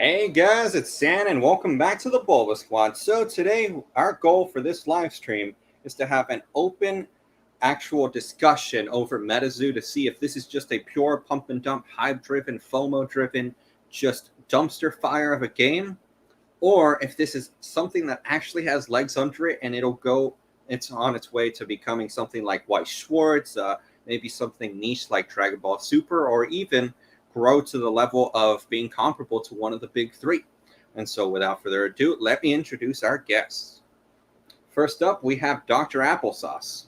Hey guys, it's San and welcome back to the BulbaSquad. So today our goal for this live stream is to have an open actual discussion over Metazoo to see if this is just a pure pump and dump, hype driven, FOMO driven, just dumpster fire of a game, or if this is something that actually has legs under it and it's on its way to becoming something like White Schwartz, maybe something niche like Dragon Ball Super, or even grow to the level of being comparable to one of the big three. And so without further ado, let me introduce our guests. First up, we have Dr. Applesauce.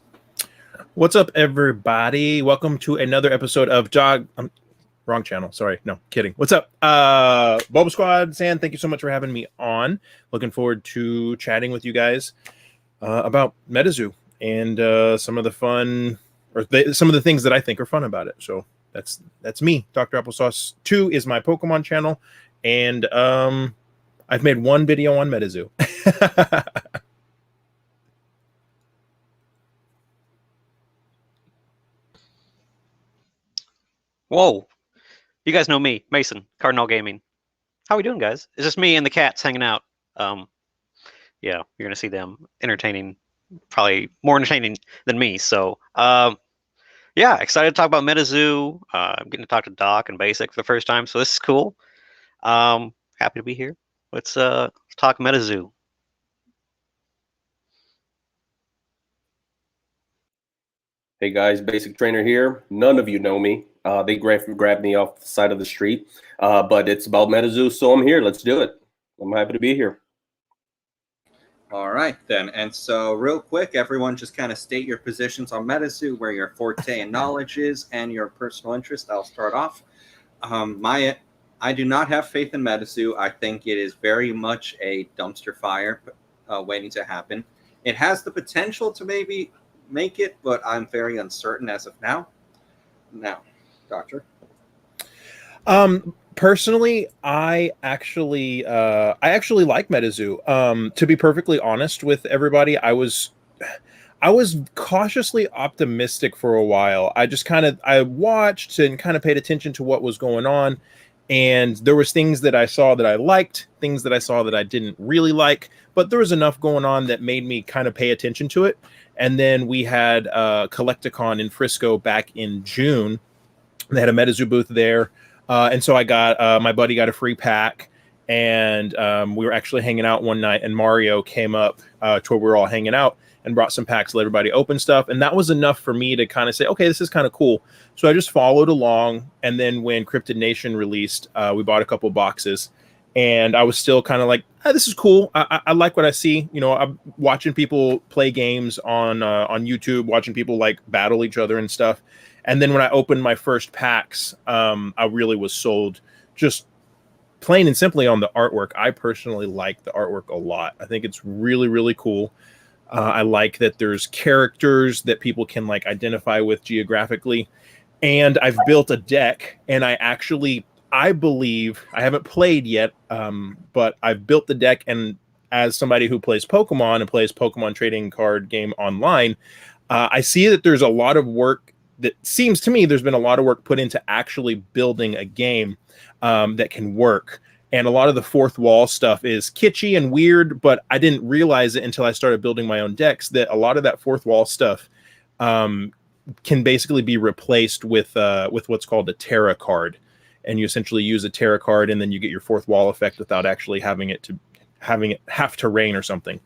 What's up, everybody? Welcome to another episode of wrong channel. Sorry. No, kidding. What's up? BulbaSquad, San, thank you so much for having me on. Looking forward to chatting with you guys about Metazoo and some of the fun, some of the things that I think are fun about it. So that's me. Dr. Applesauce 2 is my Pokemon channel, and I've made one video on Metazoo. Whoa. You guys know me, Mason, Cardinal Gaming. How we doing, guys? It's just me and the cats hanging out. Yeah, you're going to see them entertaining, probably more entertaining than me. So, yeah, excited to talk about Metazoo. I'm getting to talk to Doc and Basic for the first time, so this is cool. Happy to be here. Let's talk Metazoo. Hey guys, Basic Trainer here. None of you know me. They grabbed me off the side of the street, but it's about Metazoo, so I'm here. Let's do it. I'm happy to be here. All right, then. And so real quick, everyone just kind of state your positions on Metazoo, where your forte and knowledge is, and your personal interest. I'll start off. I do not have faith in Metazoo. I think it is very much a dumpster fire waiting to happen. It has the potential to maybe make it, but I'm very uncertain as of now. Now, Doctor. Personally, I actually like Metazoo. To be perfectly honest with everybody, I was cautiously optimistic for a while. I watched and kind of paid attention to what was going on, and there was things that I saw that I liked, things that I saw that I didn't really like, but there was enough going on that made me kind of pay attention to it. And then we had Collecticon in Frisco back in June. They had a Metazoo booth there. And so I got, my buddy got a free pack, and we were actually hanging out one night, and Mario came up to where we were all hanging out and brought some packs to let everybody open stuff. And that was enough for me to kind of say, okay, this is kind of cool. So I just followed along. And then when Cryptid Nation released, we bought a couple boxes, and I was still kind of like, oh, this is cool. I like what I see. You know, I'm watching people play games on YouTube, watching people like battle each other and stuff. And then when I opened my first packs, I really was sold, just plain and simply on the artwork. I personally like the artwork a lot. I think it's really, really cool. I like that there's characters that people can like identify with geographically. And I've built a deck, and I believe, I haven't played yet, but I've built the deck, and as somebody who plays Pokemon and plays Pokemon trading card game online, I see that there's a lot of work. That seems to me there's been a lot of work put into actually building a game that can work. And a lot of the fourth wall stuff is kitschy and weird, but I didn't realize it until I started building my own decks that a lot of that fourth wall stuff can basically be replaced with what's called a Terra card. And you essentially use a Terra card, and then you get your fourth wall effect without actually having it have to rain or something.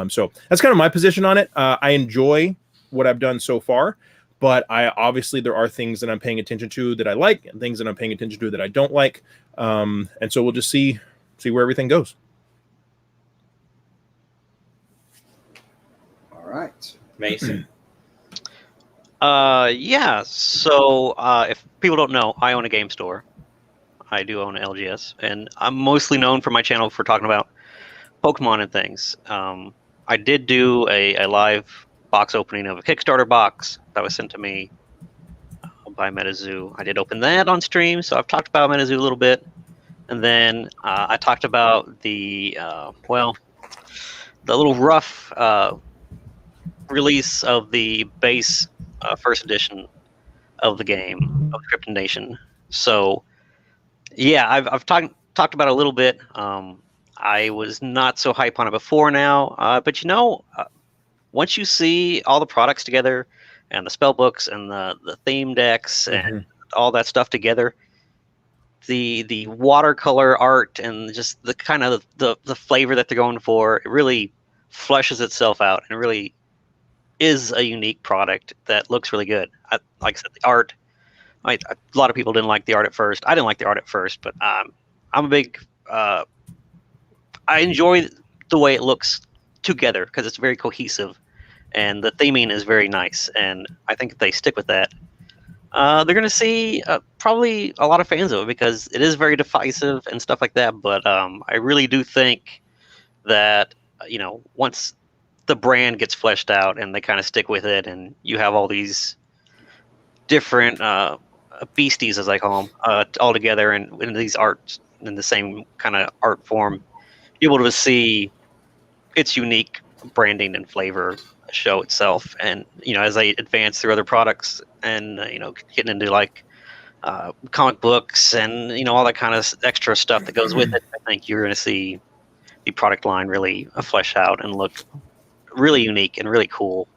So that's kind of my position on it. I enjoy what I've done so far. But obviously there are things that I'm paying attention to that I like, and things that I'm paying attention to that I don't like. And so we'll just see where everything goes. All right, Mason. Yeah, so if people don't know, I own a game store. I do own an LGS, and I'm mostly known for my channel for talking about Pokemon and things. I did do a live box opening of a Kickstarter box that was sent to me by Metazoo. I did open that on stream, so I've talked about Metazoo a little bit. And then I talked about the little rough release of the base first edition of the game of Cryptid Nation. So yeah, I've talked talked about it a little bit. I was not so hype on it before now, but once you see all the products together and the spell books and the theme decks and all that stuff together, the watercolor art and just the kind of the flavor that they're going for, it really fleshes itself out and it really is a unique product that looks really good. Like I said, the art. A lot of people didn't like the art at first. I didn't like the art at first, but I'm a big. I enjoy the way it looks together because it's very cohesive, and the theming is very nice. And I think if they stick with that, they're going to see probably a lot of fans of it because it is very divisive and stuff like that. But I really do think that once the brand gets fleshed out and they kind of stick with it, and you have all these different beasties, as I call them, all together and in these arts in the same kind of art form, you're able to see its unique branding and flavor show itself. And as they advance through other products and getting into like comic books and all that kind of extra stuff that goes with it, I think you're going to see the product line really flesh out and look really unique and really cool,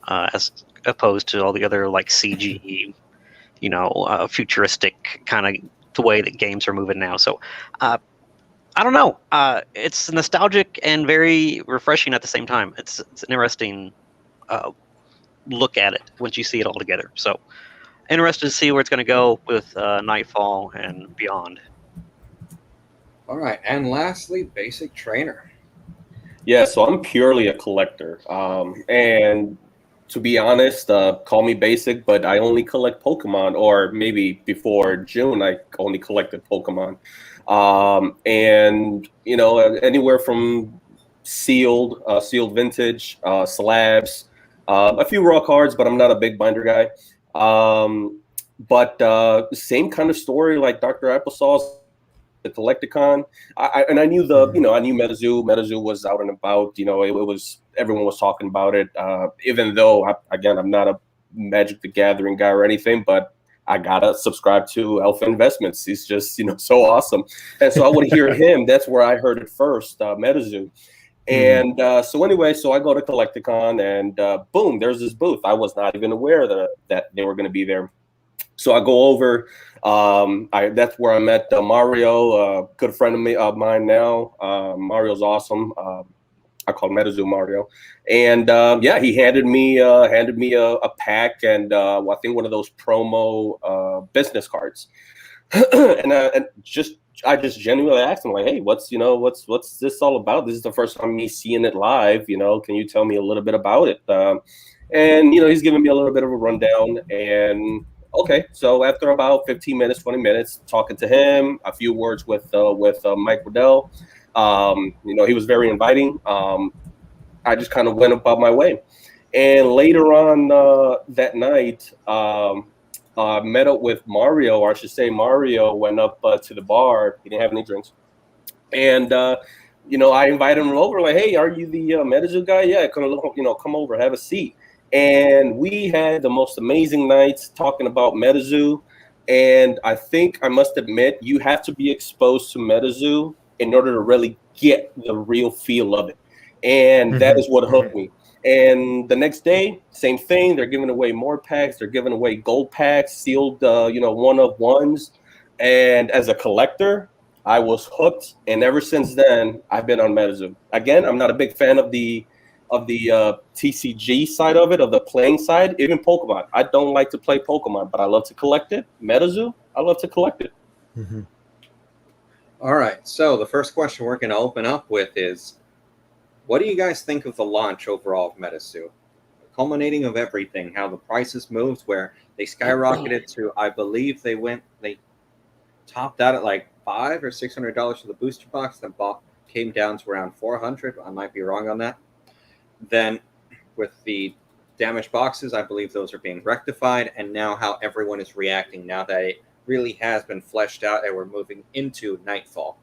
as opposed to all the other like CG, futuristic kind of the way that games are moving now. So I don't know. It's nostalgic and very refreshing at the same time. It's an interesting look at it once you see it all together. So interested to see where it's going to go with Nightfall and beyond. All right, and lastly, Basic Trainer. Yeah, so I'm purely a collector, and to be honest, call me basic, but I only collect Pokemon, or maybe before June, I only collected Pokemon. And anywhere from sealed vintage, slabs, a few raw cards, but I'm not a big binder guy. But same kind of story like Dr. Applesauce, the Collecticon. I knew I knew Metazoo. Metazoo was out and about. It was, everyone was talking about it. Even though I'm not a Magic the Gathering guy or anything, but I gotta subscribe to Alpha Investments. He's just so awesome, and so I would hear him. That's where I heard it first, Metazoo. And so I go to Collecticon, and boom, there's this booth. I was not even aware that they were going to be there. So I go over. That's where I met Mario, a good friend of mine now. Mario's awesome. I call Metazoo Mario, and he handed me a pack and I think one of those promo business cards, and I just genuinely asked him, like, hey, what's this all about? This is the first time me seeing it live. Can you tell me a little bit about it? And he's giving me a little bit of a rundown. And okay, so after about 15 minutes, 20 minutes talking to him, a few words with Mike Waddell, he was very inviting. I just kind of went about my way. And later on that night, met up with Mario, or I should say Mario went up to the bar. He didn't have any drinks. And, I invited him over, like, hey, are you the Metazoo guy? Yeah, come over, have a seat. And we had the most amazing nights talking about Metazoo. And I think I must admit, you have to be exposed to Metazoo in order to really get the real feel of it. And that is what hooked me. And the next day, same thing. They're giving away more packs. They're giving away gold packs, sealed, one of ones. And as a collector, I was hooked. And ever since then, I've been on Metazoo. Again, I'm not a big fan of the TCG side of it, of the playing side, even Pokemon. I don't like to play Pokemon, but I love to collect it. Metazoo, I love to collect it. All right, so the first question we're going to open up with is, what do you guys think of the launch overall of Metazoo? Culminating of everything, how the prices moved, where they skyrocketed to, I believe they topped out at like $500 or $600 for the booster box, then came down to around $400. I might be wrong on that. Then with the damaged boxes, I believe those are being rectified, and now how everyone is reacting now that it really has been fleshed out and we're moving into Nightfall.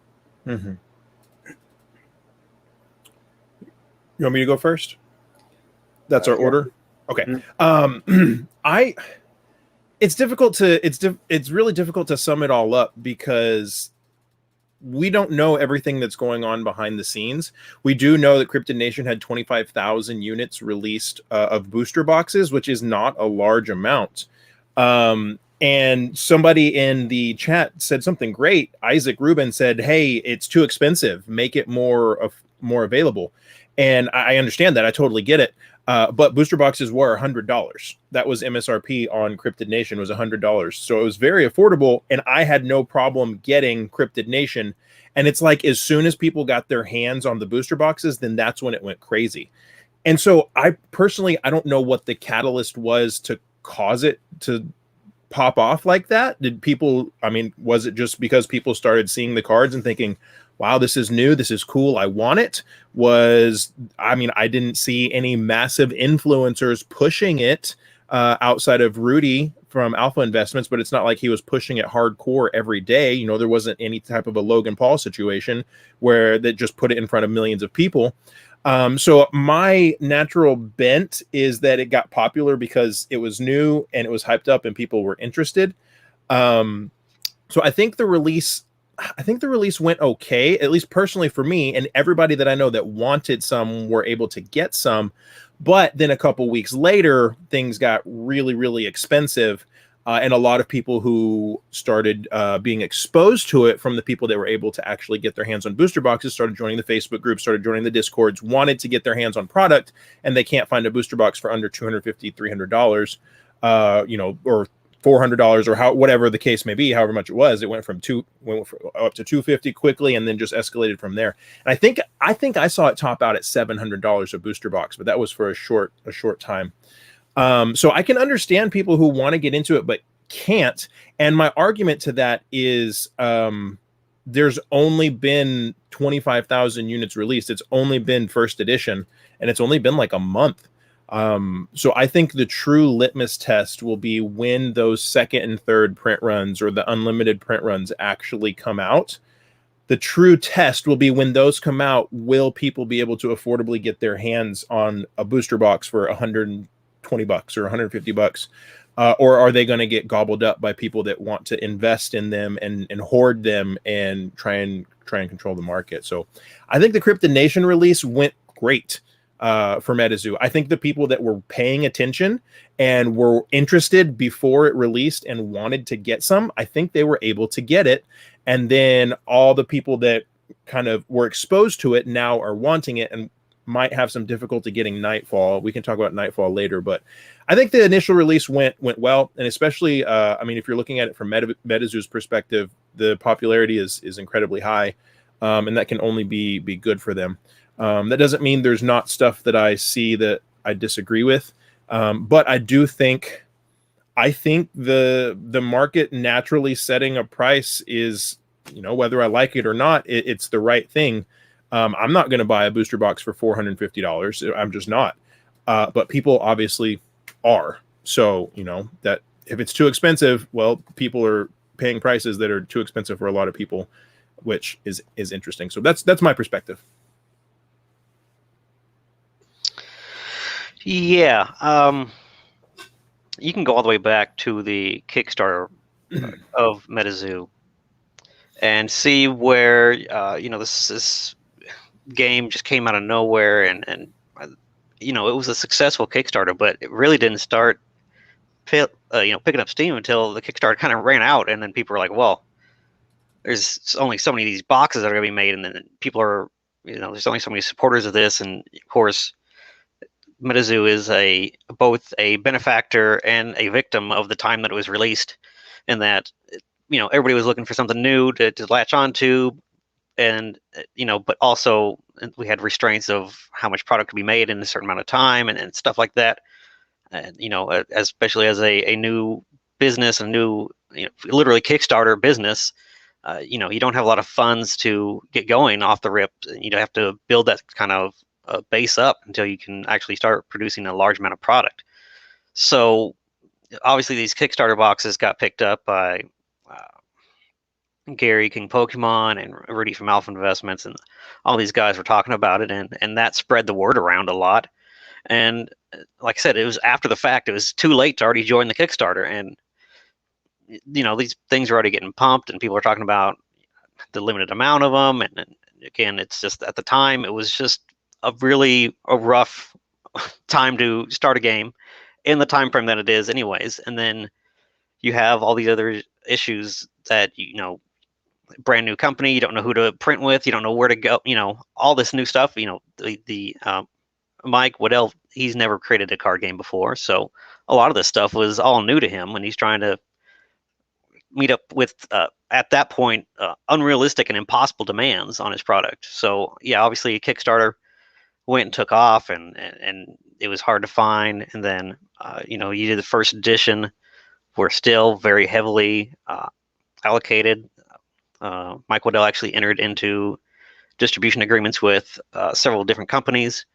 You want me to go first? That's our order. Okay. It's really difficult to sum it all up because we don't know everything that's going on behind the scenes. We do know that Cryptid Nation had 25,000 units released of booster boxes, which is not a large amount. And somebody in the chat said something great. Isaac Rubin said, "Hey, it's too expensive. Make it more available." And I understand that. I totally get it. But booster boxes were $100. That was MSRP on Cryptid Nation, was $100. So it was very affordable, and I had no problem getting Cryptid Nation. And it's like, as soon as people got their hands on the booster boxes, then that's when it went crazy. And so I don't know what the catalyst was to cause it to pop off like that. Was it just because people started seeing the cards and thinking, wow, this is new, this is cool, I want it? I didn't see any massive influencers pushing it outside of Rudy from Alpha Investments, but it's not like he was pushing it hardcore every day. There wasn't any type of a Logan Paul situation where they just put it in front of millions of people. So my natural bent is that it got popular because it was new and it was hyped up and people were interested. So I think the release went okay, at least personally for me, and everybody that I know that wanted some were able to get some. But then a couple weeks later, things got really, really expensive. And a lot of people who started being exposed to it from the people that were able to actually get their hands on booster boxes started joining the Facebook group, started joining the Discords, wanted to get their hands on product, and they can't find a booster box for under $250, $300, or $400, or whatever the case may be, however much it was. It went up to $250 quickly, and then just escalated from there. And I think I saw it top out at $700 a booster box, but that was for a short time. So I can understand people who want to get into it but can't. And my argument to that is there's only been 25,000 units released. It's only been first edition, and it's only been like a month. So I think the true litmus test will be when those second and third print runs or the unlimited print runs actually come out. The true test will be when those come out, will people be able to affordably get their hands on a booster box for $120 or $150? Or are they going to get gobbled up by people that want to invest in them and hoard them and try and control the market? So I think the Cryptid Nation release went great for Metazoo. I think the people that were paying attention and were interested before it released and wanted to get some, I think they were able to get it. And then all the people that kind of were exposed to it now are wanting it and might have some difficulty getting Nightfall. We can talk about Nightfall later, but I think the initial release went well. And especially, if you're looking at it from Metazoo's perspective, the popularity is incredibly high, and that can only be good for them. That doesn't mean there's not stuff that I see that I disagree with, but I think the market naturally setting a price is, whether I like it or not, it's the right thing. I'm not going to buy a booster box for $450. I'm just not. But people obviously are. So, that if it's too expensive, well, people are paying prices that are too expensive for a lot of people, which is interesting. So that's my perspective. Yeah. You can go all the way back to the Kickstarter of Metazoo and see where, this game just came out of nowhere, and it was a successful Kickstarter, but it really didn't start picking up steam until the Kickstarter kind of ran out, and then people were like, well, there's only so many of these boxes that are going to be made, and then people are, there's only so many supporters of this, and of course Metazoo is both a benefactor and a victim of the time that it was released, and that everybody was looking for something new to latch onto. And but also we had restraints of how much product could be made in a certain amount of time and stuff like that. And especially as a new business, a new literally Kickstarter business, you don't have a lot of funds to get going off the rip. You have to build that kind of base up until you can actually start producing a large amount of product. So obviously these Kickstarter boxes got picked up by Gary King Pokemon and Rudy from Alpha Investments, and all these guys were talking about it, and that spread the word around a lot. And like I said, it was after the fact. It was too late to already join the Kickstarter, and these things are already getting pumped, and people are talking about the limited amount of them, and again, it's just at the time it was just a rough time to start a game in the time frame that it is, anyways. And then you have all these other issues that brand new company, you don't know who to print with, you don't know where to go, all this new stuff. The Mike Waddell, he's never created a card game before, so a lot of this stuff was all new to him, and he's trying to meet up with at that point unrealistic and impossible demands on his product. So yeah, obviously Kickstarter went and took off, and it was hard to find. And then you did the first edition, were still very heavily allocated. Mike Waddell actually entered into distribution agreements with several different companies,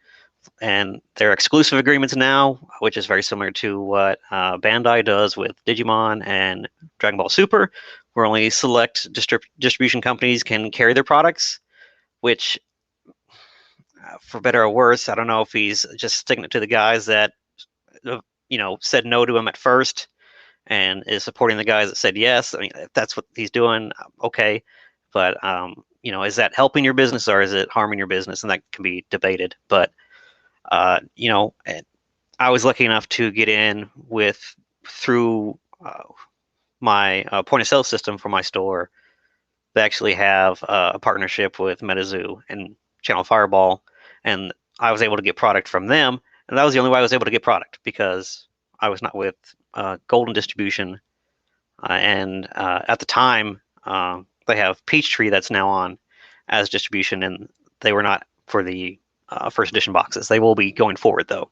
and they're exclusive agreements now, which is very similar to what Bandai does with Digimon and Dragon Ball Super, where only select distribution companies can carry their products, which, for better or worse, I don't know if he's just sticking it to the guys that said no to him at first and is supporting the guys that said yes. I mean, if that's what he's doing, okay. But is that helping your business or is it harming your business? And that can be debated. But I was lucky enough to get in through my point of sale system for my store. They actually have a partnership with Metazoo and Channel Fireball, and I was able to get product from them. And that was the only way I was able to get product, because I was not with Golden Distribution. And at the time, they have Peachtree that's now on as distribution, and they were not for the first edition boxes. They will be going forward, though.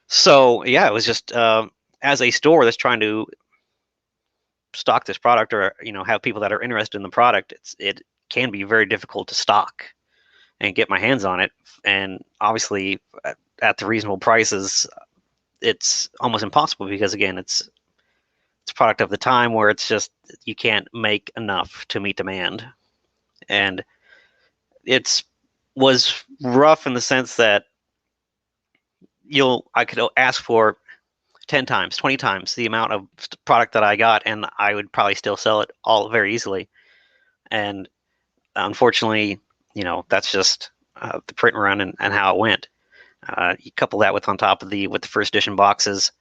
So yeah, it was just as a store that's trying to stock this product, or have people that are interested in the product, it can be very difficult to stock and get my hands on it. And obviously, at the reasonable prices, it's almost impossible, because again, it's a product of the time where it's just you can't make enough to meet demand. And was rough in the sense that I could ask for 10 times, 20 times the amount of product that I got, and I would probably still sell it all very easily. And unfortunately, that's just the print run and how it went. You couple that with on top of with the first edition boxes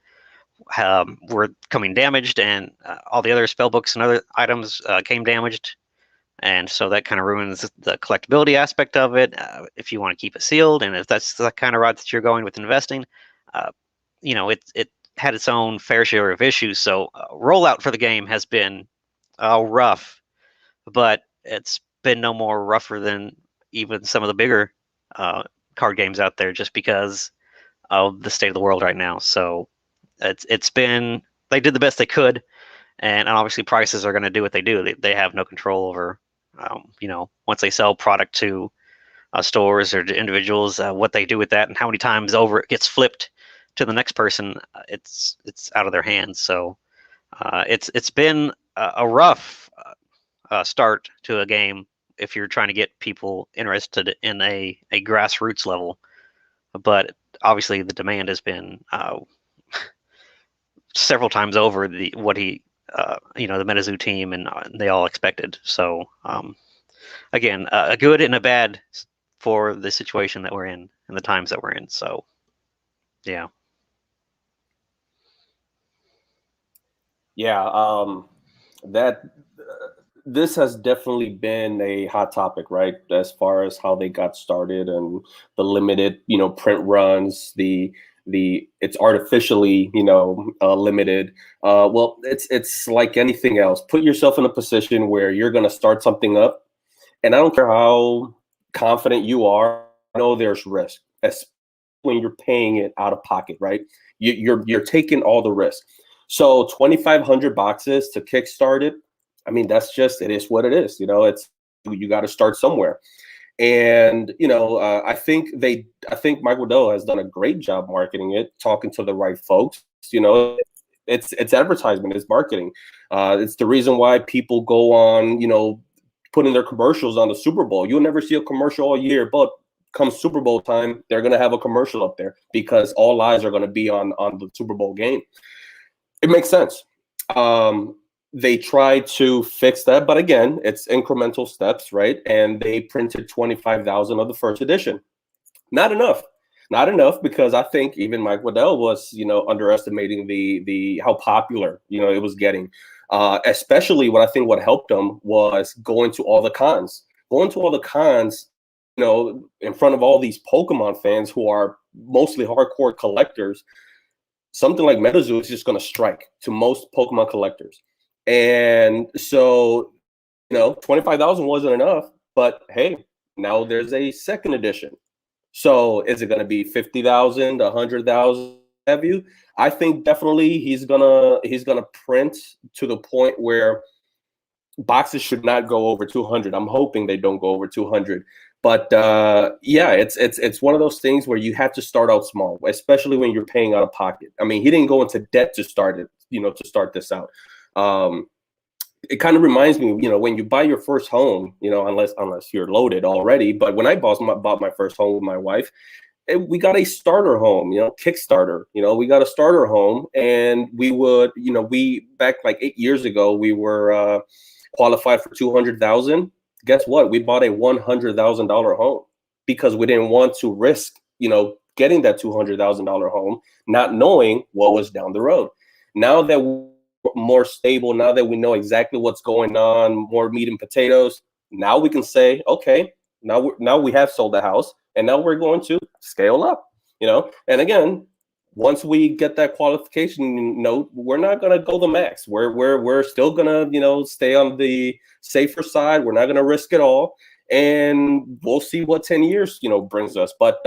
were coming damaged, and all the other spell books and other items came damaged. And so that kind of ruins the collectability aspect of it. If you want to keep it sealed, and if that's the kind of route that you're going with investing, it had its own fair share of issues. So rollout for the game has been rough, but it's been no more rougher than even some of the bigger card games out there, just because of the state of the world right now. So it's been, they did the best they could, and obviously prices are going to do what they do. They have no control over, once they sell product to stores or to individuals, what they do with that and how many times over it gets flipped to the next person, it's out of their hands. So it's been a rough start to a game if you're trying to get people interested in a grassroots level. But obviously the demand has been several times over the Metazoo team and they all expected. So again, a good and a bad for the situation that we're in and the times that we're in. So yeah. Yeah, this has definitely been a hot topic, right? As far as how they got started and the limited, print runs, it's artificially, limited. Well, it's like anything else. Put yourself in a position where you're going to start something up, and I don't care how confident you are, there's risk, especially when you're paying it out of pocket, right? You're taking all the risk. So 2,500 boxes to kickstart it. I mean, that's just, it is what it is. You got to start somewhere. And, I think Mike Waddell has done a great job marketing it, talking to the right folks. It's advertisement, it's marketing. It's the reason why people go on, putting their commercials on the Super Bowl. You'll never see a commercial all year, but come Super Bowl time, they're going to have a commercial up there because all eyes are going to be on the Super Bowl game. It makes sense. they tried to fix that, but again, it's incremental steps, right? And they printed 25,000 of the first edition. Not enough. Not enough, because I think even Mike Waddell was, underestimating the how popular, it was getting. Especially what helped them was going to all the cons. Going to all the cons, in front of all these Pokemon fans who are mostly hardcore collectors. Something like Metazoo is just going to strike to most Pokemon collectors. And so, 25,000 wasn't enough, but hey, now there's a second edition. So is it going to be 50,000, 100,000? Have you? I think definitely he's gonna print to the point where boxes should not go over 200. I'm hoping they don't go over 200. But yeah, it's one of those things where you have to start out small, especially when you're paying out of pocket. I mean, he didn't go into debt to start it, to start this out. It kind of reminds me, when you buy your first home, unless you're loaded already. But when I bought my first home with my wife, we got a starter home, Kickstarter. We got a starter home, and we would, we back like 8 years ago, we were qualified for 200,000. Guess what? We bought a $100,000 home because we didn't want to risk, getting that $200,000 home, not knowing what was down the road. Now that we're more stable, now that we know exactly what's going on, more meat and potatoes, now we can say, okay, now we have sold the house, and now we're going to scale up, And again, once we get that qualification note, we're not going to go the max. We're still going to, stay on the safer side. We're not going to risk it all. And we'll see what 10 years, brings us. But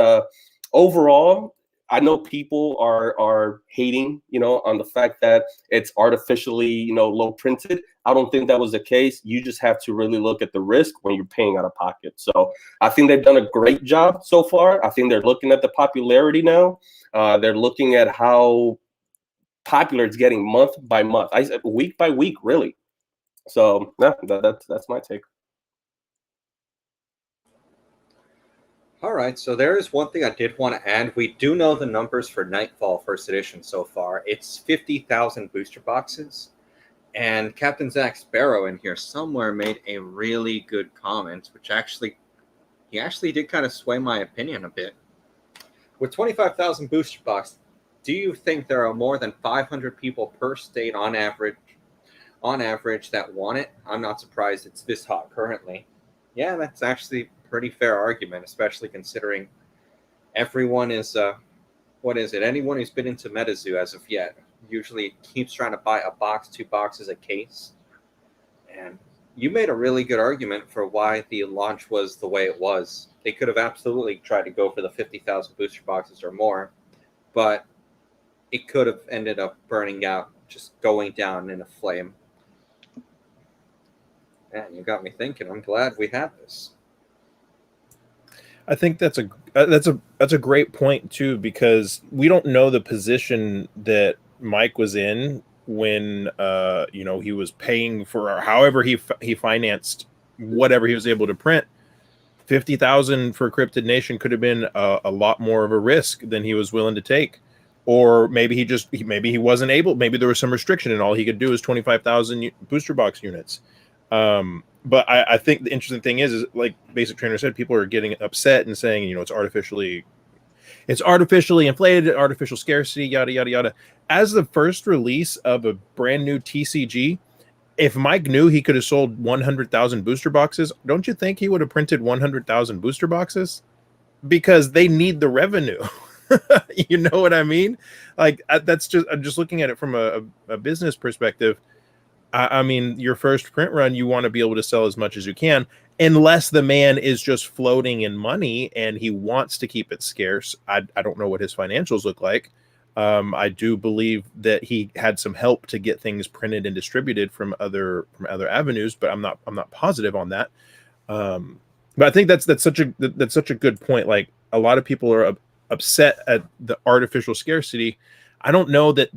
overall, I know people are hating, on the fact that it's artificially, low printed. I don't think that was the case. You just have to really look at the risk when you're paying out of pocket. So I think they've done a great job so far. I think they're looking at the popularity now. They're looking at how popular it's getting month by month. I said week by week, really. So yeah, that's my take. All right, so there is one thing I did want to add. We do know the numbers for Nightfall First Edition so far. It's 50,000 booster boxes. And Captain Zach Sparrow in here somewhere made a really good comment, which he actually did kind of sway my opinion a bit. With 25,000 booster boxes, do you think there are more than 500 people per state on average that want it? I'm not surprised it's this hot currently. Yeah, that's actually pretty fair argument, especially considering everyone is anyone who's been into Metazoo as of yet usually keeps trying to buy a box, 2 boxes a case. And you made a really good argument for why the launch was the way it was. They could have absolutely tried to go for the 50,000 booster boxes or more, but it could have ended up burning out, just going down in a flame. And you got me thinking. I'm glad we had this. I think that's a great point too, because we don't know the position that Mike was in when he was paying for however he financed whatever he was able to print. 50,000 for Cryptid Nation could have been a lot more of a risk than he was willing to take, or maybe he wasn't able. Maybe there was some restriction, and all he could do is 25,000 booster box units. But I think the interesting thing is like Basic Trainer said, people are getting upset and saying, it's artificially inflated, artificial scarcity, yada, yada, yada. As the first release of a brand new TCG, if Mike knew he could have sold 100,000 booster boxes, don't you think he would have printed 100,000 booster boxes? Because they need the revenue. You know what I mean? Like, I'm just looking at it from a business perspective. I mean, your first print run, you want to be able to sell as much as you can, unless the man is just floating in money and he wants to keep it scarce. I don't know what his financials look like. I do believe that he had some help to get things printed and distributed from other avenues, but I'm not positive on that. But I think that's such a good point. Like, a lot of people are upset at the artificial scarcity. I don't know that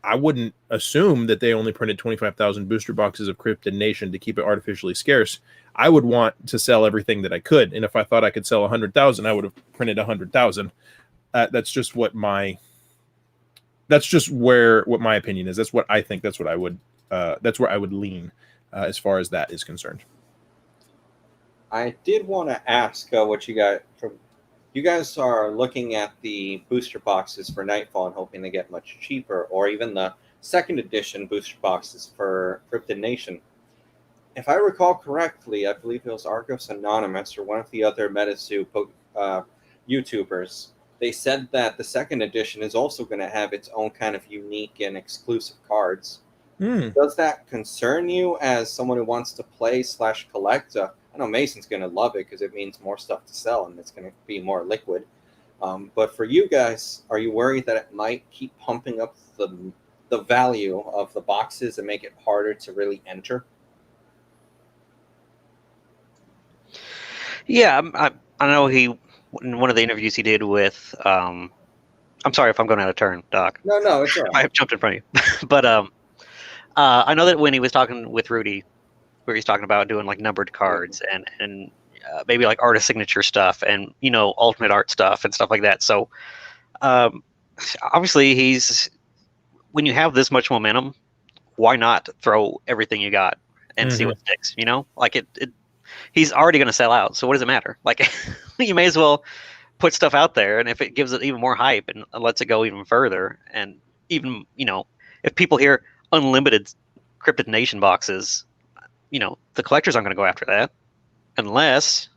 I wouldn't assume that they only printed 25,000 booster boxes of Cryptid Nation to keep it artificially scarce. I would want to sell everything that I could. And if I thought I could sell 100,000, I would have printed 100,000. That's just what my opinion is. That's what I think. That's what I would I would lean as far as that is concerned. I did want to ask what you got from. You guys are looking at the booster boxes for Nightfall and hoping they get much cheaper, or even the second edition booster boxes for Cryptid Nation. If I recall correctly, I believe it was Argos Anonymous or one of the other Metazoo YouTubers. They said that the second edition is also going to have its own kind of unique and exclusive cards. Does that concern you as someone who wants to play / collect? I know Mason's going to love it because it means more stuff to sell and it's going to be more liquid. But for you guys, are you worried that it might keep pumping up the value of the boxes and make it harder to really enter? Yeah, I know in one of the interviews he did with, I'm sorry if I'm going out of turn, Doc. No, it's all right. I jumped in front of you. But I know that when he was talking with Rudy, where he's talking about doing like numbered cards and maybe like artist signature stuff and, alternate art stuff and stuff like that. So obviously when you have this much momentum, why not throw everything you got and see what sticks, like he's already going to sell out. So what does it matter? Like you may as well put stuff out there. And if it gives it even more hype and lets it go even further, and even, if people hear unlimited Cryptid Nation boxes, the collectors aren't going to go after that unless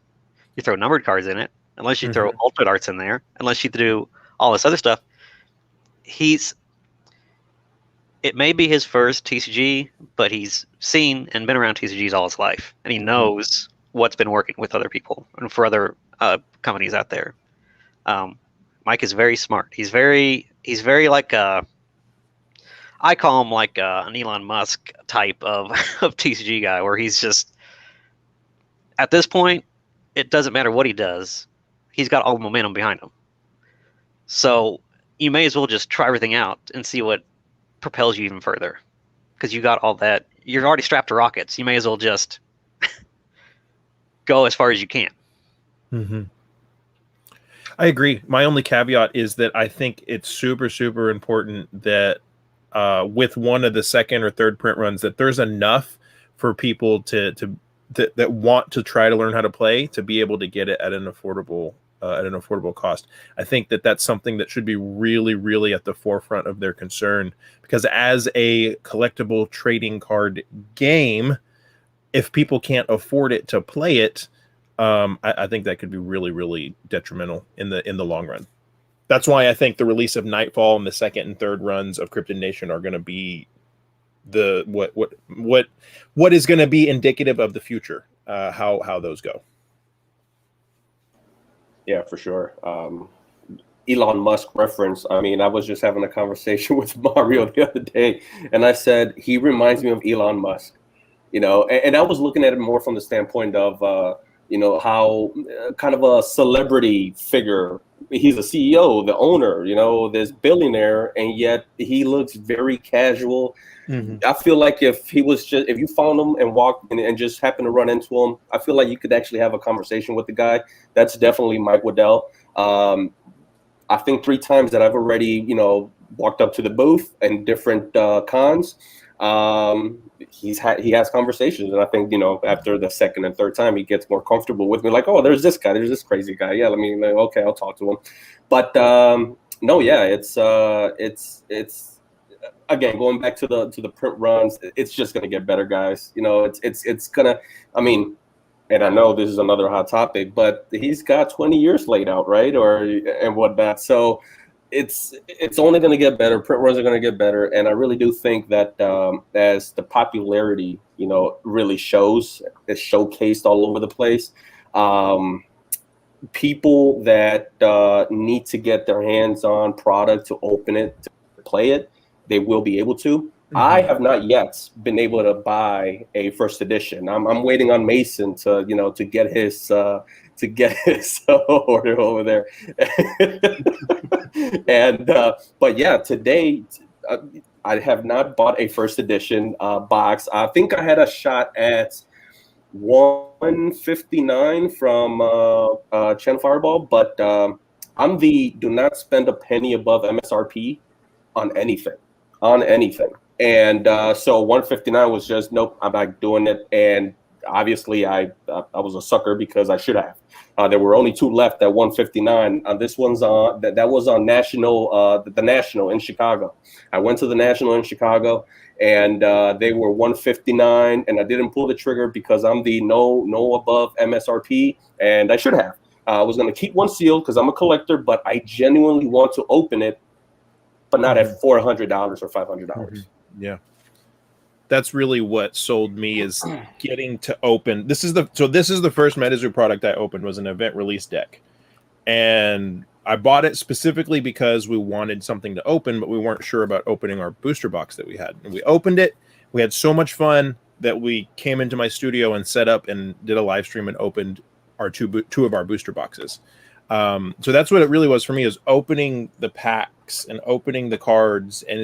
you throw numbered cards in it, unless you throw alternate arts in there, unless you do all this other stuff. It may be his first TCG, but he's seen and been around TCGs all his life, and he knows what's been working with other people and for other companies out there. Mike is very smart. He's very like I call him like an Elon Musk type of TCG guy, where he's just, at this point, it doesn't matter what he does. He's got all the momentum behind him. So you may as well just try everything out and see what propels you even further. Because you got all that. You're already strapped to rockets. You may as well just go as far as you can. I agree. My only caveat is that I think it's super, super important that with one of the second or third print runs, that there's enough for people that want to try to learn how to play to be able to get it at an affordable cost. I think that that's something that should be really, really at the forefront of their concern, because as a collectible trading card game, if people can't afford it to play it, I think that could be really, really detrimental in the long run. That's why I think the release of Nightfall and the second and third runs of Cryptid Nation are going to be what is going to be indicative of the future, how those go. Yeah, for sure. Elon Musk reference. I mean, I was just having a conversation with Mario the other day, and I said he reminds me of Elon Musk. And I was looking at it more from the standpoint of how kind of a celebrity figure. He's a CEO, the owner, this billionaire, and yet he looks very casual. I feel like if you found him and walked and just happened to run into him, I feel like you could actually have a conversation with the guy. That's definitely Mike Waddell. I think 3 times that I've already, walked up to the booth and different cons. He has conversations, and I think after the second and third time he gets more comfortable with me, like, oh, there's this crazy guy, yeah, okay, I'll talk to him. But no, yeah, it's again, going back to the print runs, it's just gonna get better, guys. It's gonna, and I know this is another hot topic, but he's got 20 years laid out, right, and whatnot. So it's only going to get better. Print runs are going to get better, and I really do think that as the popularity, really shows, it's showcased all over the place. People that need to get their hands on product to open it, to play it, they will be able to. I have not yet been able to buy a first edition. I'm waiting on Mason to get his order over there. And but yeah, today I have not bought a first edition box. I think I had a shot at 159 from Channel Fireball, but I'm do not spend a penny above MSRP on anything. And so 159 was just nope, I'm not doing it. And obviously, I was a sucker because I should have. There were only 2 left at 159. This one's on that was on National, the National in Chicago. I went to the National in Chicago, and they were 159, and I didn't pull the trigger because I'm the no above MSRP, and I should have. I was going to keep one sealed because I'm a collector, but I genuinely want to open it, but not at $400 or $500. Yeah. That's really what sold me, is getting to open. This is the first Metazoo product I opened, was an event release deck. And I bought it specifically because we wanted something to open, but we weren't sure about opening our booster box that we had. And we opened it. We had so much fun that we came into my studio and set up and did a live stream and opened our two of our booster boxes. So that's what it really was for me, is opening the packs and opening the cards. And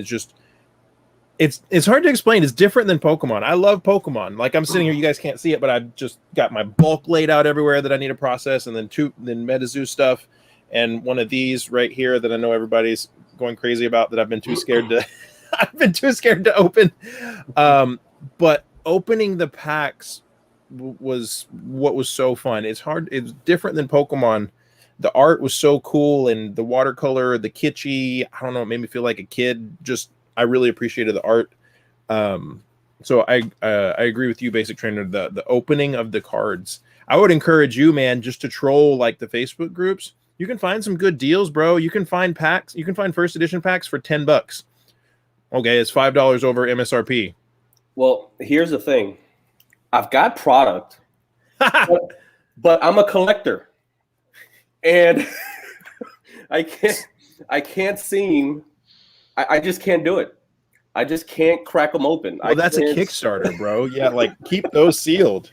it's hard to explain. It's different than Pokemon. I love Pokemon. Like, I'm sitting here, you guys can't see it, but I've just got my bulk laid out everywhere that I need to process, and then Metazoo stuff, and one of these right here that I know everybody's going crazy about that I've been too scared to open. But opening the packs was what was so fun. It's different than Pokemon. The art was so cool, and the watercolor, the kitschy, I don't know, it made me feel like a kid. I really appreciated the art. So I agree with you, Basic Trainer. The opening of the cards, I would encourage you, man, just to troll like the Facebook groups. You can find some good deals, bro. You can find packs. You can find first edition packs for $10. Okay, it's $5 over MSRP. Well, here's the thing. I've got product, but I'm a collector, and I just can't do it. I just can't crack them open. Well, that's a Kickstarter, bro. Yeah, like, keep those sealed.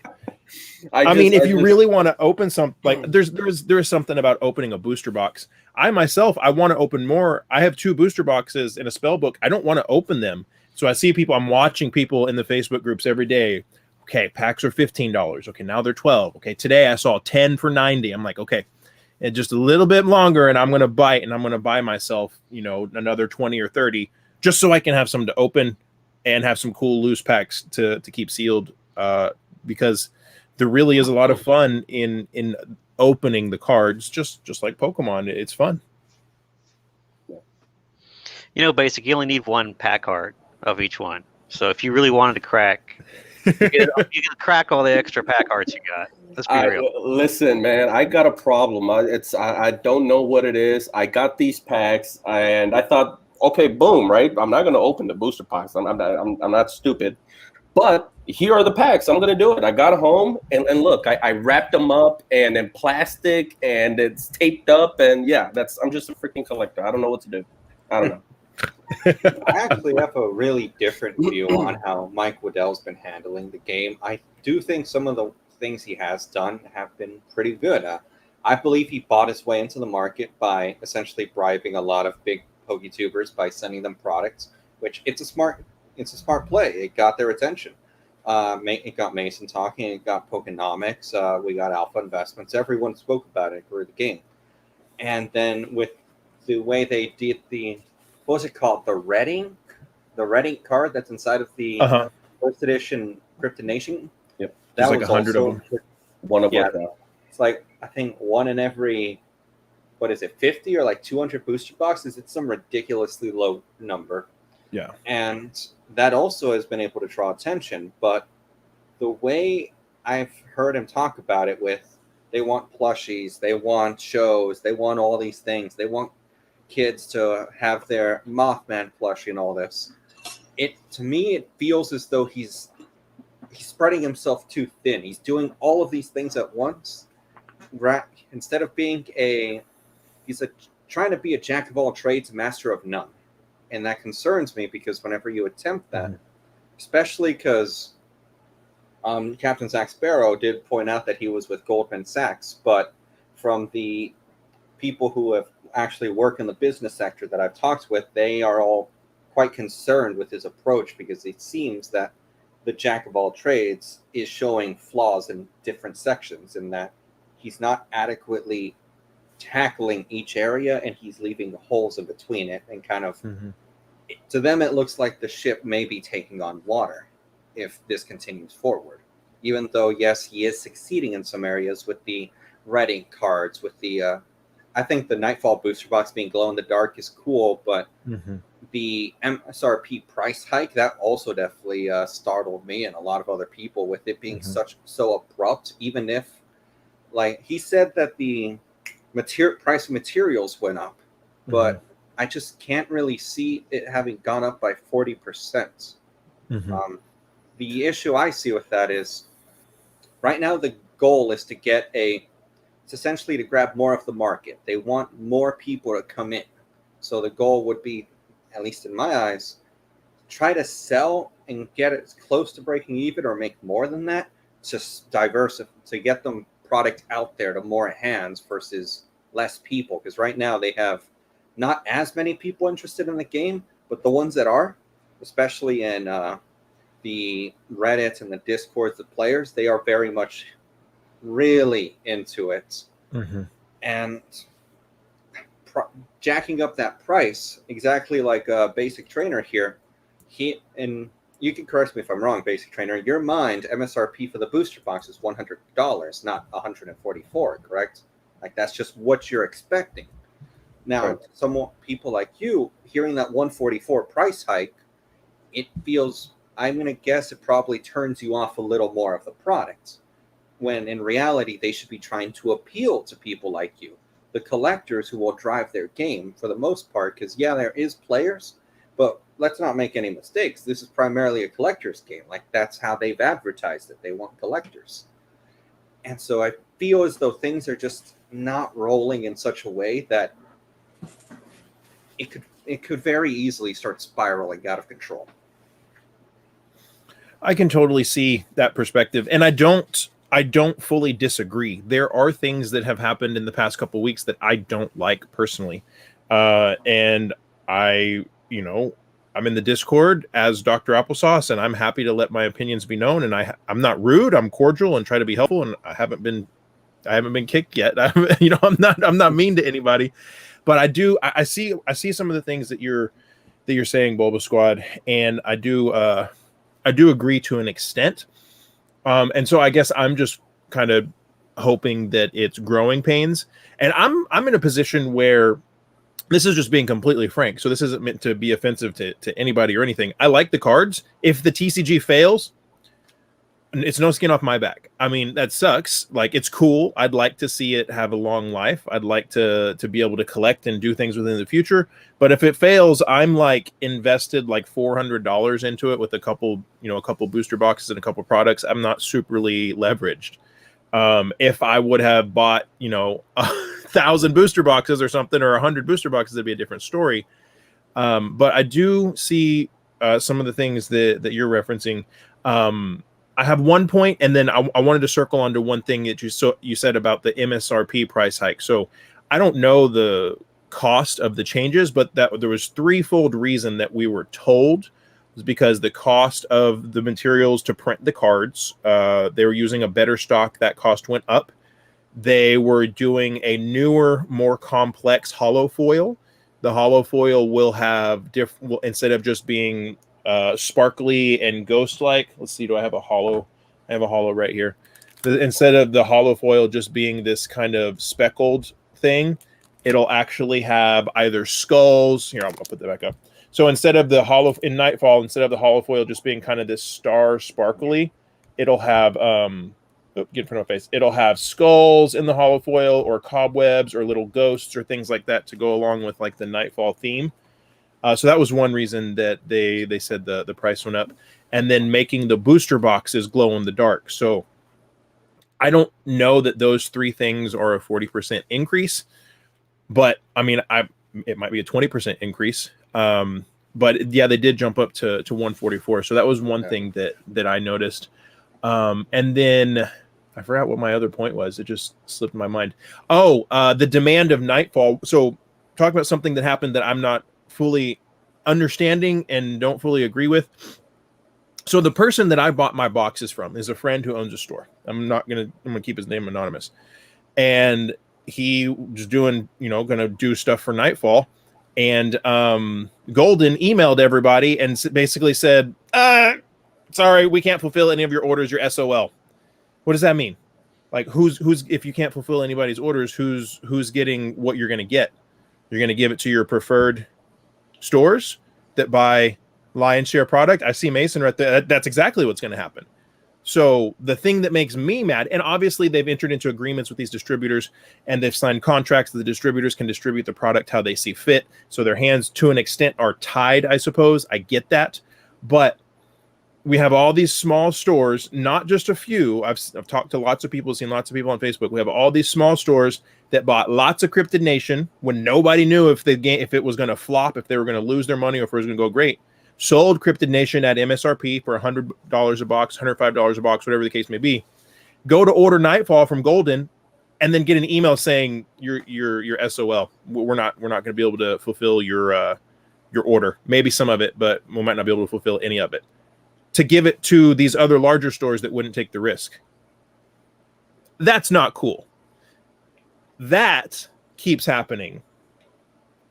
I mean, if you really want to open some, like, there's something about opening a booster box. I myself, I want to open more. I have 2 booster boxes in a spell book. I don't want to open them. So I see people, I'm watching people in the Facebook groups every day. Okay, packs are $15. Okay, now they're $12. Okay, today I saw 10 for $90. I'm like, okay, and just a little bit longer, and I'm going to bite, and I'm going to buy myself, another 20 or 30, just so I can have some to open and have some cool loose packs to keep sealed, because there really is a lot of fun in opening the cards, just like Pokemon. It's fun. Basic, you only need 1 pack card of each one. So if you really wanted to crack, you can crack all the extra pack cards you got. Let's be real. Listen, man, I got a problem. I don't know what it is. I got these packs, and I thought, okay, boom, right? I'm not going to open the booster packs. I'm not stupid. But here are the packs. I'm going to do it. I got home, and look, I wrapped them up and in plastic, and it's taped up, and yeah, I'm just a freaking collector. I don't know what to do. I don't know. I actually have a really different view on how Mike Waddell's been handling the game. I do think some of the things he has done have been pretty good. I believe he bought his way into the market by essentially bribing a lot of big PokeTubers by sending them products, which it's a smart play. It got their attention. It got Mason talking. It got Pokenomics. We got Alpha Investments. Everyone spoke about it. It grew the game. And then with the way they did what was it called? The red ink card that's inside of the first edition Cryptonation. Yep. That was like 100 of them. One of them. It's like, I think, 1 in every, 50 or like 200 booster boxes? It's some ridiculously low number. Yeah. And that also has been able to draw attention. But the way I've heard him talk about it they want plushies, they want shows, they want all these things. They want kids to have their Mothman plushie and all this. To me, it feels as though he's spreading himself too thin. He's doing all of these things at once. Instead of being trying to be a jack of all trades, master of none. And that concerns me, because whenever you attempt that, especially because Captain Zach Sparrow did point out that he was with Goldman Sachs, but from the people who have actually work in the business sector that I've talked with, they are all quite concerned with his approach, because it seems that the jack of all trades is showing flaws in different sections, in that he's not adequately tackling each area, and he's leaving holes in between it, and kind of to them, it looks like the ship may be taking on water if this continues forward. Even though, yes, he is succeeding in some areas with the red ink cards, with the I think the Nightfall booster box being glow in the dark is cool, but the MSRP price hike, that also definitely startled me and a lot of other people, with it being so abrupt. Even if, like, he said that the price of materials went up, but I just can't really see it having gone up by 40%. The issue I see with that is, right now the goal is to get it's essentially to grab more of the market. They want more people to come in. So the goal would be, at least in my eyes, try to sell and get it close to breaking even or make more than that, to diversify, to get them product out there to more hands versus less people. Because right now they have not as many people interested in the game, but the ones that are, especially in the Reddit and the Discords, the players, they are very much really into it. And jacking up that price, exactly like a Basic Trainer here, and you can correct me if I'm wrong, Basic Trainer, your mind, MSRP for the booster box is $100, not $144, correct? Like, that's just what you're expecting. Now, some people like you, hearing that $144 price hike, it feels, I'm going to guess it probably turns you off a little more of the product, when in reality they should be trying to appeal to people like you, the collectors who will drive their game for the most part. Because yeah, there is players, but let's not make any mistakes, this is primarily a collector's game. Like, that's how they've advertised it, they want collectors. And so I feel as though things are just not rolling in such a way that it could very easily start spiraling out of control. I can totally see that perspective, and I don't fully disagree. There are things that have happened in the past couple of weeks that I don't like personally. And I'm in the Discord as Dr. Applesauce, and I'm happy to let my opinions be known. And I'm not rude. I'm cordial and try to be helpful. And I haven't been kicked yet. I'm not mean to anybody, but I see some of the things that you're saying, BulbaSquad, and I do agree to an extent. And so I guess I'm just kind of hoping that it's growing pains. And I'm in a position where, this is just being completely frank, so this isn't meant to be offensive to anybody or anything. I like the cards. If the TCG fails, it's no skin off my back. I mean, that sucks. Like, it's cool. I'd like to see it have a long life. I'd like to be able to collect and do things within the future. But if it fails, I'm like invested like $400 into it with a couple booster boxes and a couple products. I'm not superly leveraged. If I would have bought, 1,000 booster boxes or something, or 100 booster boxes, it'd be a different story. But I do see some of the things that you're referencing. I have one point, and then I wanted to circle onto one thing that you said about the MSRP price hike. So I don't know the cost of the changes, but that there was threefold reason that we were told was because the cost of the materials to print the cards, they were using a better stock, that cost went up. They were doing a newer, more complex hollow foil. The hollow foil will have instead of just being sparkly and ghost-like. Let's see, do I have a hollow? I have a hollow right here. Instead of the hollow foil just being this kind of speckled thing, it'll actually have either skulls. Here, I'll put that back up. So instead of the in Nightfall, instead of the hollow foil just being kind of this star sparkly, it'll have get in front of my face. It'll have skulls in the hollow foil, or cobwebs, or little ghosts, or things like that to go along with like the Nightfall theme. So that was one reason that they said the price went up. And then making the booster boxes glow in the dark. So I don't know that those three things are a 40% increase, but I mean, it might be a 20% increase. But yeah, they did jump up to 144. So that was one thing that I noticed. And then I forgot what my other point was. It just slipped my mind. Oh, the demand of Nightfall. So talk about something that happened that I'm not fully understanding and don't fully agree with. So the person that I bought my boxes from is a friend who owns a store. I'm gonna keep his name anonymous. And he was doing, gonna do stuff for Nightfall. And Golden emailed everybody and basically said, sorry, we can't fulfill any of your orders, your SOL. What does that mean? Like, who's if you can't fulfill anybody's orders, who's getting what you're going to get? You're going to give it to your preferred stores that buy lion's share product. I see Mason right there. That's exactly what's going to happen. So the thing that makes me mad, and obviously they've entered into agreements with these distributors and they've signed contracts that the distributors can distribute the product how they see fit. So their hands to an extent are tied, I suppose. I get that. But we have all these small stores, not just a few. I've talked to lots of people, seen lots of people on Facebook. We have all these small stores that bought lots of Cryptid Nation when nobody knew if it was going to flop, if they were going to lose their money, or if it was going to go great. Sold Cryptid Nation at MSRP for $100 a box, $105 a box, whatever the case may be. Go to order Nightfall from Golden, and then get an email saying your SOL. We're not going to be able to fulfill your order. Maybe some of it, but we might not be able to fulfill any of it. To give it to these other larger stores that wouldn't take the risk. That's not cool. That keeps happening.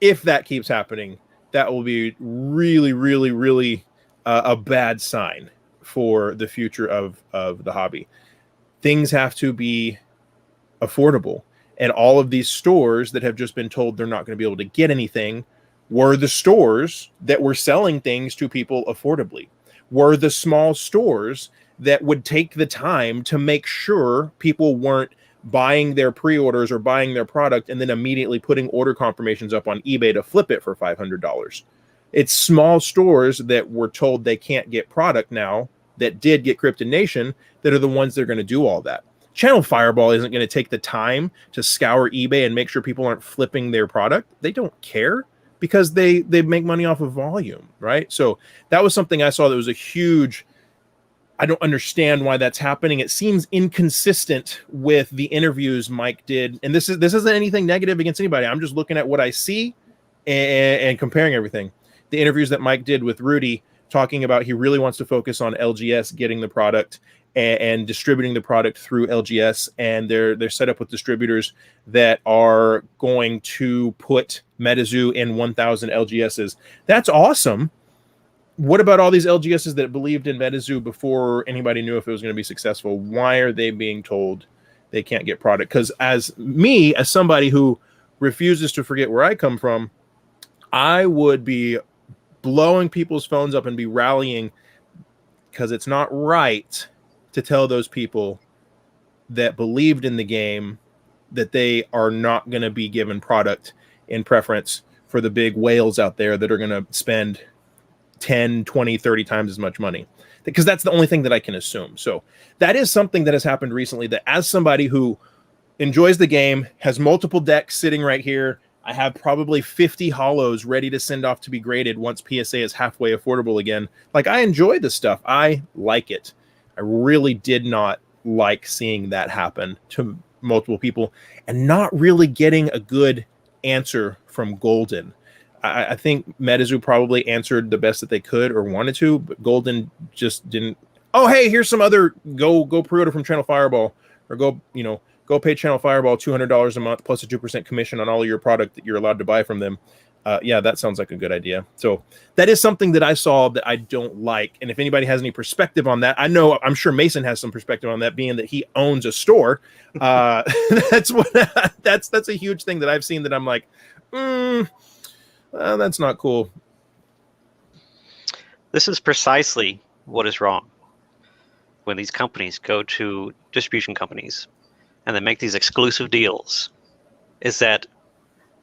If that keeps happening, that will be really, really, really a bad sign for the future of the hobby. Things have to be affordable. And all of these stores that have just been told they're not going to be able to get anything were the stores that were selling things to people affordably. Were the small stores that would take the time to make sure people weren't buying their pre-orders or buying their product and then immediately putting order confirmations up on eBay to flip it for $500. It's small stores that were told they can't get product now that did get Cryptid Nation that are the ones that are going to do all that. Channel Fireball isn't going to take the time to scour eBay and make sure people aren't flipping their product. They don't care, because they make money off of volume, right? So that was something I saw that was a huge, I don't understand why that's happening. It seems inconsistent with the interviews Mike did. And this isn't anything negative against anybody. I'm just looking at what I see and comparing everything. The interviews that Mike did with Rudy, talking about he really wants to focus on LGS getting the product and distributing the product through LGS, and they're set up with distributors that are going to put Metazoo in 1,000 LGSs. That's awesome. What about all these LGSs that believed in Metazoo before anybody knew if it was going to be successful? Why are they being told they can't get product? Because as somebody who refuses to forget where I come from, I would be blowing people's phones up and be rallying, because it's not right to tell those people that believed in the game that they are not going to be given product in preference for the big whales out there that are going to spend 10, 20, 30 times as much money. Because that's the only thing that I can assume. So that is something that has happened recently, that as somebody who enjoys the game, has multiple decks sitting right here, I have probably 50 hollows ready to send off to be graded once PSA is halfway affordable again. Like, I enjoy this stuff. I like it. I really did not like seeing that happen to multiple people and not really getting a good answer from Golden. I think Metazoo probably answered the best that they could or wanted to, but Golden just didn't. Oh, hey, here's some other go pre-order from Channel Fireball, or go pay Channel Fireball $200 a month plus a 2% commission on all of your product that you're allowed to buy from them. Yeah, that sounds like a good idea. So that is something that I saw that I don't like. And if anybody has any perspective on that, I'm sure Mason has some perspective on that, being that he owns a store. That's a huge thing that I've seen that I'm like, that's not cool. This is precisely what is wrong when these companies go to distribution companies and they make these exclusive deals, is that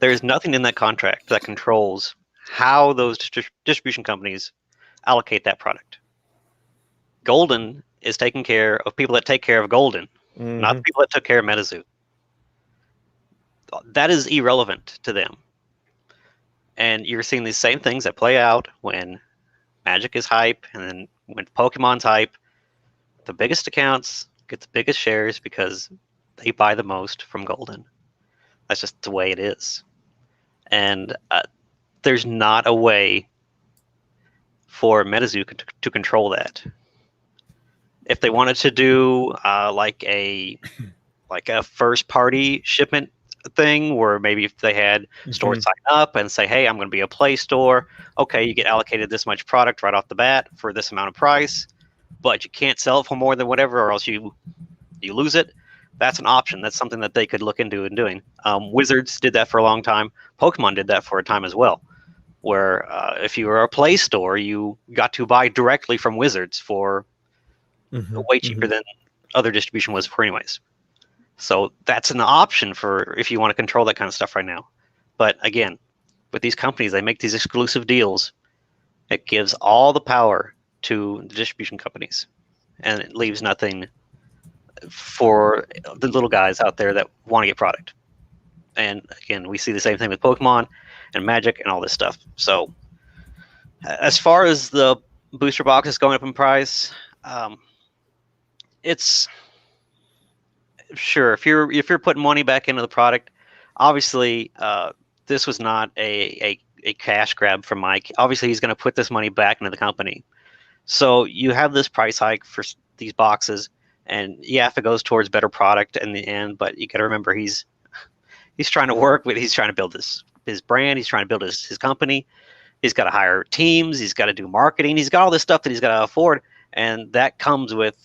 there's nothing in that contract that controls how those distribution companies allocate that product. Golden is taking care of people that take care of Golden, not the people that took care of Metazoo. That is irrelevant to them. And you're seeing these same things that play out when Magic is hype, and then when Pokemon's hype. The biggest accounts get the biggest shares because they buy the most from Golden. That's just the way it is. And there's not a way for Metazoo to control that. If they wanted to do like a first party shipment thing where maybe if they had stores sign up and say, hey, I'm going to be a Play Store, okay, you get allocated this much product right off the bat for this amount of price, but you can't sell it for more than whatever, or else you lose it. That's an option. That's something that they could look into and doing. Wizards did that for a long time. Pokemon did that for a time as well, where if you were a Play Store, you got to buy directly from Wizards for way cheaper than other distribution was for anyways. So that's an option for if you want to control that kind of stuff right now. But again, with these companies, they make these exclusive deals. It gives all the power to the distribution companies, and it leaves nothing for the little guys out there that want to get product. And again, we see the same thing with Pokemon and Magic and all this stuff. So as far as the booster boxes going up in price, it's sure if you're putting money back into the product, obviously this was not a cash grab from Mike. Obviously he's going to put this money back into the company. So you have this price hike for these boxes, and yeah, if it goes towards better product in the end, but you got to remember he's trying to work with, he's trying to build his brand, he's trying to build his company. He's got to hire teams, he's got to do marketing, he's got all this stuff that he's got to afford, and that comes with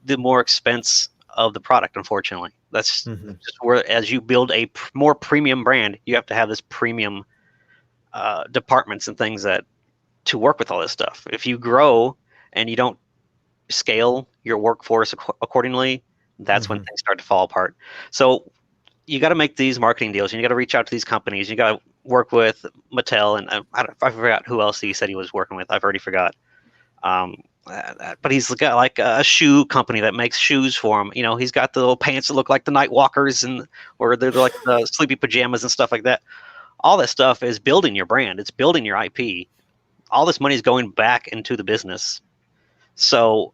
the more expense of the product, unfortunately. That's just where, as you build a more premium brand, you have to have this premium departments and things that to work with all this stuff. If you grow and you don't scale your workforce accordingly, that's when things start to fall apart. So you got to make these marketing deals, and you got to reach out to these companies. You got to work with Mattel, and I forgot who else he said he was working with. I've already forgot. But he's got like a shoe company that makes shoes for him. You know, he's got the little pants that look like the Night Walkers, or they're like the sleepy pajamas and stuff like that. All that stuff is building your brand. It's building your IP. All this money is going back into the business. So,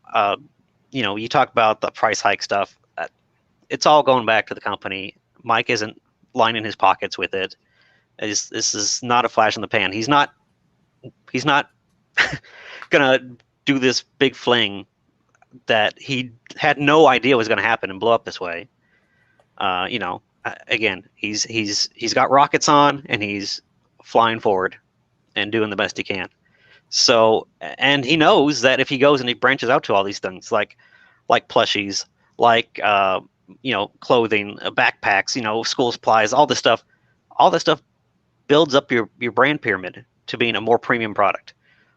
you talk about the price hike stuff. It's all going back to the company. Mike isn't lining his pockets with it. This is not a flash in the pan. He's not gonna do this big fling that he had no idea was going to happen and blow up this way. Again, he's got rockets on, and he's flying forward and doing the best he can. So, and he knows that if he goes and he branches out to all these things like plushies, like clothing, backpacks, school supplies, all this stuff builds up your brand pyramid to being a more premium product.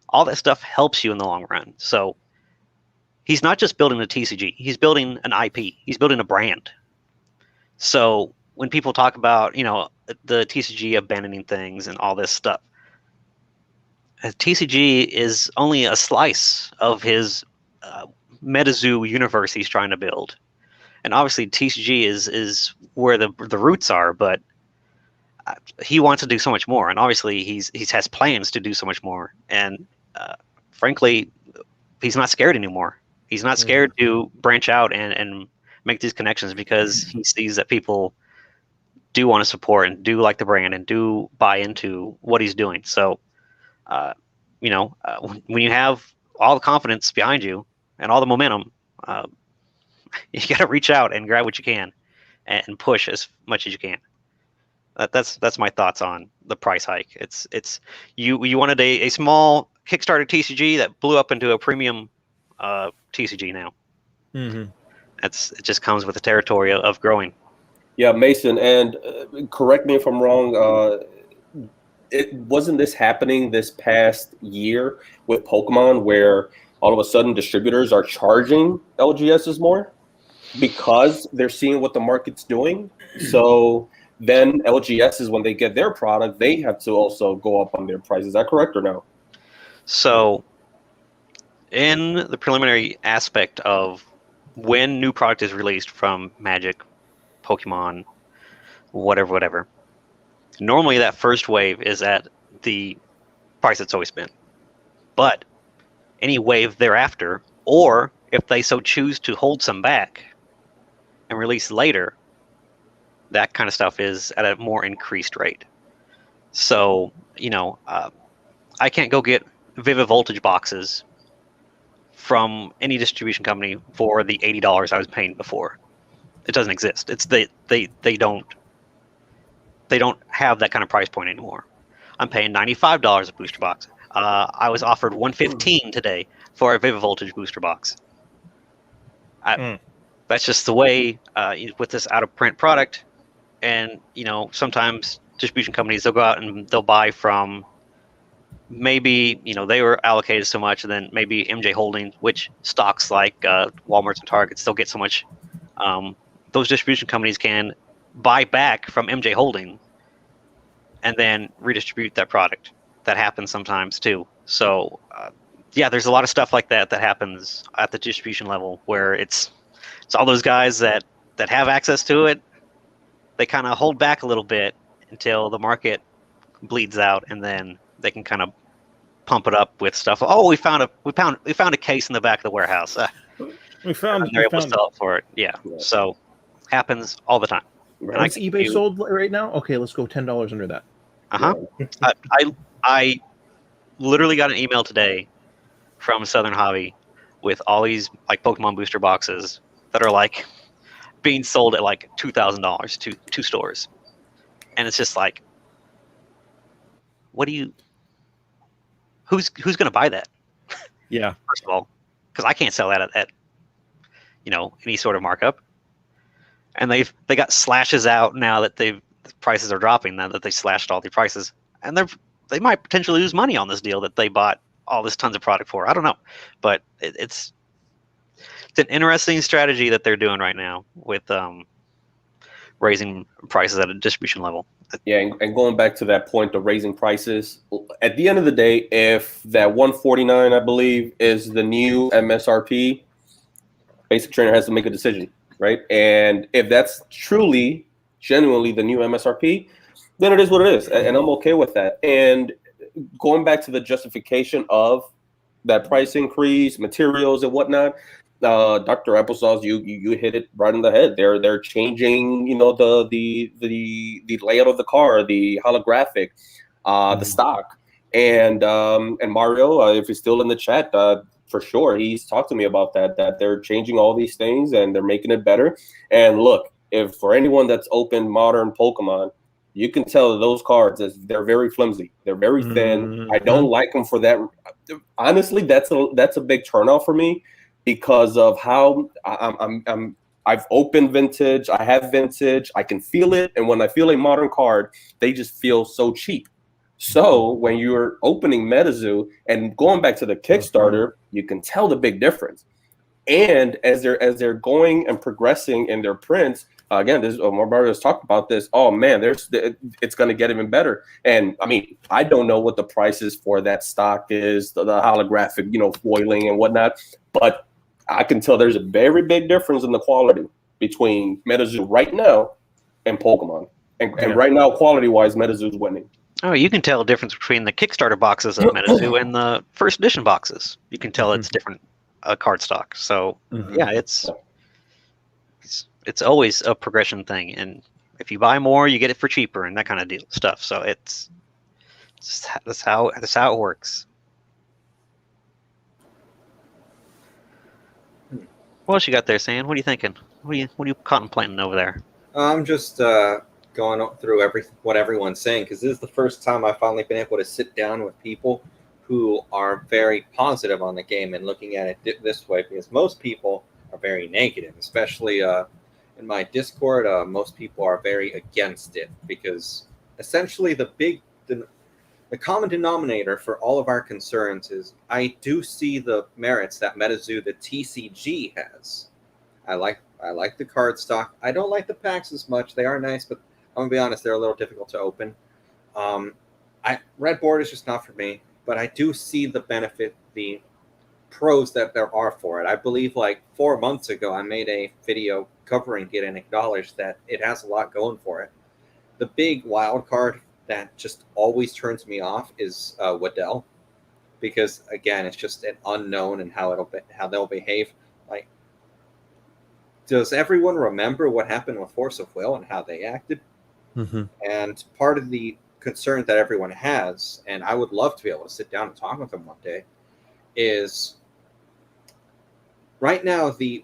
All that stuff helps you in the long run. So he's not just building a TCG, he's building an IP, he's building a brand. So when people talk about, the TCG abandoning things and all this stuff, TCG is only a slice of his Metazoo universe he's trying to build. And obviously TCG is where the roots are, but he wants to do so much more. And obviously he has plans to do so much more. And frankly, he's not scared anymore. He's not scared to branch out and make these connections, because he sees that people do want to support and do like the brand and do buy into what he's doing. So, when you have all the confidence behind you and all the momentum, you got to reach out and grab what you can and push as much as you can. That's my thoughts on the price hike. It's you wanted a small Kickstarter TCG that blew up into a premium TCG now. It just comes with the territory of growing. Yeah, Mason, and correct me if I'm wrong. It wasn't this happening this past year with Pokemon, where all of a sudden distributors are charging LGSs more because they're seeing what the market's doing. So then LGSs, when they get their product, they have to also go up on their price. Is that correct or no? So in the preliminary aspect of when new product is released from Magic, Pokemon, whatever, normally that first wave is at the price it's always been. But any wave thereafter, or if they so choose to hold some back and release later, that kind of stuff is at a more increased rate. So, I can't go get Vivid Voltage boxes from any distribution company for the $80 I was paying before. It doesn't exist. It's they don't they don't have that kind of price point anymore. I'm paying $95 a booster box. I was offered $115 today for a Vivid Voltage booster box. That's just the way with this out of print product. And sometimes distribution companies, they'll go out and they'll buy from maybe they were allocated so much, and then maybe MJ Holding, which stocks like Walmart's and Targets, they'll get so much. Those distribution companies can buy back from MJ Holding and then redistribute that product. That happens sometimes too. So there's a lot of stuff like that happens at the distribution level, where it's all those guys that have access to it. They kind of hold back a little bit until the market bleeds out, and then they can kind of pump it up with stuff. Oh, we found a case in the back of the warehouse. We found they're able to sell it for it. Yeah. So happens all the time. Right. Is eBay sold right now? Okay, let's go $10 under that. I literally got an email today from Southern Hobby with all these like Pokemon booster boxes that are like being sold at like $2,000 to two stores, and it's just like, who's going to buy that? Yeah. First of all, because I can't sell that at any sort of markup, and they got slashes out now that the prices are dropping. Now that they slashed all the prices, and they might potentially lose money on this deal that they bought all this tons of product for. I don't know, but it's an interesting strategy that they're doing right now with raising prices at a distribution level. Yeah, and going back to that point of raising prices, at the end of the day, if that $149, I believe, is the new MSRP, Basic Trainer has to make a decision, right? And if that's truly, genuinely the new MSRP, then it is what it is, and I'm okay with that. And going back to the justification of that price increase, materials and whatnot, Dr. Applesauce, you hit it right in the head. They're changing, the layout of the car, the holographic, the stock, and Mario, if he's still in the chat, for sure, he's talked to me about that they're changing all these things and they're making it better. And look, if for anyone that's opened modern Pokemon, you can tell that those cards, they're very flimsy. They're very thin. I don't like them for that. Honestly, that's a big turnoff for me, because of how I've opened vintage. I have vintage. I can feel it. And when I feel a modern card, they just feel so cheap. So when you're opening Metazoo and going back to the Kickstarter, you can tell the big difference. And as they're going and progressing in their prints, again, Mario has talked about this. Oh man, it's going to get even better. And I mean, I don't know what the prices for that stock is, the holographic, foiling and whatnot, but I can tell there's a very big difference in the quality between Metazoo right now and Pokemon. And right now, quality-wise, Metazoo's winning. Oh, you can tell a difference between the Kickstarter boxes of Metazoo and the first edition boxes. You can tell it's different card stock. So yeah, it's always a progression thing, and if you buy more, you get it for cheaper and that kind of stuff. So that's how it works. What else you got there, Sam? What are you thinking? What are you contemplating over there? I'm just going through what everyone's saying, because this is the first time I've finally been able to sit down with people who are very positive on the game and looking at it this way, because most people are very negative, especially in my Discord. Most people are very against it, because essentially the common denominator for all of our concerns is I do see the merits that Metazoo, the TCG, has. I like the card stock. I don't like the packs as much. They are nice, but I'm gonna be honest, they're a little difficult to open. Red board is just not for me, but I do see the benefit, the pros that there are for it. I believe like 4 months ago, I made a video covering it and acknowledged that it has a lot going for it. The big wild card that just always turns me off is Waddell, because again, it's just an unknown and how they'll behave. Like, does everyone remember what happened with Force of Will and how they acted? And part of the concern that everyone has, and I would love to be able to sit down and talk with them one day, is right now the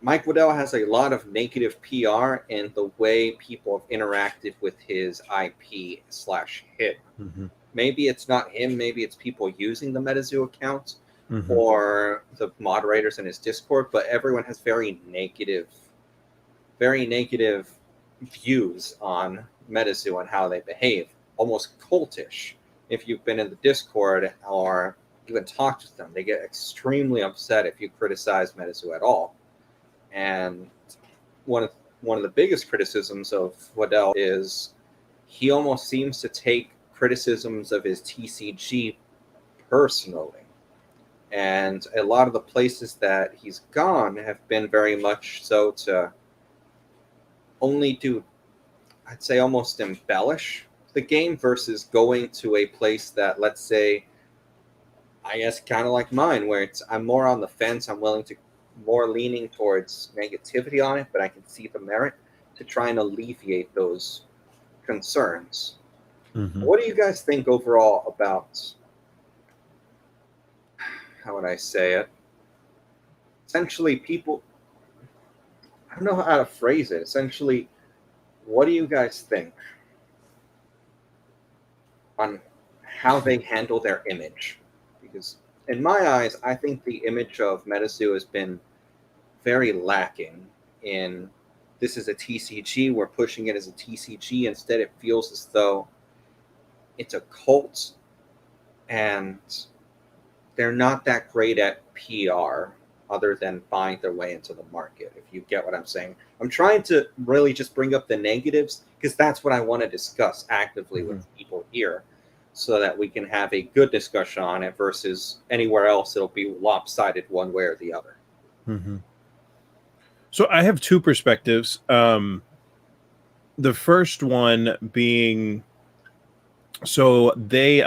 Mike Waddell has a lot of negative PR in the way people have interacted with his IP/hit. Maybe it's not him, maybe it's people using the Metazoo account or the moderators in his Discord, but everyone has very negative views on Metazoo and how they behave, almost cultish. If you've been in the Discord or even talked with them, they get extremely upset if you criticize Metazoo at all. And one of the biggest criticisms of Waddell is he almost seems to take criticisms of his TCG personally. And a lot of the places that he's gone have been very much so to only do, I'd say, almost embellish the game versus going to a place that, let's say, I guess kind of like mine, where I'm more on the fence. I'm willing to more leaning towards negativity on it, but I can see the merit to try and alleviate those concerns. What do you guys think overall about, how would I say it? Essentially, people, I don't know how to phrase it. Essentially, what do you guys think on how they handle their image? Because in my eyes, I think the image of Metazoo has been very lacking in, this is a TCG, we're pushing it as a TCG. Instead, it feels as though it's a cult, and they're not that great at PR other than buying their way into the market, if you get what I'm saying. I'm trying to really just bring up the negatives because that's what I want to discuss actively with people here, so that we can have a good discussion on it versus anywhere else it'll be lopsided one way or the other. So I have two perspectives. The first one being, so they,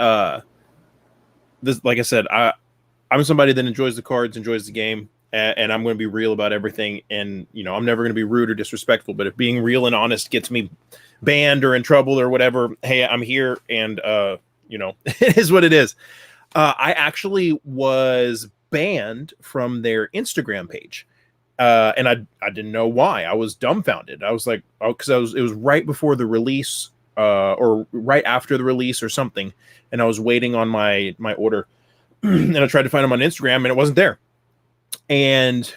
this, like I said, I'm somebody that enjoys the cards, enjoys the game, and I'm going to be real about everything. And, you know, I'm never going to be rude or disrespectful, but if being real and honest gets me banned or in trouble or whatever, hey, I'm here, and, you know, it is what it is. I actually was banned from their Instagram page. And I didn't know why. I was dumbfounded. I was like, oh, because it was right before the release, or right after the release or something, and I was waiting on my order, and I tried to find them on Instagram, and it wasn't there. And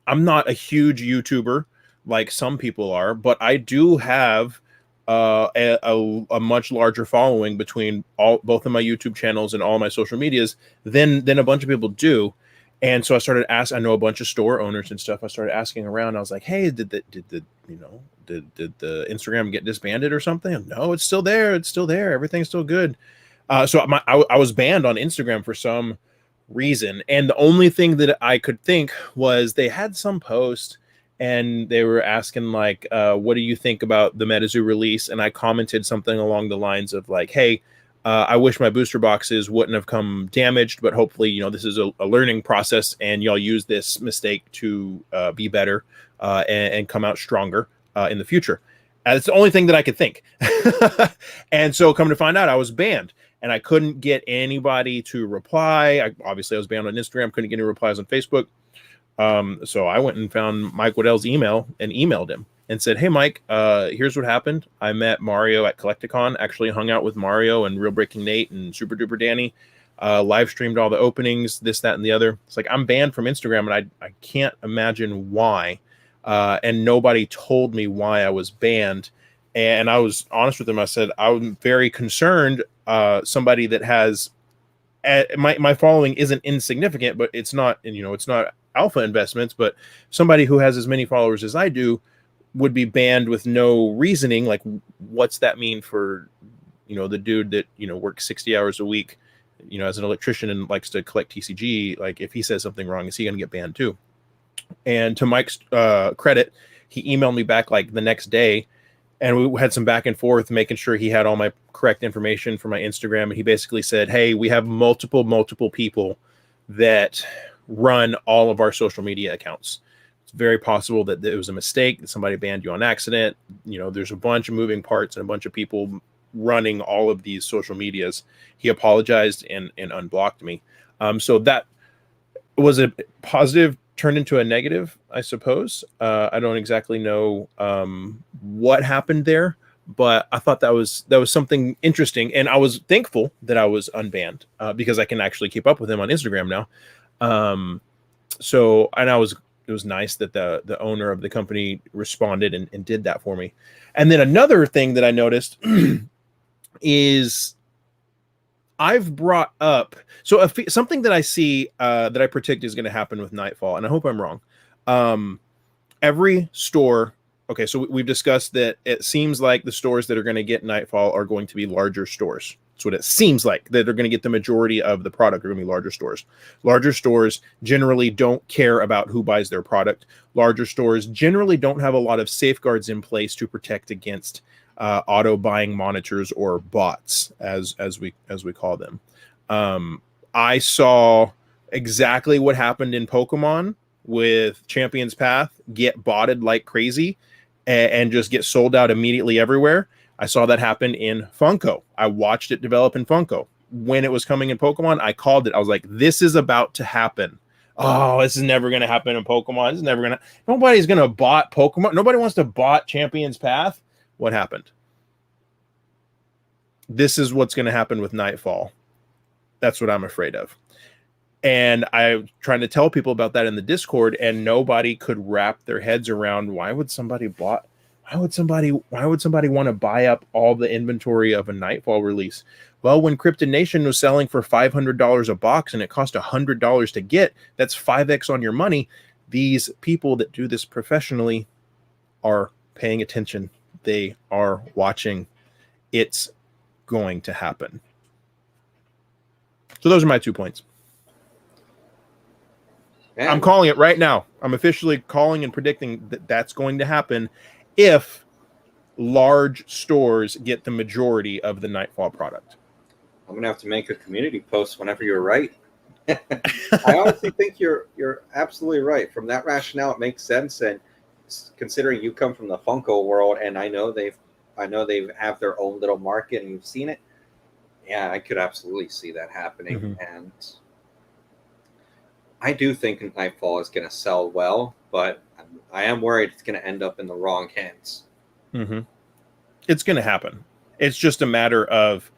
I'm not a huge YouTuber like some people are, but I do have a much larger following between both of my YouTube channels and all my social medias than a bunch of people do. And so I started asking, I know a bunch of store owners and stuff. I started asking around. I was like, hey, did the Instagram get disbanded or something? No, it's still there. It's still there. Everything's still good. So I was banned on Instagram for some reason. And the only thing that I could think was they had some post and they were asking like, what do you think about the Metazoo release? And I commented something along the lines of like, hey, I wish my booster boxes wouldn't have come damaged, but hopefully, you know, this is a learning process and y'all use this mistake to be better and come out stronger in the future. It's the only thing that I could think. And so come to find out, I was banned and I couldn't get anybody to reply. Obviously, I was banned on Instagram, couldn't get any replies on Facebook. So I went and found Mike Waddell's email and emailed him and said, hey, Mike, here's what happened. I met Mario at Collecticon, actually hung out with Mario and Real Breaking Nate and Super Duper Danny, live streamed all the openings, this, that, and the other. It's like, I'm banned from Instagram, and I can't imagine why. And nobody told me why I was banned. And I was honest with him. I said, I'm very concerned. Somebody that has, my following isn't insignificant, but it's not, and, you know, it's not alpha investments, but somebody who has as many followers as I do would be banned with no reasoning. Like, what's that mean for, you know, the dude that, you know, works 60 hours a week, you know, as an electrician and likes to collect TCG? Like, if he says something wrong, is he going to get banned too? And to Mike's credit, he emailed me back like the next day, and we had some back and forth making sure he had all my correct information for my Instagram. And he basically said, hey, we have multiple people that run all of our social media accounts. It's very possible that it was a mistake, that somebody banned you on accident. You know, there's a bunch of moving parts and a bunch of people running all of these social medias. He apologized and unblocked me. So that was a positive turned into a negative, I suppose. I don't exactly know what happened there, but I thought that was something interesting, and I was thankful that I was unbanned because I can actually keep up with him on Instagram now. So, and it was nice that the owner of the company responded and did that for me. And then another thing that I noticed is I've brought up something that I see that I predict is going to happen with Nightfall, and I hope I'm wrong. Every store, okay, so we've discussed that it seems like the stores that are going to get Nightfall are going to be larger stores. That's what it seems like, that they're going to get the majority of the product are going to be larger stores. Larger stores generally don't care about who buys their product. Larger stores generally don't have a lot of safeguards in place to protect against auto buying monitors or bots, as we call them. I saw exactly what happened in Pokemon with Champion's Path get botted like crazy and just get sold out immediately everywhere. I saw that happen in Funko. I watched it develop in Funko. When it was coming in Pokemon, I called it. I was like, this is about to happen. Oh, this is never going to happen in Pokemon. This is never going to... Nobody's going to bot Pokemon. Nobody wants to bot Champion's Path. What happened? This is what's going to happen with Nightfall. That's what I'm afraid of. And I'm trying to tell people about that in the Discord, and nobody could wrap their heads around why would somebody want to buy up all the inventory of a Nightfall release? Well, when Krypton Nation was selling for $500 a box and it cost $100 to get, that's 5x on your money. These people that do this professionally are paying attention. They are watching. It's going to happen. So those are my 2 points. Man. I'm calling it right now. I'm officially calling and predicting that that's going to happen if large stores get the majority of the Nightfall product. I'm gonna have to make a community post whenever you're right. I honestly think you're absolutely right. From that rationale, it makes sense. And considering you come from the Funko world, and I know they have their own little market, and you've seen it. Yeah, I could absolutely see that happening. Mm-hmm. And I do think Nightfall is going to sell well, but I am worried it's going to end up in the wrong hands. Mm-hmm. It's going to happen. It's just a matter of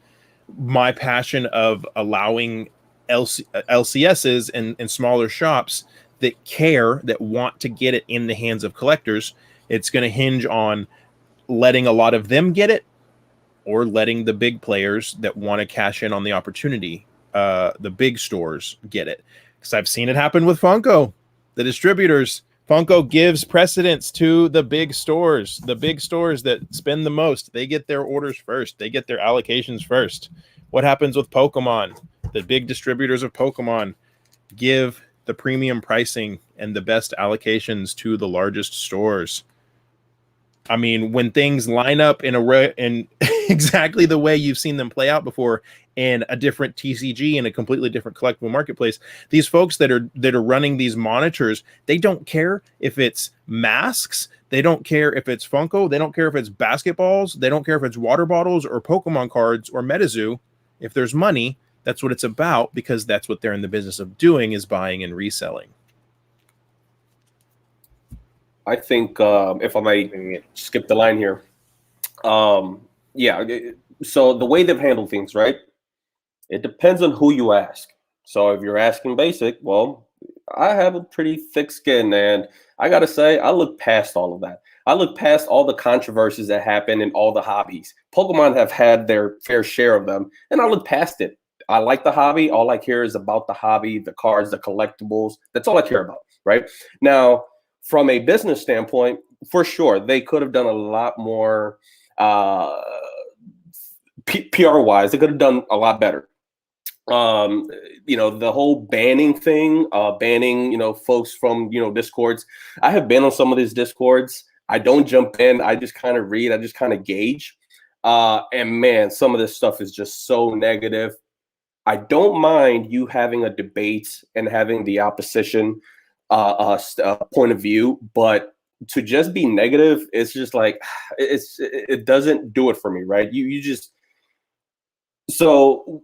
my passion of allowing LCSs and smaller shops that care, that want to get it in the hands of collectors. It's going to hinge on letting a lot of them get it, or letting the big players that want to cash in on the opportunity, the big stores, get it. Because I've seen it happen with Funko. The distributors, Funko gives precedence to the big stores. The big stores that spend the most, they get their orders first. They get their allocations first. What happens with Pokemon? The big distributors of Pokemon give the premium pricing and the best allocations to the largest stores. I mean, when things line up in exactly the way you've seen them play out before in a different TCG in a completely different collectible marketplace, these folks that are running these monitors, they don't care if it's masks, they don't care if it's Funko, they don't care if it's basketballs, they don't care if it's water bottles or Pokemon cards or Metazoo. If there's money, that's what it's about, because that's what they're in the business of doing, is buying and reselling. I think if I might skip the line here. Yeah, so the way they've handled things, right? It depends on who you ask. So if you're asking basic, well, I have a pretty thick skin, and I got to say, I look past all of that. I look past all the controversies that happen in all the hobbies. Pokemon have had their fair share of them, and I look past it. I like the hobby. All I care is about the hobby, the cards, the collectibles. That's all I care about, right? Now, from a business standpoint, for sure, they could have done a lot more PR-wise. They could have done a lot better. The whole banning thing, banning, folks from, Discords. I have been on some of these Discords. I don't jump in. I just kind of read. I just kind of gauge. And man, some of this stuff is just so negative. I don't mind you having a debate and having the opposition point of view, but to just be negative, it's just like, it doesn't do it for me, right? You just, so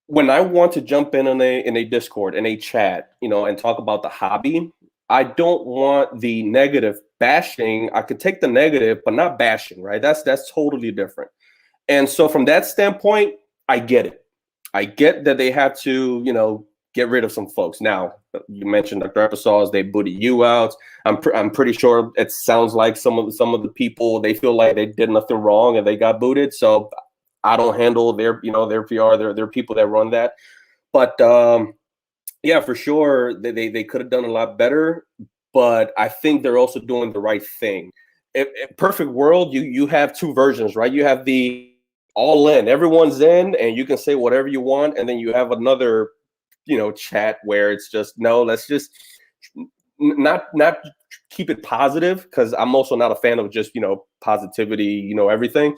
when I want to jump in a Discord, in a chat, and talk about the hobby, I don't want the negative bashing. I could take the negative, but not bashing, right? That's totally different. And so from that standpoint, I get it. I get that they have to, get rid of some folks. Now, you mentioned Dr. Applesauce, they booted you out. I'm pretty sure it sounds like some of the people, they feel like they did nothing wrong and they got booted. So I don't handle their PR, their people that run that. But yeah, for sure, they could have done a lot better. But I think they're also doing the right thing. Perfect world, you have two versions, right? You have the all in, everyone's in, and you can say whatever you want, and then you have another, chat where it's just no, let's just not keep it positive, because I'm also not a fan of just positivity, everything.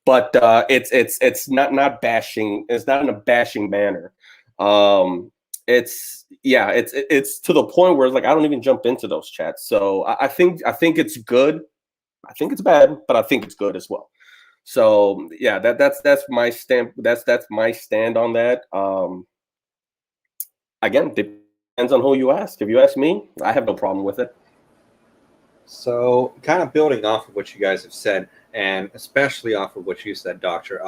But it's not bashing. It's not in a bashing manner. It's to the point where it's like I don't even jump into those chats. So I think it's good. I think it's bad, but I think it's good as well. So yeah, that's my stand. That's my stand on that. Again, depends on who you ask. If you ask me, I have no problem with it. So, kind of building off of what you guys have said, and especially off of what you said, Doctor,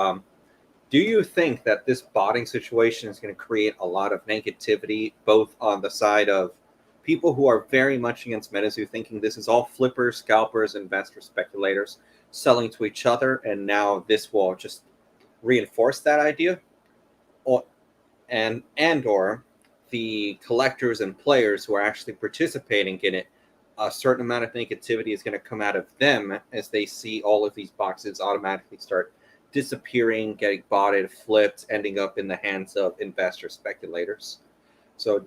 do you think that this botting situation is going to create a lot of negativity, both on the side of people who are very much against Metazoo, thinking this is all flippers, scalpers, investor speculators selling to each other, and now this will just reinforce that idea, or the collectors and players who are actually participating in it, a certain amount of negativity is going to come out of them as they see all of these boxes automatically start disappearing, getting botted, flipped, ending up in the hands of investor speculators. So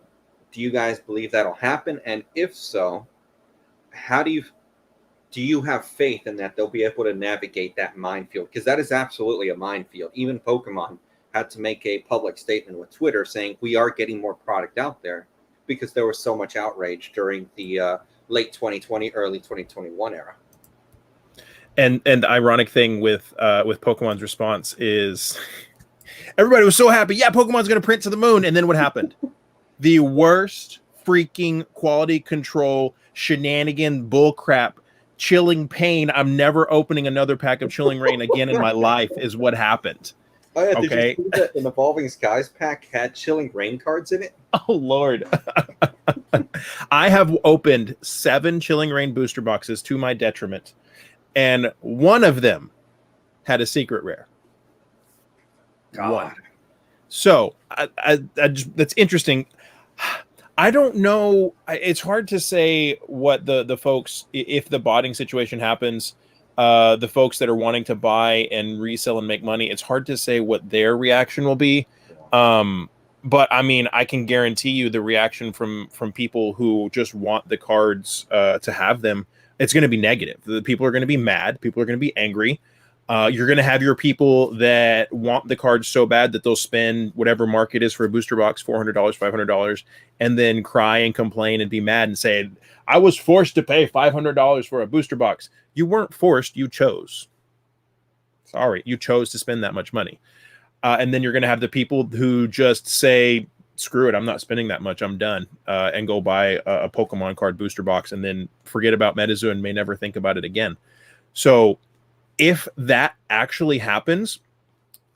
do you guys believe that'll happen? And if so, how do you have faith in that they'll be able to navigate that minefield? Because that is absolutely a minefield. Even Pokemon had to make a public statement with Twitter saying we are getting more product out there because there was so much outrage during the late 2020, early 2021 era. And the ironic thing with Pokemon's response is everybody was so happy. Yeah, Pokemon's going to print to the moon. And then what happened? The worst freaking quality control, shenanigan, bullcrap, chilling pain. I'm never opening another pack of Chilling Rain again in my life is what happened. Oh yeah, Okay. Did you see that an Evolving Skies pack had Chilling Rain cards in it? Oh Lord. I have opened 7 Chilling Rain booster boxes to my detriment, and one of them had a secret rare. God. One. So I just, that's interesting. I don't know. It's hard to say what the folks, if the botting situation happens, the folks that are wanting to buy and resell and make money, it's hard to say what their reaction will be. But I mean, I can guarantee you the reaction from people who just want the cards to have them, it's going to be negative. The people are going to be mad. People are going to be angry. You're going to have your people that want the cards so bad that they'll spend whatever market is for a booster box, $400, $500, and then cry and complain and be mad and say, I was forced to pay $500 for a booster box. You weren't forced. You chose. Sorry, you chose to spend that much money. And then you're going to have the people who just say, screw it, I'm not spending that much, I'm done, and go buy a Pokemon card booster box and then forget about Metazoo and may never think about it again. So if that actually happens,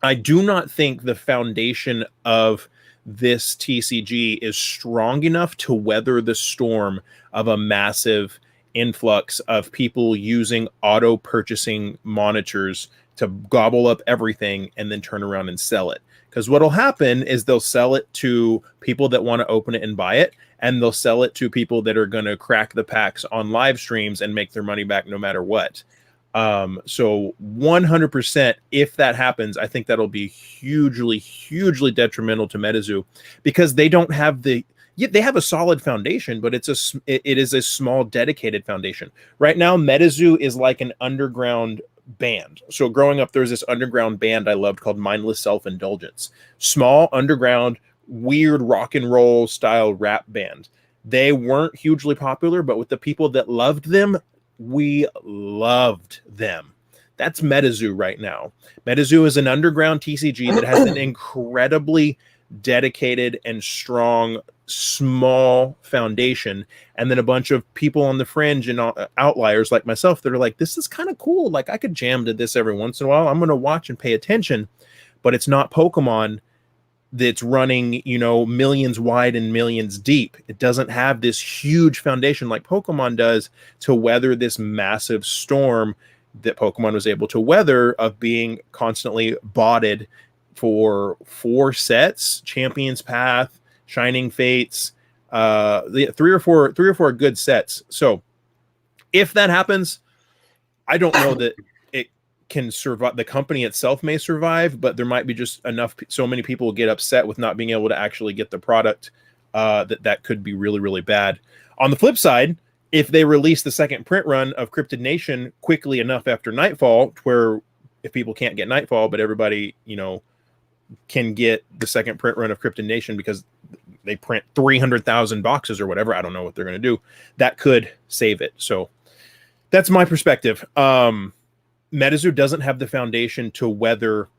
I do not think the foundation of this TCG is strong enough to weather the storm of a massive influx of people using auto purchasing monitors to gobble up everything and then turn around and sell it. Because what'll happen is they'll sell it to people that want to open it and buy it, and they'll sell it to people that are going to crack the packs on live streams and make their money back no matter what. So 100%, if that happens, I think that'll be hugely, hugely detrimental to Metazoo, because they don't have they have a solid foundation, but it is a small dedicated foundation. Right now, Metazoo is like an underground band. So growing up, there was this underground band I loved called Mindless Self-Indulgence. Small, underground, weird rock and roll style rap band. They weren't hugely popular, but with the people that loved them, we loved them. That's Metazoo right now. Metazoo is an underground TCG that has an incredibly dedicated and strong small foundation, and then a bunch of people on the fringe and outliers like myself that are like, this is kind of cool. Like I could jam to this every once in a while. I'm going to watch and pay attention, but it's not Pokemon that's running, millions wide and millions deep. It doesn't have this huge foundation like Pokemon does to weather this massive storm that Pokemon was able to weather of being constantly botted for 4 sets, Champion's Path, Shining Fates, the three or four good sets. So if that happens, I don't know that it can survive. The company itself may survive, but there might be just enough. So many people will get upset with not being able to actually get the product that could be really, really bad. On the flip side, if they release the second print run of Cryptid Nation quickly enough after Nightfall, where if people can't get Nightfall, but everybody, can get the second print run of Cryptid Nation because they print 300,000 boxes or whatever. I don't know what they're going to do. That could save it. So that's my perspective. Metazoo doesn't have the foundation to weather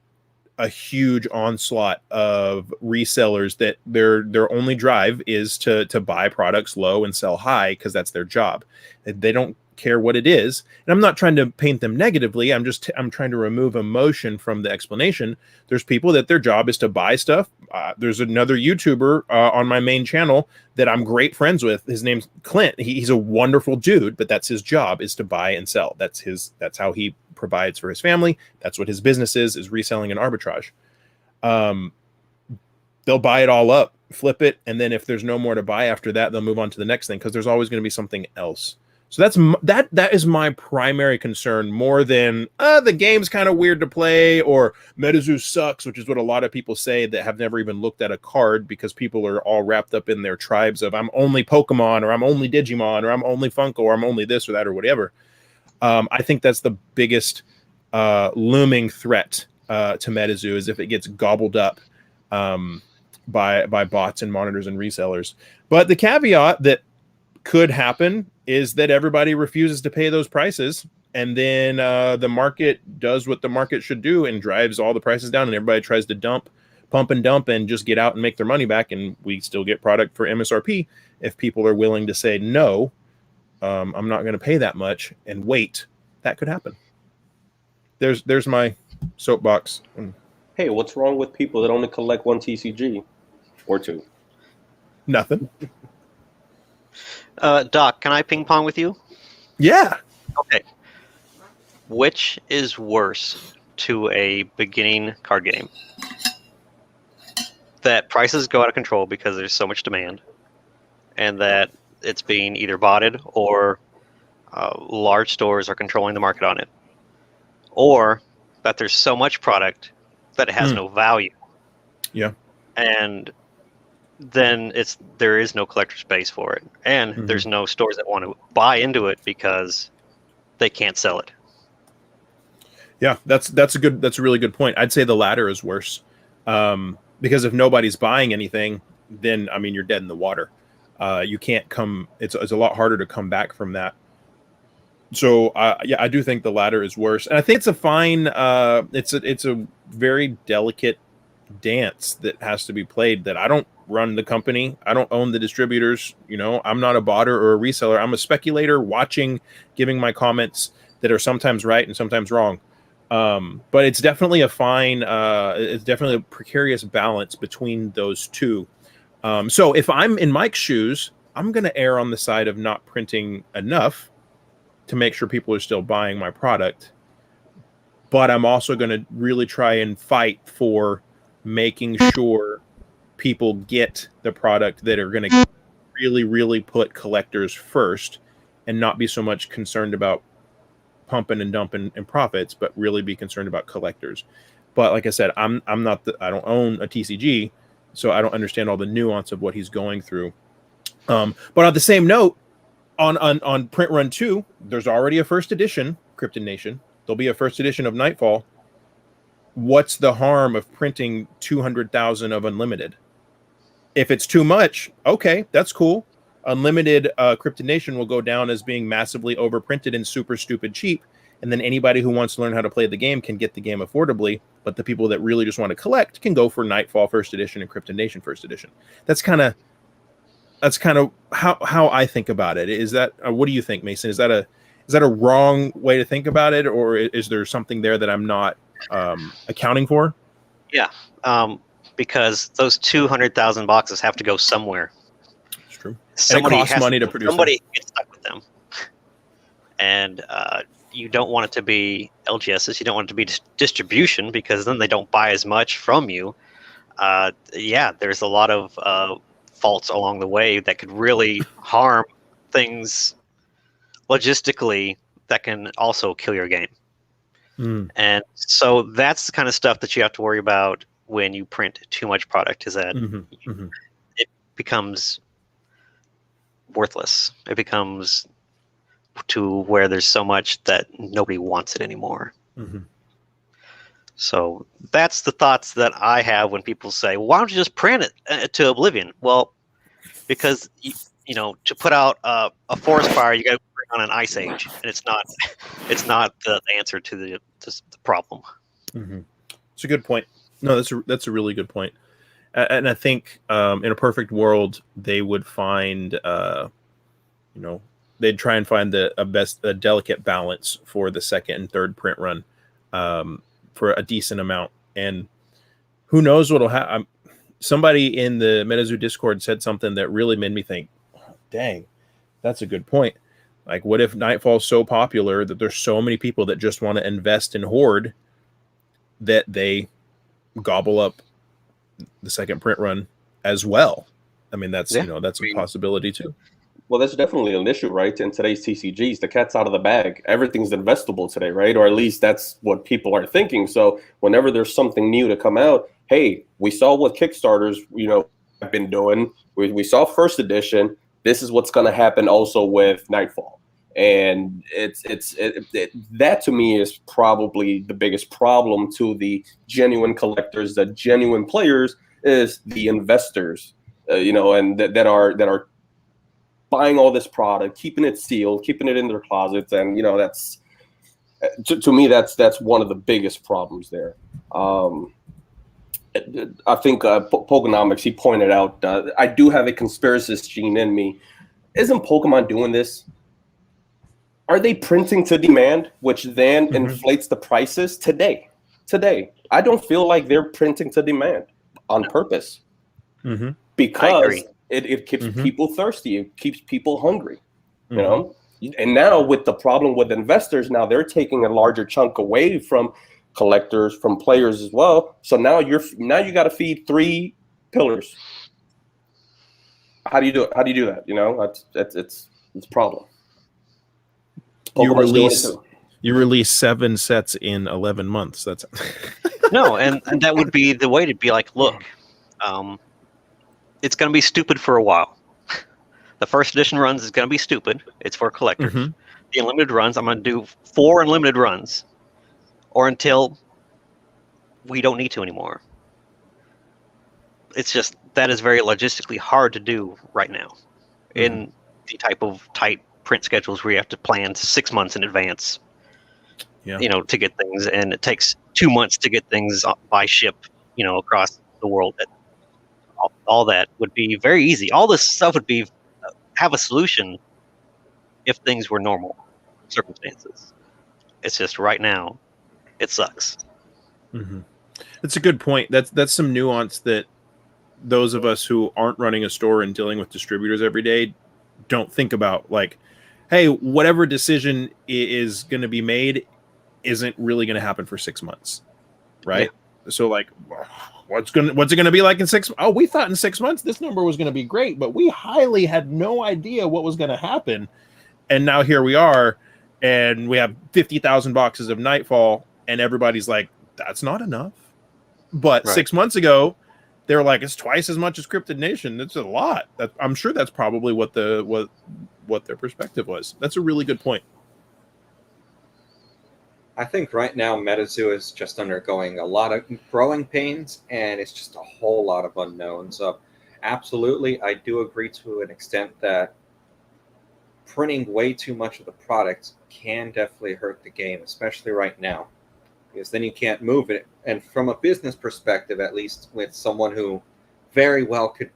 a huge onslaught of resellers that their only drive is to buy products low and sell high because that's their job. They don't care what it is. And I'm not trying to paint them negatively. I'm trying to remove emotion from the explanation. There's people that their job is to buy stuff. There's another YouTuber on my main channel that I'm great friends with. His name's Clint. He's a wonderful dude, but that's his job, is to buy and sell. That's how he provides for his family. That's what his business is reselling and arbitrage. They'll buy it all up, flip it, and then if there's no more to buy after that, they'll move on to the next thing because there's always going to be something else. So that is my primary concern, more than the game's kind of weird to play or Metazoo sucks, which is what a lot of people say that have never even looked at a card because people are all wrapped up in their tribes of I'm only Pokemon or I'm only Digimon or I'm only Funko or I'm only this or that or whatever. I think that's the biggest looming threat to Metazoo is if it gets gobbled up by bots and monitors and resellers. But the caveat that could happen is that everybody refuses to pay those prices, and then the market does what the market should do and drives all the prices down, and everybody tries to pump and dump and just get out and make their money back, and we still get product for MSRP if people are willing to say no, I'm not going to pay that much and wait. That could happen. There's my soapbox. Hey, what's wrong with people that only collect 1 TCG or 2? Nothing. Doc, can I ping pong with you? Yeah. Okay. Which is worse to a beginning card game? That prices go out of control because there's so much demand, and that it's being either botted or large stores are controlling the market on it, or that there's so much product that it has no value. Yeah. And then there is no collector space for it, and there's no stores that want to buy into it because they can't sell it. Yeah, that's a really good point. I'd say the latter is worse, because if nobody's buying anything, then I mean you're dead in the water. You can't come. It's a lot harder to come back from that. So yeah, I do think the latter is worse, and I think it's a fine. It's a very delicate dance that has to be played. That I don't run the company. I don't own the distributors. I'm not a botter or a reseller. I'm a speculator watching, giving my comments that are sometimes right and sometimes wrong. But it's definitely it's definitely a precarious balance between those two. So if I'm in Mike's shoes, I'm going to err on the side of not printing enough to make sure people are still buying my product. But I'm also going to really try and fight for making sure people get the product that are going to really, really put collectors first and not be so much concerned about pumping and dumping and profits, but really be concerned about collectors. But like I said, I don't own a TCG, so I don't understand all the nuance of what he's going through. But on the same note, on Print Run 2, there's already a first edition Cryptid Nation. There'll be a first edition of Nightfall. What's the harm of printing 200,000 of Unlimited? If it's too much, okay, that's cool. Unlimited Cryptid Nation will go down as being massively overprinted and super stupid cheap, and then anybody who wants to learn how to play the game can get the game affordably, but the people that really just want to collect can go for Nightfall First Edition and Cryptid Nation First Edition. That's kind of that's kind of how I think about it. Is that what do you think, Mason? Is that a wrong way to think about it, or is there something there that I'm not accounting for? Yeah, because those 200,000 boxes have to go somewhere. It's true. Somebody and it costs money to produce somebody gets stuck with them, and you don't want it to be LGSs. You don't want it to be distribution, because then they don't buy as much from you. Yeah, there's a lot of faults along the way that could really harm things logistically that can also kill your game. Mm. And so that's the kind of stuff that you have to worry about when you print too much product, is that it becomes worthless. It becomes to where there's so much that nobody wants it anymore. So that's the thoughts that I have when people say, why don't you just print it to oblivion? Well, because you know, to put out a forest fire, you got to bring on an ice age, and it's not the answer to the problem. It's a good point. No, that's a really good point. And I think in a perfect world, they would find, they'd try and find a delicate balance for the second and third print run for a decent amount. And who knows what'll happen. Somebody in the Metazoo Discord said something that really made me think, dang, that's a good point. Like, what if Nightfall's so popular that there's so many people that just want to invest in Horde that they gobble up the second print run as well? I mean, that's that's a possibility too. Well, that's definitely an issue, right? In today's TCGs, the cat's out of the bag. Everything's investable today, right? Or at least that's what people are thinking. So whenever there's something new to come out, hey, we saw what Kickstarters, have been doing. We saw first edition. This is what's going to happen also with Nightfall. And that to me is probably the biggest problem to the genuine collectors, the genuine players, is the investors, and that are buying all this product, keeping it sealed, keeping it in their closets, and that's to me that's one of the biggest problems there. I think Pokenomics, he pointed out, I do have a conspiracist gene in me. Isn't Pokemon doing this? Are they printing to demand, which then inflates the prices today? I don't feel like they're printing to demand on purpose, because it keeps people thirsty. It keeps people hungry, And now with the problem with investors, now they're taking a larger chunk away from collectors, from players as well. So now you got to feed 3 pillars. How do you do it? How do you do that? It's a problem. You release 7 sets in 11 months. That's no, and that would be the way to be like, look, it's going to be stupid for a while. The first edition runs is going to be stupid. It's for collectors. The unlimited runs, I'm going to do 4 unlimited runs, or until we don't need to anymore. It's just that is very logistically hard to do right now in the type of tight print schedules where you have to plan 6 months in advance, to get things, and it takes 2 months to get things by ship, across the world. All that would be very easy. All this stuff would be have a solution if things were normal circumstances. It's just right now, it sucks. That's a good point. That's some nuance that those of us who aren't running a store and dealing with distributors every day don't think about. Like, hey, whatever decision is going to be made isn't really going to happen for 6 months, right? So like, what's it going to be like in 6? Oh, we thought in 6 months this number was going to be great, but we highly had no idea what was going to happen. And now here we are, and we have 50,000 boxes of Nightfall, and everybody's like, that's not enough. But 6 months ago, they were like, it's twice as much as Cryptid Nation. That's a lot. I'm sure that's probably what their perspective was. That's a really good point. I think right now Metazoo is just undergoing a lot of growing pains, and it's just a whole lot of unknowns. Absolutely, I do agree to an extent that printing way too much of the product can definitely hurt the game, especially right now, because then you can't move it. And from a business perspective, at least with someone who very well could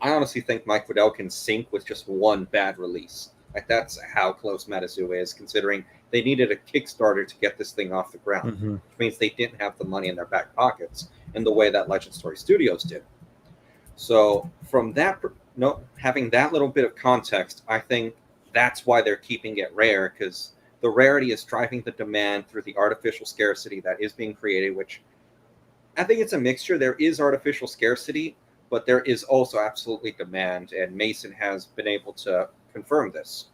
I honestly think Mike Waddell can sink with just one bad release. Like that's how close Metazoo is, considering they needed a Kickstarter to get this thing off the ground, which means they didn't have the money in their back pockets in the way that Legend Story Studios did. So from that, having that little bit of context, I think that's why they're keeping it rare, because the rarity is driving the demand through the artificial scarcity that is being created, which I think it's a mixture. There is artificial scarcity, but there is also absolutely demand, and Mason has been able to confirm this.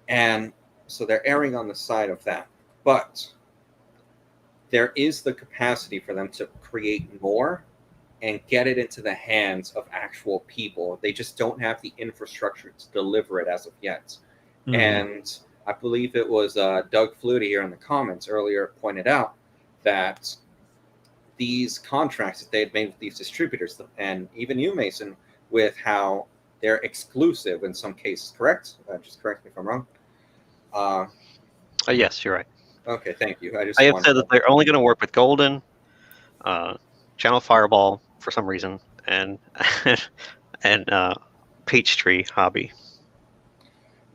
And so they're erring on the side of that. But there is the capacity for them to create more and get it into the hands of actual people. They just don't have the infrastructure to deliver it as of yet. And I believe it was Doug Flutie here in the comments earlier pointed out that these contracts that they had made with these distributors, and even you, Mason, with how they're exclusive in some cases, correct? Just correct me if I'm wrong. Yes, you're right. Okay, thank you. I have said that they're only going to work with Golden, Channel Fireball for some reason, and Peachtree Hobby.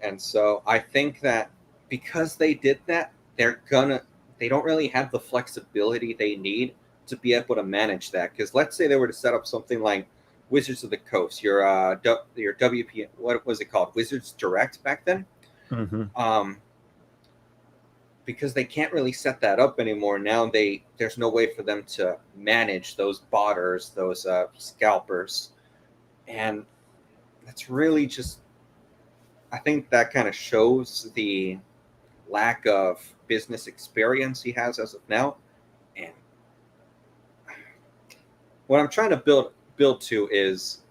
And so I think that because they did that, they don't really have the flexibility they need to be able to manage that. Because let's say they were to set up something like Wizards of the Coast, your WP, what was it called? Wizards Direct back then? Because they can't really set that up anymore. Now there's no way for them to manage those botters, those scalpers. And that's really just, I think that kind of shows the lack of business experience he has as of now. And what I'm trying to build to is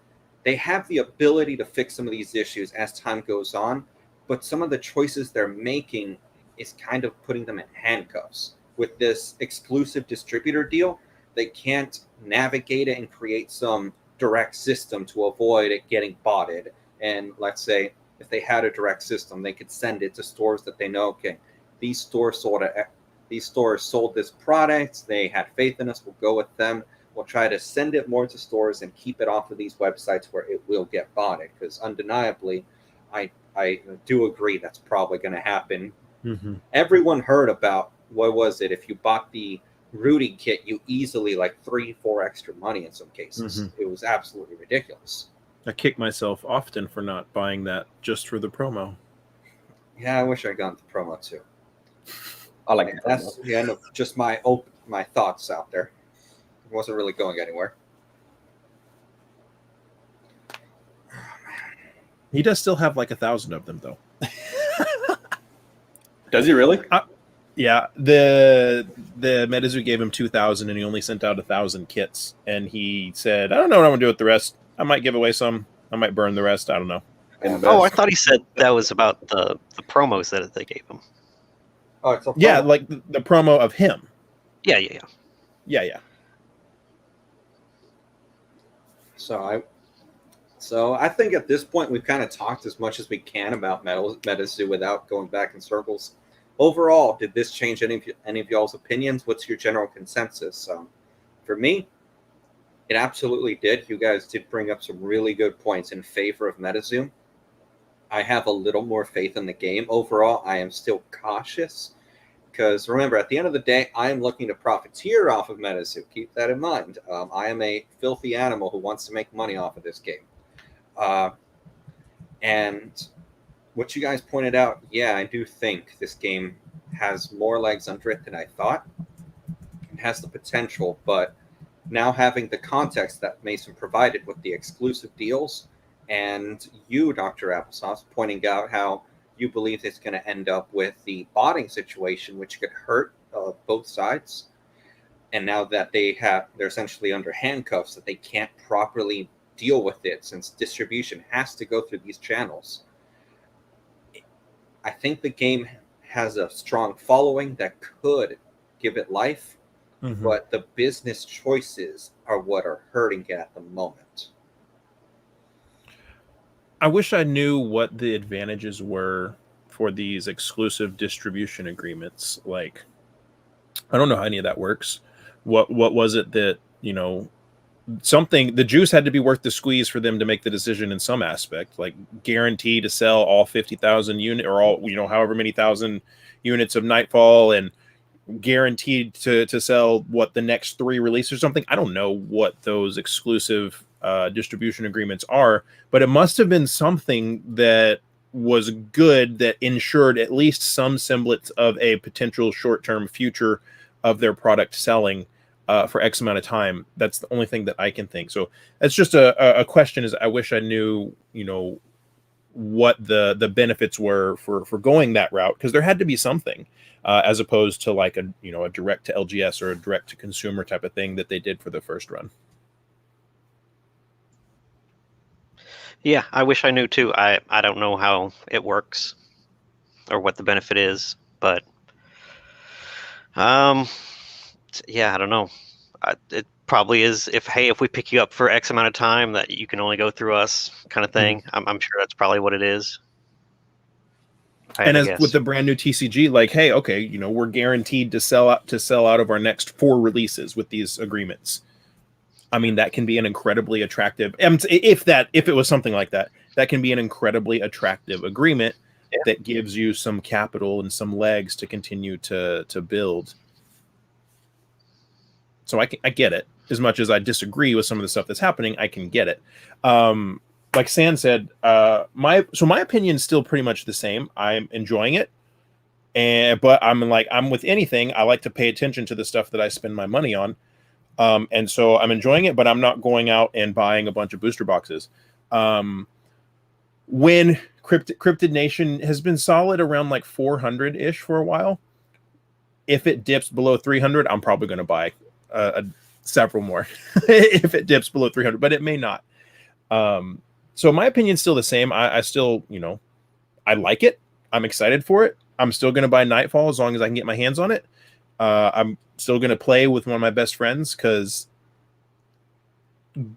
they have the ability to fix some of these issues as time goes on, but some of the choices they're making is kind of putting them in handcuffs. With this exclusive distributor deal, they can't navigate it and create some direct system to avoid it getting botted. And let's say if they had a direct system, they could send it to stores that they know, okay, these stores sold this product, they had faith in us, we'll go with them. We'll try to send it more to stores and keep it off of these websites where it will get botted. Because undeniably, I do agree that's probably going to happen. Everyone heard about, what was it? If you bought the Rudy kit, you easily like 3-4 extra money in some cases. It was absolutely ridiculous. I kick myself often for not buying that just for the promo. Yeah, I wish I got the promo too. I like it. That's the end of just my thoughts out there. It wasn't really going anywhere. He does still have like 1,000 of them, though. Does he really? Yeah, the Metazoo gave him 2,000, and he only sent out 1,000 kits. And he said, "I don't know what I'm gonna do with the rest. I might give away some. I might burn the rest. I don't know." Oh, I thought he said that was about the promos that they gave him. Oh, it's a promo. Yeah, like the promo of him. Yeah. Yeah. So I think at this point we've kind of talked as much as we can about Metazoo without going back in circles. Overall, did this change any of y'all's opinions? What's your general consensus? For me, it absolutely did. You guys did bring up some really good points in favor of Metazoo. I have a little more faith in the game. Overall, I am still cautious because remember, at the end of the day, I am looking to profiteer off of Metazoo. Keep that in mind. I am a filthy animal who wants to make money off of this game. And what you guys pointed out, yeah, I do think this game has more legs under it than I thought. It has the potential, but now having the context that Mason provided with the exclusive deals, and you, Dr. Applesauce, pointing out how you believe it's going to end up with the botting situation, which could hurt both sides. And now that they're essentially under handcuffs, that they can't properly deal with it since distribution has to go through these channels. I think the game has a strong following that could give it life, but the business choices are what are hurting it at the moment. I wish I knew what the advantages were for these exclusive distribution agreements. Like, I don't know how any of that works. What was it that, something, the juice had to be worth the squeeze for them to make the decision in some aspect, like guarantee to sell all 50,000 unit or all, however many thousand units of Nightfall, and guaranteed to sell what the next 3 releases or something. I don't know what those exclusive distribution agreements are, but it must have been something that was good that ensured at least some semblance of a potential short-term future of their product selling for X amount of time. That's the only thing that I can think. So that's just a question. Is I wish I knew, what the benefits were for going that route, because there had to be something, as opposed to like a direct to LGS or a direct to consumer type of thing that they did for the first run. Yeah, I wish I knew too. I don't know how it works or what the benefit is, but yeah, I don't know. It probably is if we pick you up for X amount of time that you can only go through us, kind of thing. I'm sure that's probably what it is. And as with the brand new TCG, like, hey, okay, we're guaranteed to sell out of our next 4 releases with these agreements. I mean, that can be an incredibly attractive. If it was something like that, that can be an incredibly attractive agreement that gives you some capital and some legs to continue to build. So I get it. As much as I disagree with some of the stuff that's happening, I can get it. Like San said, my opinion is still pretty much the same. I'm enjoying it, but I'm with anything. I like to pay attention to the stuff that I spend my money on. And so I'm enjoying it, but I'm not going out and buying a bunch of booster boxes. When Cryptid Nation has been solid around like 400-ish for a while. If it dips below 300, I'm probably going to buy several more if it dips below 300, but it may not. So my opinion's still the same. I still, I like it. I'm excited for it. I'm still going to buy Nightfall as long as I can get my hands on it. I'm still going to play with one of my best friends, because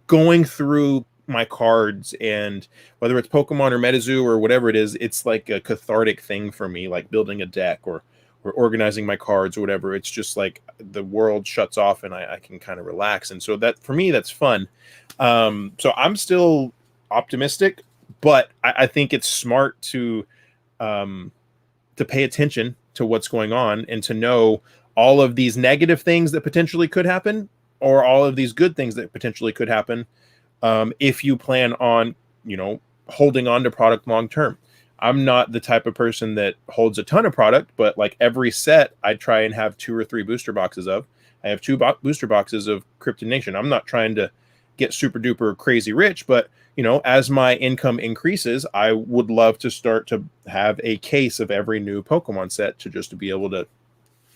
going through my cards, and whether it's Pokemon or Metazoo or whatever it is, it's like a cathartic thing for me, like building a deck or organizing my cards or whatever. It's just like the world shuts off and I can kind of relax. And so that, for me, that's fun. So I'm still optimistic, but I think it's smart to pay attention to what's going on and to know all of these negative things that potentially could happen, or all of these good things that potentially could happen, if you plan on, holding on to product long term. I'm not the type of person that holds a ton of product, but like every set, I try and have 2 or 3 booster boxes of. I have 2 booster boxes of Cryptid Nation. I'm not trying to get super duper crazy rich, but as my income increases, I would love to start to have a case of every new Pokemon set to be able to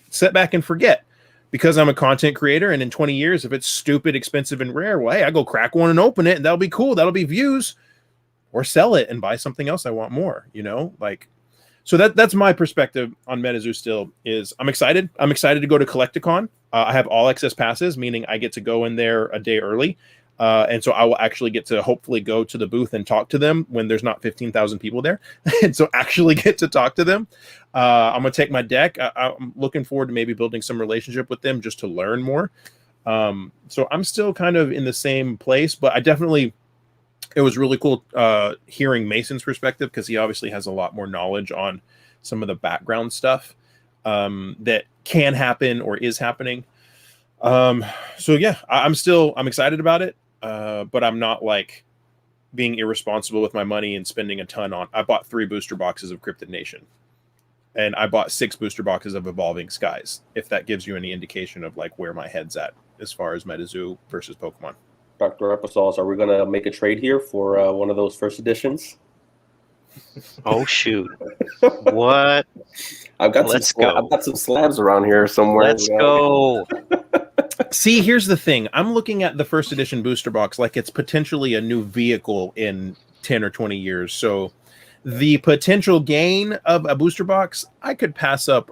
sit back and forget, because I'm a content creator. And in 20 years, if it's stupid, expensive, and rare, well, hey, I go crack one and open it, and that'll be cool. That'll be views, or sell it and buy something else I want more, so that's my perspective on Metazoo still. Is I'm excited to go to Collecticon. I have all access passes, meaning I get to go in there a day early. And so I will actually get to hopefully go to the booth and talk to them when there's not 15,000 people there. And so actually get to talk to them. I'm going to take my deck. I'm looking forward to maybe building some relationship with them just to learn more. So I'm still kind of in the same place, but it was really cool hearing Mason's perspective, because he obviously has a lot more knowledge on some of the background stuff that can happen or is happening. So yeah, I'm excited about it. But I'm not like being irresponsible with my money and spending a ton on. I bought 3 booster boxes of Cryptid Nation, and I bought 6 booster boxes of Evolving Skies, if that gives you any indication of like where my head's at as far as Metazoo versus Pokemon. Dr. Applesauce, are we going to make a trade here for one of those first editions? Oh, shoot. What? I've got some slabs around here somewhere. Let's go. See, here's the thing. I'm looking at the first edition booster box like it's potentially a new vehicle in 10 or 20 years. So the potential gain of a booster box, I could pass up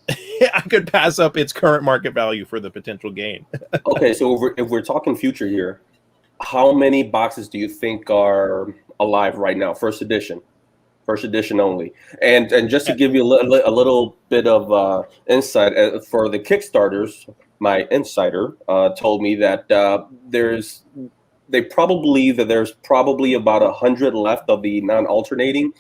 its current market value for the potential gain. Okay, so if we're talking future here, how many boxes do you think are alive right now? First edition only. And just to give you a little bit of insight for the Kickstarters, my insider told me that there's probably about 100 left of the non-alternating,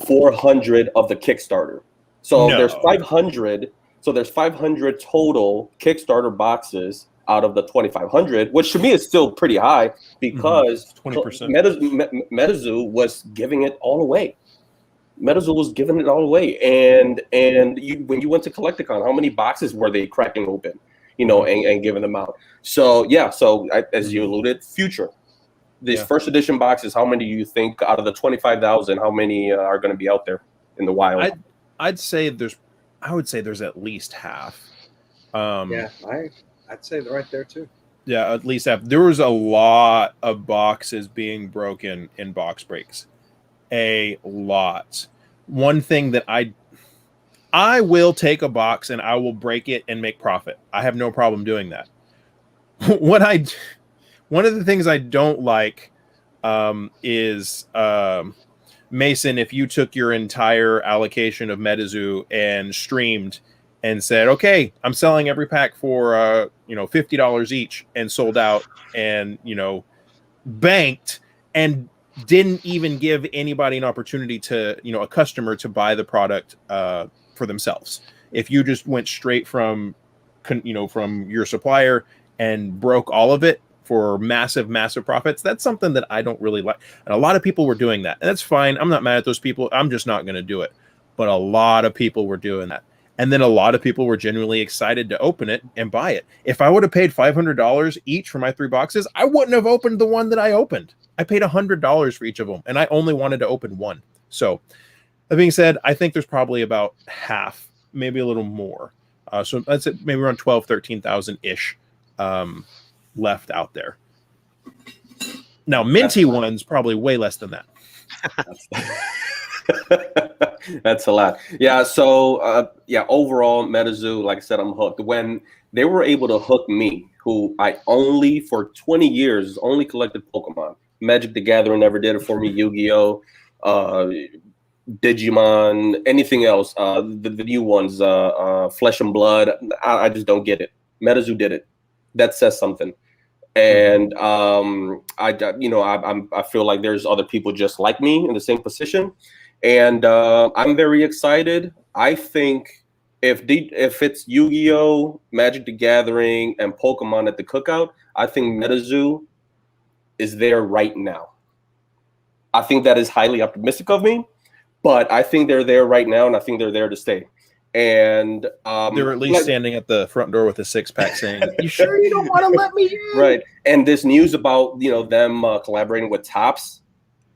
400 of the Kickstarter. So there's No. 500. So there's 500 total Kickstarter boxes out of the 2,500, which to me is still pretty high because 20%. Metazoo was giving it all away. Metazoo was giving it all away, and when you went to Collecticon, how many boxes were they cracking open, and giving them out? So yeah, as you alluded, future. These first edition boxes, how many do you think out of the 25,000, how many are going to be out there in the wild? I would say there's at least half. I'd say they're right there too. Yeah, at least half. There was a lot of boxes being broken in box breaks. A lot. One thing that I will take a box and I will break it and make profit. I have no problem doing that. One of the things I don't like is Mason, if you took your entire allocation of Metazoo and streamed and said, okay, I'm selling every pack for $50 each, and sold out, and banked, and didn't even give anybody an opportunity to, a customer to buy the product for themselves. If you just went straight from your supplier and broke all of it for massive profits, that's something that I don't really like. And a lot of people were doing that. And that's fine. I'm not mad at those people. I'm just not going to do it. But a lot of people were doing that. And then a lot of people were genuinely excited to open it and buy it. If I would have paid $500 each for my 3 boxes, I wouldn't have opened the one that I opened. I paid $100 for each of them, and I only wanted to open one. So that being said, I think there's probably about half, maybe a little more. So that's maybe around 12, 13,000-ish left out there. Now, minty ones, probably way less than that. That's a lot. Yeah. So, overall, Metazoo, like I said, I'm hooked. When they were able to hook me, who I only, for 20 years, only collected Pokemon. Magic the Gathering never did it for me. Yu-Gi-Oh! Digimon, anything else. The new ones, Flesh and Blood. I just don't get it. Metazoo did it. That says something. And I feel like there's other people just like me in the same position, and I'm very excited. I think if it's Yu-Gi-Oh, Magic the Gathering, and Pokemon at the cookout, I think Metazoo is there right now. I think that is highly optimistic of me, but I think they're there right now, and I think they're there to stay. And they were at least standing at the front door with a 6-pack saying, "You sure you don't want to let me in?" Right. And this news about them collaborating with Topps,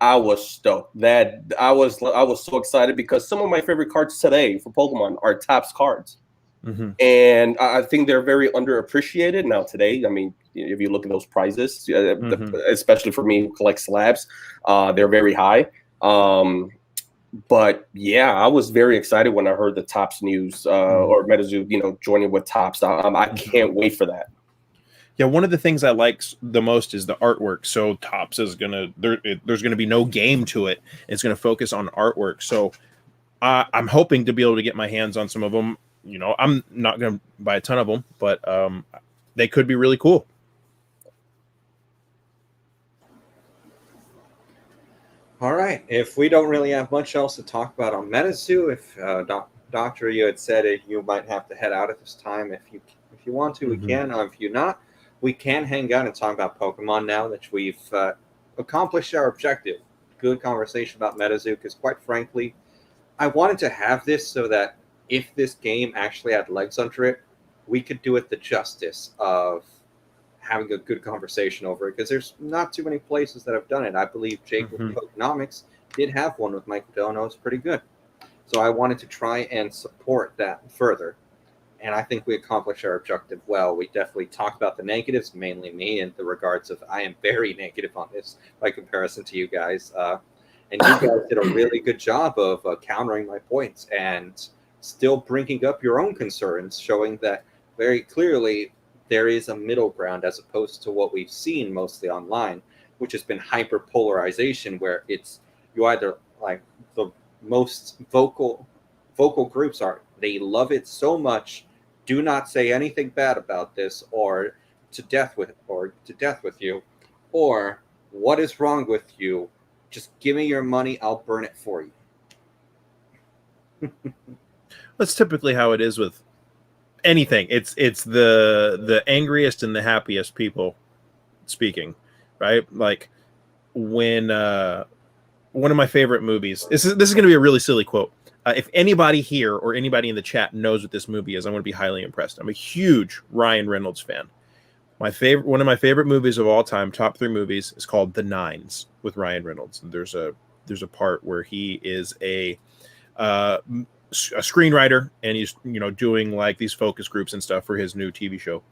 I was stoked. That I was so excited because some of my favorite cards today for Pokemon are Topps cards. Mm-hmm. And I think they're very underappreciated now today. I mean, if you look at those prizes, especially for me who collects slabs, they're very high. But yeah, I was very excited when I heard the Topps news or Metazoo, joining with Topps. I can't wait for that. Yeah, one of the things I like the most is the artwork. So Topps is there's gonna be no game to it. It's gonna focus on artwork. So I'm hoping to be able to get my hands on some of them. I'm not gonna buy a ton of them, but they could be really cool. All right. If we don't really have much else to talk about on Metazoo, if Doctor, you had said you might have to head out at this time. If you want to, we can. If you're not, we can hang out and talk about Pokemon now that we've accomplished our objective. Good conversation about Metazoo, because quite frankly, I wanted to have this so that if this game actually had legs under it, we could do it the justice of having a good conversation over it, because there's not too many places that have done it. I believe Jake with Pokenomics did have one with Michael Dono. It's pretty good. So I wanted to try and support that further. And I think we accomplished our objective well. We definitely talked about the negatives, mainly me, in the regards of I am very negative on this by comparison to you guys. And you guys did a really good job of countering my points and still bringing up your own concerns, showing that very clearly there is a middle ground as opposed to what we've seen mostly online, which has been hyper-polarization, where it's you either like the most vocal groups are, they love it so much do not say anything bad about this, or to death with you, or what is wrong with you? Just give me your money, I'll burn it for you. That's typically how it is with anything. It's the angriest and the happiest people speaking, right? Like when one of my favorite movies. This is going to be a really silly quote. If anybody here or anybody in the chat knows what this movie is, I'm going to be highly impressed. I'm a huge Ryan Reynolds fan. One of my favorite movies of all time, top 3 movies, is called The Nines with Ryan Reynolds. And there's a part where he is a screenwriter, and he's doing like these focus groups and stuff for his new TV show.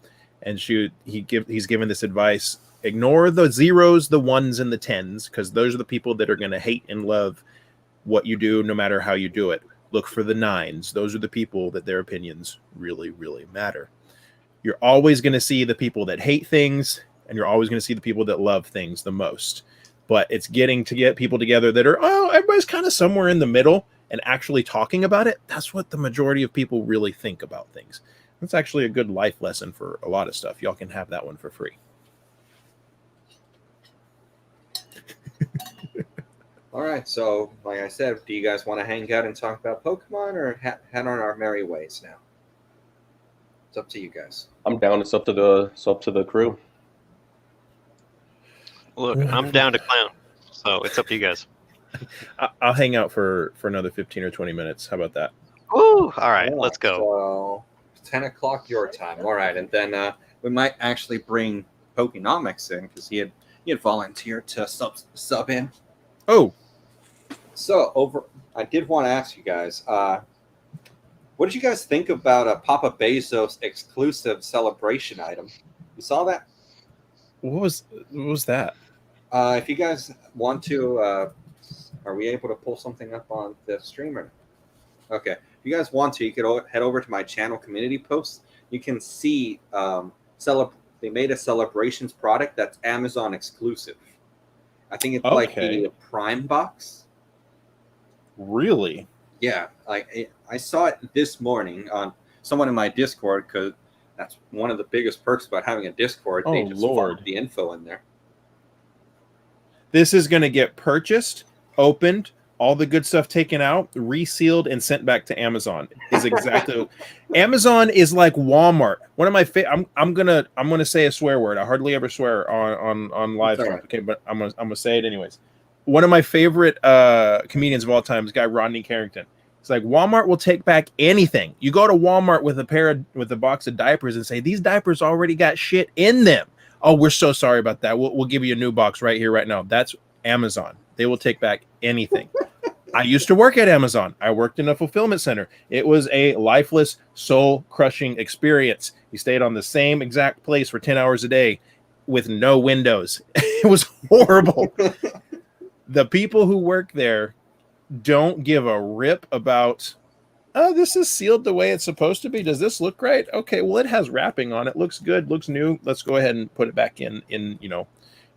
And he's given this advice: ignore the zeros, the ones, and the tens, because those are the people that are going to hate and love what you do, no matter how you do it. Look for the nines. Those are the people that their opinions really, really matter. You're always going to see the people that hate things, and you're always going to see the people that love things the most. But it's getting to get people together that are, everybody's kind of somewhere in the middle, and actually talking about it. That's what the majority of people really think about things. That's actually a good life lesson for a lot of stuff. Y'all can have that one for free. All right, so like I said, do you guys want to hang out and talk about Pokemon, or head on our merry ways now? It's up to you guys. I'm down. It's up to the crew. Look, I'm down to clown, so it's up to you guys. I'll hang out for another 15 or 20 minutes. How about that? Ooh, all right, let's go. So 10 o'clock your time. All right, and then we might actually bring Pokenomics in, because he had volunteered to sub in. Oh. So I did want to ask you guys, what did you guys think about a Papa Bezos exclusive celebration item? You saw that? What was that? If you guys want to, are we able to pull something up on the streamer? Okay. If you guys want to, you could head over to my channel community post. You can see they made a celebrations product that's Amazon exclusive. I think it's like the Prime box. Really? Yeah, I saw it this morning on someone in my Discord, because that's one of the biggest perks about having a Discord. They just farm the info in there. This is going to get purchased, opened, all the good stuff taken out, resealed, and sent back to Amazon. Is exactly Amazon is like Walmart. One of my I'm gonna say a swear word. I hardly ever swear on live stream. Okay, but I'm gonna say it anyways. One of my favorite comedians of all time is guy Rodney Carrington. It's like Walmart will take back anything. You go to Walmart with a box of diapers and say, these diapers already got shit in them. Oh, we're so sorry about that. We'll give you a new box right here, right now. That's Amazon. They will take back anything. I used to work at Amazon. I worked in a fulfillment center. It was a lifeless, soul-crushing experience. You stayed on the same exact place for 10 hours a day with no windows. It was horrible. The people who work there don't give a rip about, this is sealed the way it's supposed to be. Does this look right? Okay, well, it has wrapping on it. Looks good. Looks new. Let's go ahead and put it back in.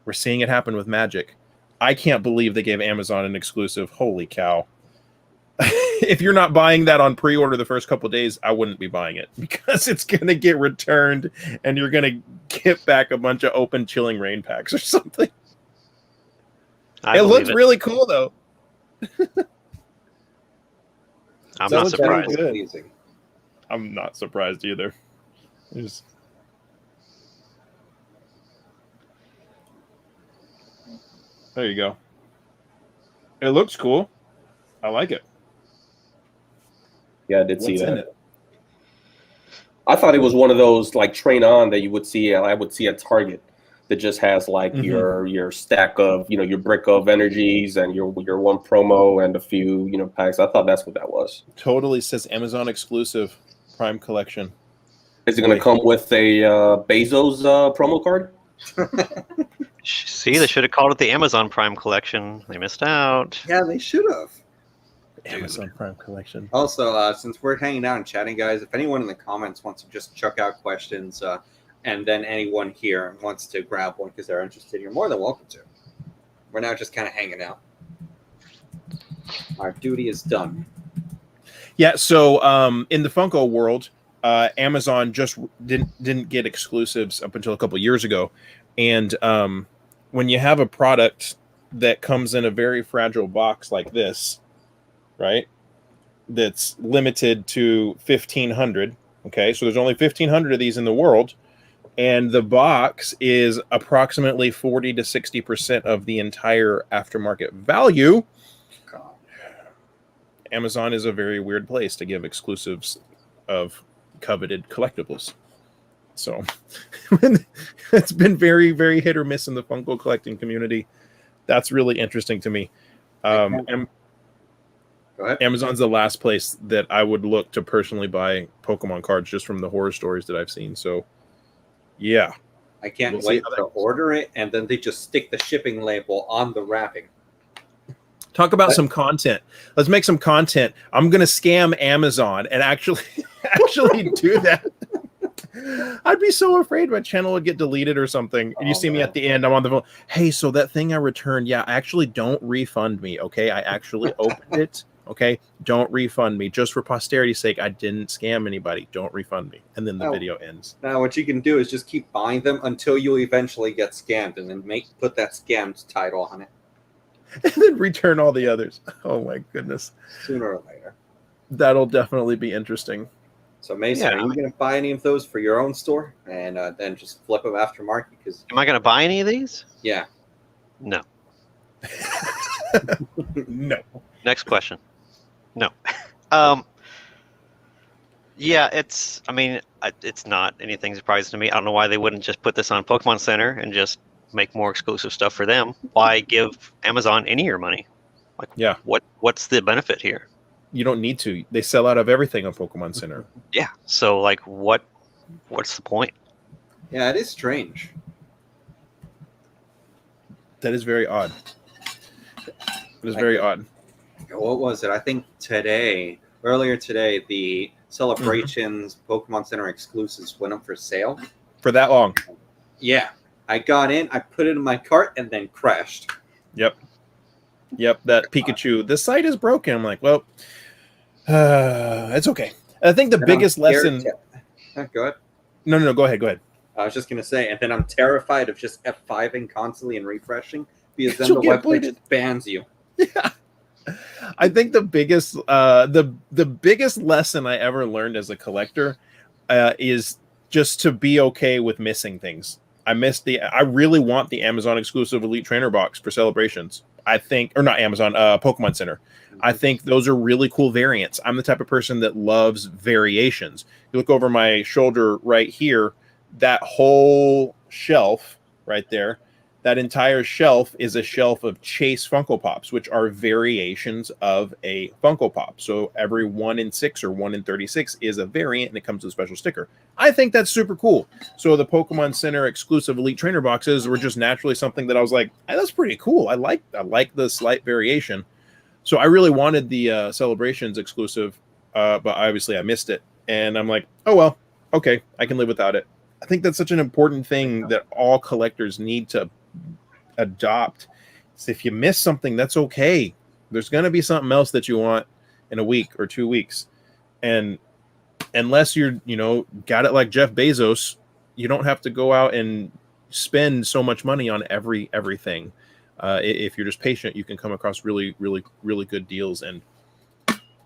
We're seeing it happen with magic. I can't believe they gave Amazon an exclusive. Holy cow. If you're not buying that on pre-order the first couple of days, I wouldn't be buying it, because it's going to get returned and you're going to get back a bunch of open Chilling Rain packs or something. It looks really cool, though. I'm not surprised. I'm not surprised either. There you go. It looks cool. I like it. Yeah, I did see that. I thought it was one of those like Train On that you would see. I would see at Target. That just has like your stack of your brick of energies and your one promo and a few packs. I thought that's what that was. Totally says Amazon exclusive Prime collection. Is it going to come with a Bezos promo card? See, they should have called it the Amazon Prime collection. They missed out. Yeah, they should have. Amazon Prime collection. Also, since we're hanging out and chatting, guys, if anyone in the comments wants to just chuck out questions. And then anyone here wants to grab one because they're interested, you're more than welcome to. We're now just kind of hanging out. Our duty is done. Yeah, so in the Funko world, Amazon just didn't get exclusives up until a couple of years ago, and when you have a product that comes in a very fragile box like this, right? That's limited to 1,500. Okay, so there's only 1,500 of these in the world, and the box is approximately 40 to 60% of the entire aftermarket value. God. Amazon is a very weird place to give exclusives of coveted collectibles. So it's been very, very hit or miss in the Funko collecting community. That's really interesting to me. Go ahead. Amazon's the last place that I would look to personally buy Pokemon cards, just from the horror stories that I've seen. So, yeah. I can't We'll see wait how that to goes. order it, and then they just stick the shipping label on the wrapping. Talk about some content. Let's make some content. I'm gonna scam Amazon and actually do that. I'd be so afraid my channel would get deleted or something. And you see me man. at the end, I'm on the phone. Hey, so that thing I returned, yeah, actually don't refund me, okay? I actually opened it, okay? Don't refund me. Just for posterity's sake, I didn't scam anybody. Don't refund me. And then the video ends. Now, what you can do is just keep buying them until you eventually get scammed, and then put that scammed title on it And then return all the others. Oh my goodness. sooner or later. That'll definitely be interesting. So, Mason, Yeah. are you going to buy any of those for your own store and then just flip them aftermarket? Because Am I going to buy any of these? yeah, No. No. Next question. No. Yeah, it's not anything surprising to me. I don't know why they wouldn't just put this on Pokemon Center and just make more exclusive stuff for them. Why give Amazon any of your money? Like, Yeah. What's the benefit here? You don't need to. They sell out of everything on Pokemon Center. Yeah. So like, what's the point? yeah, it is strange. That is very odd. It is very odd. What was it? I think earlier today, the Celebrations Pokemon Center exclusives went up for sale. For that long. Yeah, I got in, I put it in my cart, and then crashed. Yep. That Pikachu. The site is broken. I'm like, well, it's okay. I think the And biggest I'm lesson. scared Go ahead. No. Go ahead. I was just gonna say, and then I'm terrified of just F5ing constantly and refreshing because then You'll the get website booted. just bans you. Yeah. I think the biggest the biggest lesson I ever learned as a collector is just to be okay with missing things. I really want the Amazon exclusive Elite Trainer box for Celebrations. I think, or not Amazon, Pokemon Center. I think those are really cool variants. I'm the type of person that loves variations. You look over my shoulder right here, that whole shelf right there, that entire shelf is a shelf of Chase Funko Pops, which are variations of a Funko Pop. So every 1 in 6 or 1 in 36 is a variant, and it comes with a special sticker. I think that's super cool. So the Pokemon Center exclusive Elite Trainer boxes were just naturally something that I was like, hey, that's pretty cool. I like the slight variation. So I really wanted the Celebrations exclusive, but obviously I missed it. And I'm like, oh, well, okay, I can live without it. I think that's such an important thing that all collectors need to adopt. So if you miss something, that's okay. There's going to be something else that you want in a week or 2 weeks. And unless you're, got it like Jeff Bezos, you don't have to go out and spend so much money on everything. If you're just patient, you can come across really, really, really good deals and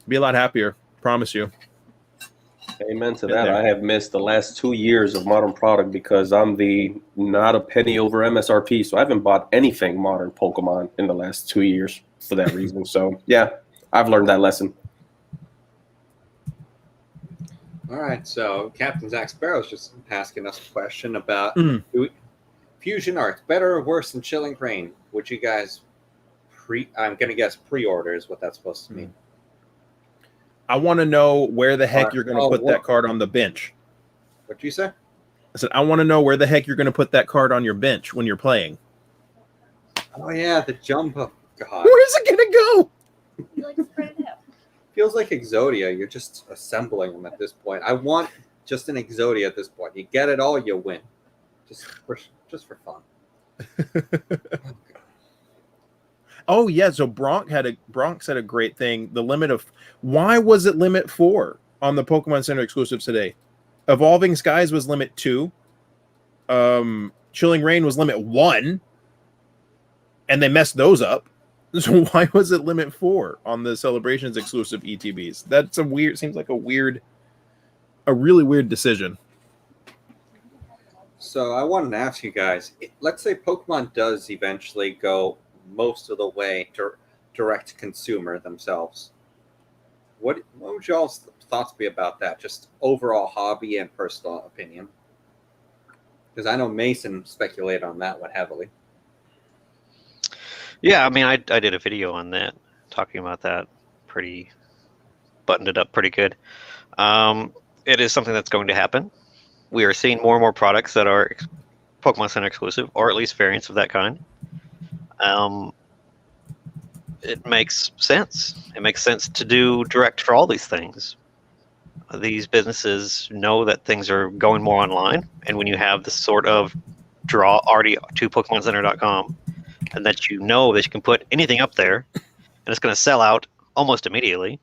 be a lot happier. Promise you. Amen to that. I have missed the last 2 years of modern product because I'm not a penny over MSRP. So I haven't bought anything modern Pokemon in the last 2 years for that reason. So yeah, I've learned that lesson. All right, so Captain Zach Sparrow's just asking us a question about Fusion Arts, better or worse than Chilling Reign? Would you guys I'm going to guess pre-order is what that's supposed to mean. I want to know where the heck you're going to put that card on the bench. What'd you say? I said, I want to know where the heck you're going to put that card on your bench when you're playing. Oh, yeah, the jump up. God. Where's it going to go? You like to spread it out. Feels like Exodia. You're just assembling them at this point. I want just an Exodia at this point. You get it all, you win. Just for fun. Oh yeah, so Bronx said a great thing. The limit of why was it limit 4 on the Pokemon Center exclusives today? Evolving Skies was limit 2. Chilling Reign was limit 1, and they messed those up. So why was it limit 4 on the Celebrations exclusive ETBs? That's seems like a really weird decision. So I wanted to ask you guys, let's say Pokemon does eventually go most of the way to direct consumer themselves. What would y'all's thoughts be about that? Just overall hobby and personal opinion. Because I know Mason speculated on that one heavily. Yeah, I mean, I did a video on that, talking about that. Buttoned it up pretty good. It is something that's going to happen. We are seeing more and more products that are Pokemon Center exclusive, or at least variants of that kind. It makes sense. It makes sense to do direct for all these things. These businesses know that things are going more online, and when you have this sort of draw already to PokemonCenter.com, and that you know that you can put anything up there, and it's going to sell out almost immediately,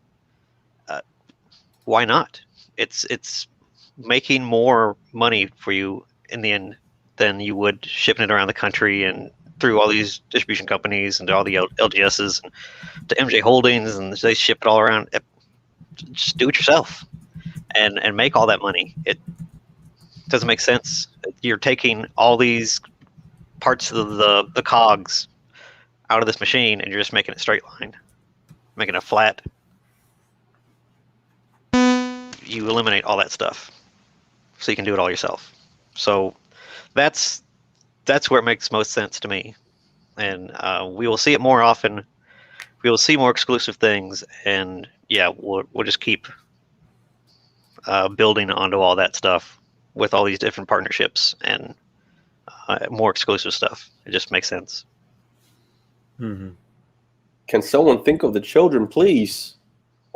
why not? It's making more money for you in the end than you would shipping it around the country and through all these distribution companies and all the LGSs and to MJ Holdings, and they ship it all around. Just do it yourself and make all that money. It doesn't make sense. You're taking all these parts of the cogs out of this machine and you're just making it straight line, making it flat. You eliminate all that stuff so you can do it all yourself. So that's where it makes most sense to me. And we will see it more often. We will see more exclusive things, and yeah, we'll just keep building onto all that stuff with all these different partnerships and more exclusive stuff. It just makes sense. Mm-hmm. Can someone think of the children, please?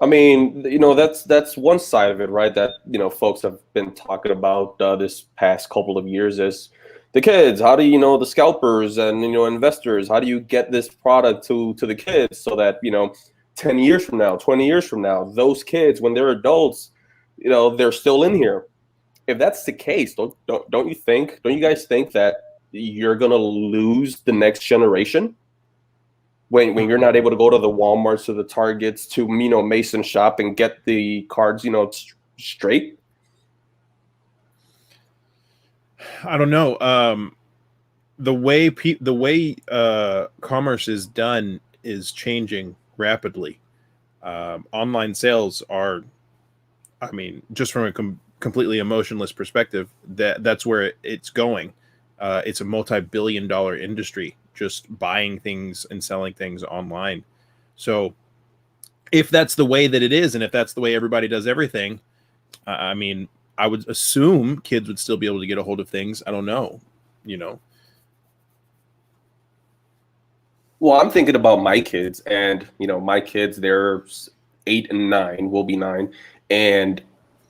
I mean, that's one side of it, right? That, folks have been talking about this past couple of years is the kids. How do the scalpers and, investors, how do you get this product to the kids so that, 10 years from now, 20 years from now, those kids, when they're adults, they're still in here. If that's the case, don't you guys think that you're going to lose the next generation? When you're not able to go to the Walmarts or the Targets to Mason shop and get the cards straight. I don't know. The way commerce is done is changing rapidly. Online sales are, I mean, just from a completely emotionless perspective, that's where it's going. It's a multi-billion-dollar industry, just buying things and selling things online. So if that's the way that it is, and if that's the way everybody does everything, I mean, I would assume kids would still be able to get a hold of things. I don't know, Well, I'm thinking about my kids, and my kids, they're 8 and 9, will be 9, and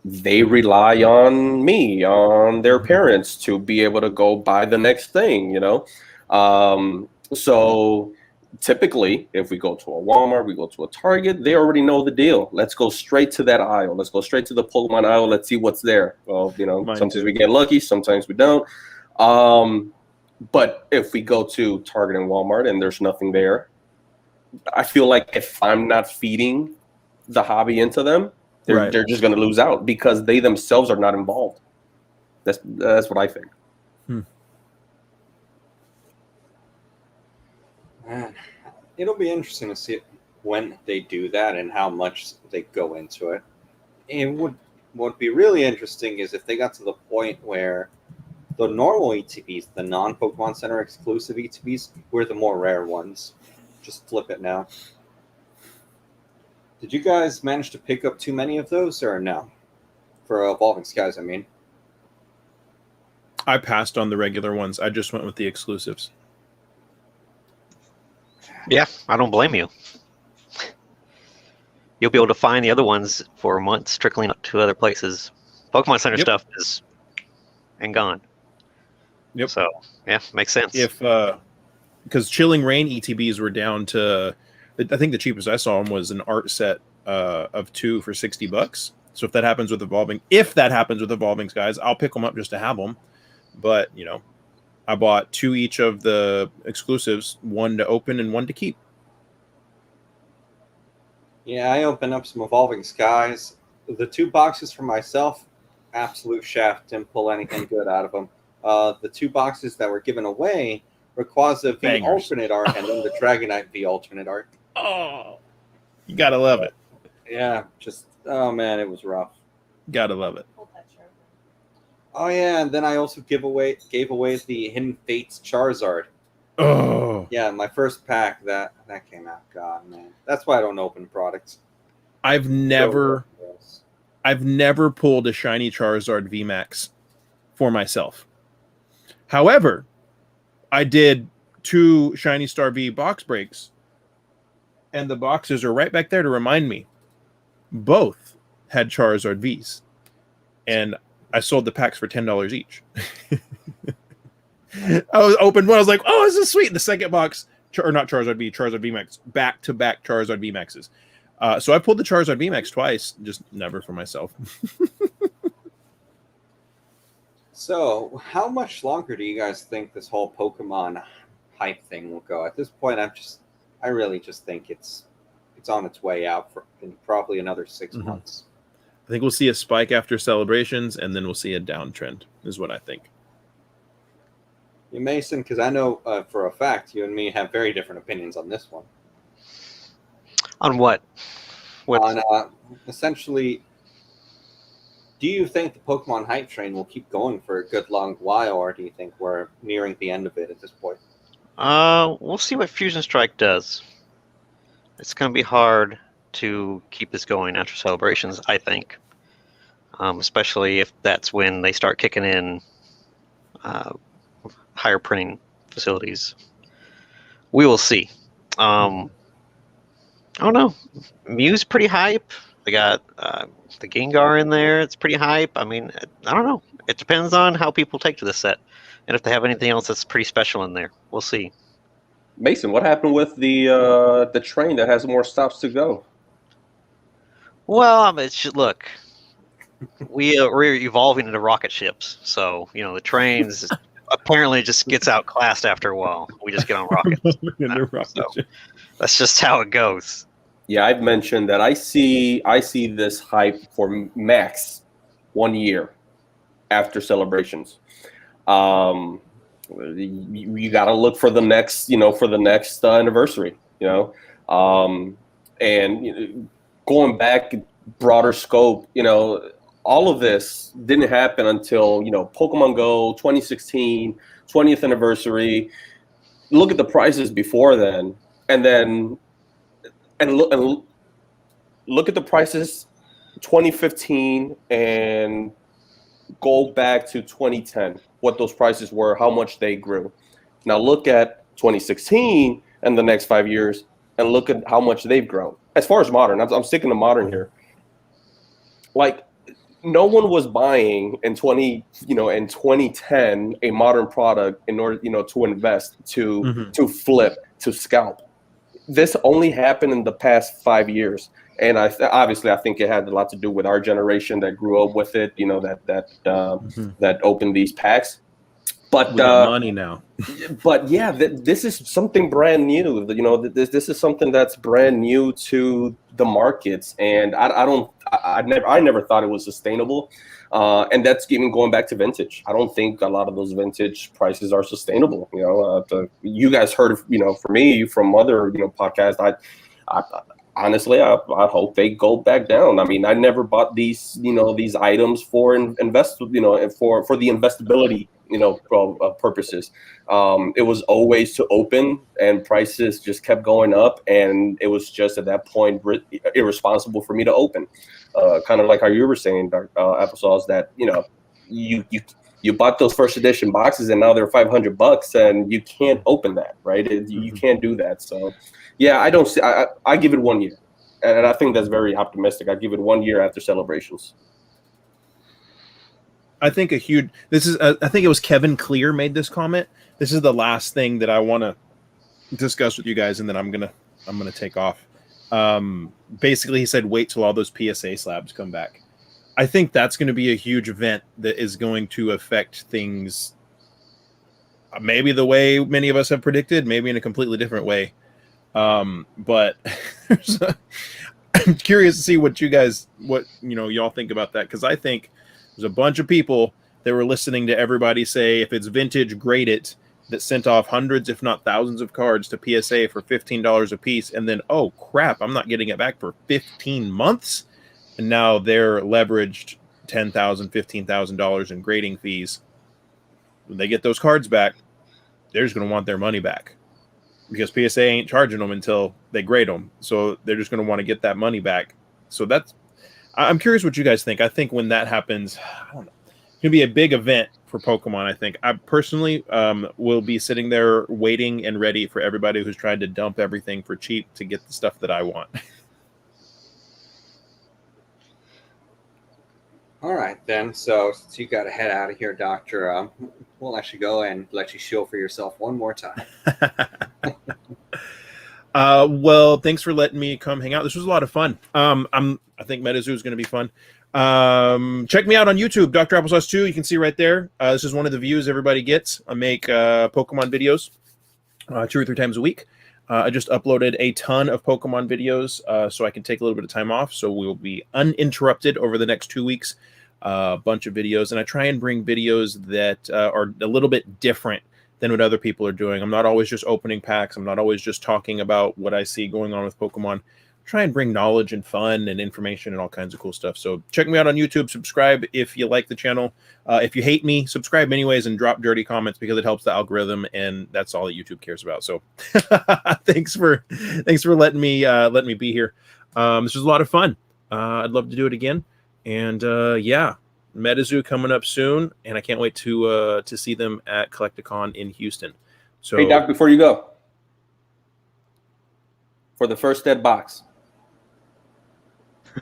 they rely on me, on their parents, to be able to go buy the next thing, So typically, if we go to a Walmart, we go to a Target, they already know the deal. Let's go straight to that aisle. Let's go straight to the Pokemon aisle. Let's see what's there. Well, sometimes we get lucky, sometimes we don't. But if we go to Target and Walmart and there's nothing there, I feel like if I'm not feeding the hobby into them, they're just going to lose out because they themselves are not involved. That's what I think. Man, it'll be interesting to see when they do that and how much they go into it. And what would be really interesting is if they got to the point where the normal ETBs, the non-Pokemon Center exclusive ETBs, were the more rare ones. Just flip it now. Did you guys manage to pick up too many of those or no? For Evolving Skies, I mean. I passed on the regular ones. I just went with the exclusives. Yeah, I don't blame you. You'll be able to find the other ones for months trickling up to other places. Pokemon Center stuff is and gone. Yep. So, yeah, makes sense. Because Chilling Reign ETBs were down to, I think the cheapest I saw them was an art set of 2 for $60, So if that happens with evolving skies, I'll pick them up just to have them. But I bought 2 each of the exclusives, 1 to open and 1 to keep. Yeah, I opened up some Evolving Skies. The 2 boxes for myself, absolute shaft. Didn't pull anything good out of them. The 2 boxes that were given away, Rayquaza V Bangers. alternate art and then the Dragonite V alternate art. Oh, you gotta love it. Yeah, oh man, it was rough. Gotta love it. Oh yeah, and then I also gave away the Hidden Fates Charizard. Oh, Yeah, my first pack that came out. God, man, that's why I don't open products. I've never pulled a shiny Charizard VMAX for myself. However, I did 2 Shiny Star V box breaks, and the boxes are right back there to remind me. Both had Charizard Vs, and I sold the packs for $10 each. I was opened one. I was like, "Oh, this is sweet." The second box, or not Charizard V, Charizard VMAX, back-to-back Charizard VMAXs. So I pulled the Charizard VMAX twice, just never for myself. So, how much longer do you guys think this whole Pokemon hype thing will go? At this point, I really just think it's on its way out in probably another 6 months. I think we'll see a spike after celebrations, and then we'll see a downtrend, is what I think. You, Mason, because I know for a fact you and me have very different opinions on this one. On what? On essentially, do you think the Pokemon hype train will keep going for a good long while, or do you think we're nearing the end of it at this point? We'll see what Fusion Strike does. It's going to be hard to keep this going after celebrations, I think. Especially if that's when they start kicking in higher printing facilities. We will see. I don't know. Mew's pretty hype. They got the Gengar in there. It's pretty hype. I mean, I don't know. It depends on how people take to this set, and if they have anything else that's pretty special in there. We'll see. Mason, what happened with the train that has more stops to go? Well, look, we're evolving into rocket ships, so the trains apparently just gets outclassed after a while. We just get on rockets. So that's just how it goes. Yeah, I've mentioned that I see this hype for max 1 year after celebrations. You got to look for the next, anniversary, and going back broader scope, all of this didn't happen until, Pokemon Go 2016, 20th anniversary. Look at the prices before then, and look at the prices 2015 and go back to 2010, what those prices were, how much they grew. Now look at 2016 and the next 5 years and look at how much they've grown. As far as modern, I'm sticking to modern here. Like, no one was buying in 2010 a modern product in order, to invest, to flip, to scalp. This only happened in the past 5 years, and obviously I think it had a lot to do with our generation that grew up with it. That opened these packs. But we got money now. But yeah, this is something brand new. This is something that's brand new to the markets, and I never thought it was sustainable. And that's even going back to vintage. I don't think a lot of those vintage prices are sustainable. You guys heard, from me, from other, podcasts. I honestly, I hope they go back down. I mean, I never bought these items for for the investability, purposes. It was always to open, and prices just kept going up, and it was just at that point irresponsible for me to open. Kind of like how you were saying, Applesauce, that you bought those first edition boxes and now they're $500 and you can't open that, right? You can't do that. So yeah, I give it 1 year, and I think that's very optimistic. I give it 1 year after celebrations. I think I think it was Kevin Clear made this comment. This is the last thing that I want to discuss with you guys, and then I'm gonna take off. Basically, he said, wait till all those PSA slabs come back. I think that's going to be a huge event that is going to affect things maybe the way many of us have predicted, maybe in a completely different way. But I'm curious to see what y'all think about that, because I think there's a bunch of people that were listening to everybody say if it's vintage, grade it, that sent off hundreds, if not thousands, of cards to PSA for $15 a piece, and then, oh crap, I'm not getting it back for 15 months, and now they're leveraged $10,000, $15,000 in grading fees. When they get those cards back, they're just going to want their money back, because PSA ain't charging them until they grade them. So they're just going to want to get that money back. So I'm curious what you guys think. I think when that happens, I don't know, it's going to be a big event for Pokemon. I think I personally will be sitting there waiting and ready for everybody who's trying to dump everything for cheap to get the stuff that I want. All right, then. So since you got to head out of here, Doctor, we'll actually go and let you show for yourself one more time. Well, thanks for letting me come hang out. This was a lot of fun. I think Metazoo is going to be fun. Check me out on YouTube, Dr. Applesauce 2. You can see right there. This is one of the views everybody gets. I make Pokemon videos 2 or 3 times a week. I just uploaded a ton of Pokemon videos so I can take a little bit of time off. So we'll be uninterrupted over the next 2 weeks. A bunch of videos. And I try and bring videos that are a little bit different than what other people are doing. I'm not always just opening packs. I'm not always just talking about what I see going on with Pokemon. Try and bring knowledge and fun and information and all kinds of cool stuff. So check me out on YouTube. Subscribe if you like the channel. If you hate me, subscribe anyways and drop dirty comments, because it helps the algorithm, and that's all that YouTube cares about. So thanks for letting me be here. This was a lot of fun. I'd love to do it again. And yeah, Metazoo coming up soon, and I can't wait to see them at Collecticon in Houston. So hey, Doc, before you go, for the first dead box.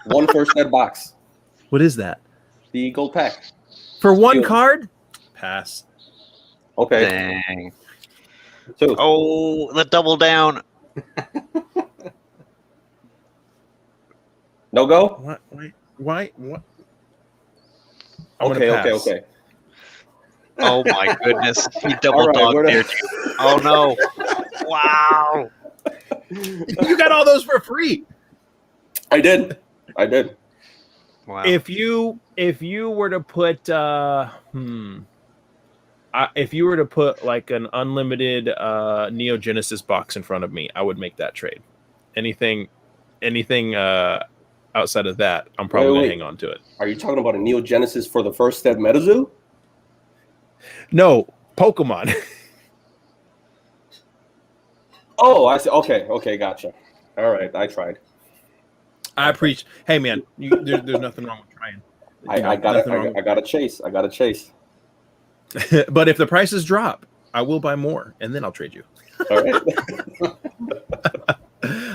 One first dead box. What is that? The gold pack. For one card? Pass. Okay. Dang. 2. Oh, the double down. No go? What? Why? What? Okay. Oh my goodness. He double All right, dog we're dared you. Oh no. Wow. You got all those for free. I did. Wow. If you were to put if you were to put like an unlimited Neo Genesis box in front of me, I would make that trade. Anything outside of that, I'm probably gonna hang on to it. Are you talking about a Neo Genesis for the first dead Metazoo? No, Pokemon. Oh, I see. Okay, gotcha. All right, I tried. I appreciate. Hey, man, there's nothing wrong with trying. I got to chase. But if the prices drop, I will buy more, and then I'll trade you. All right.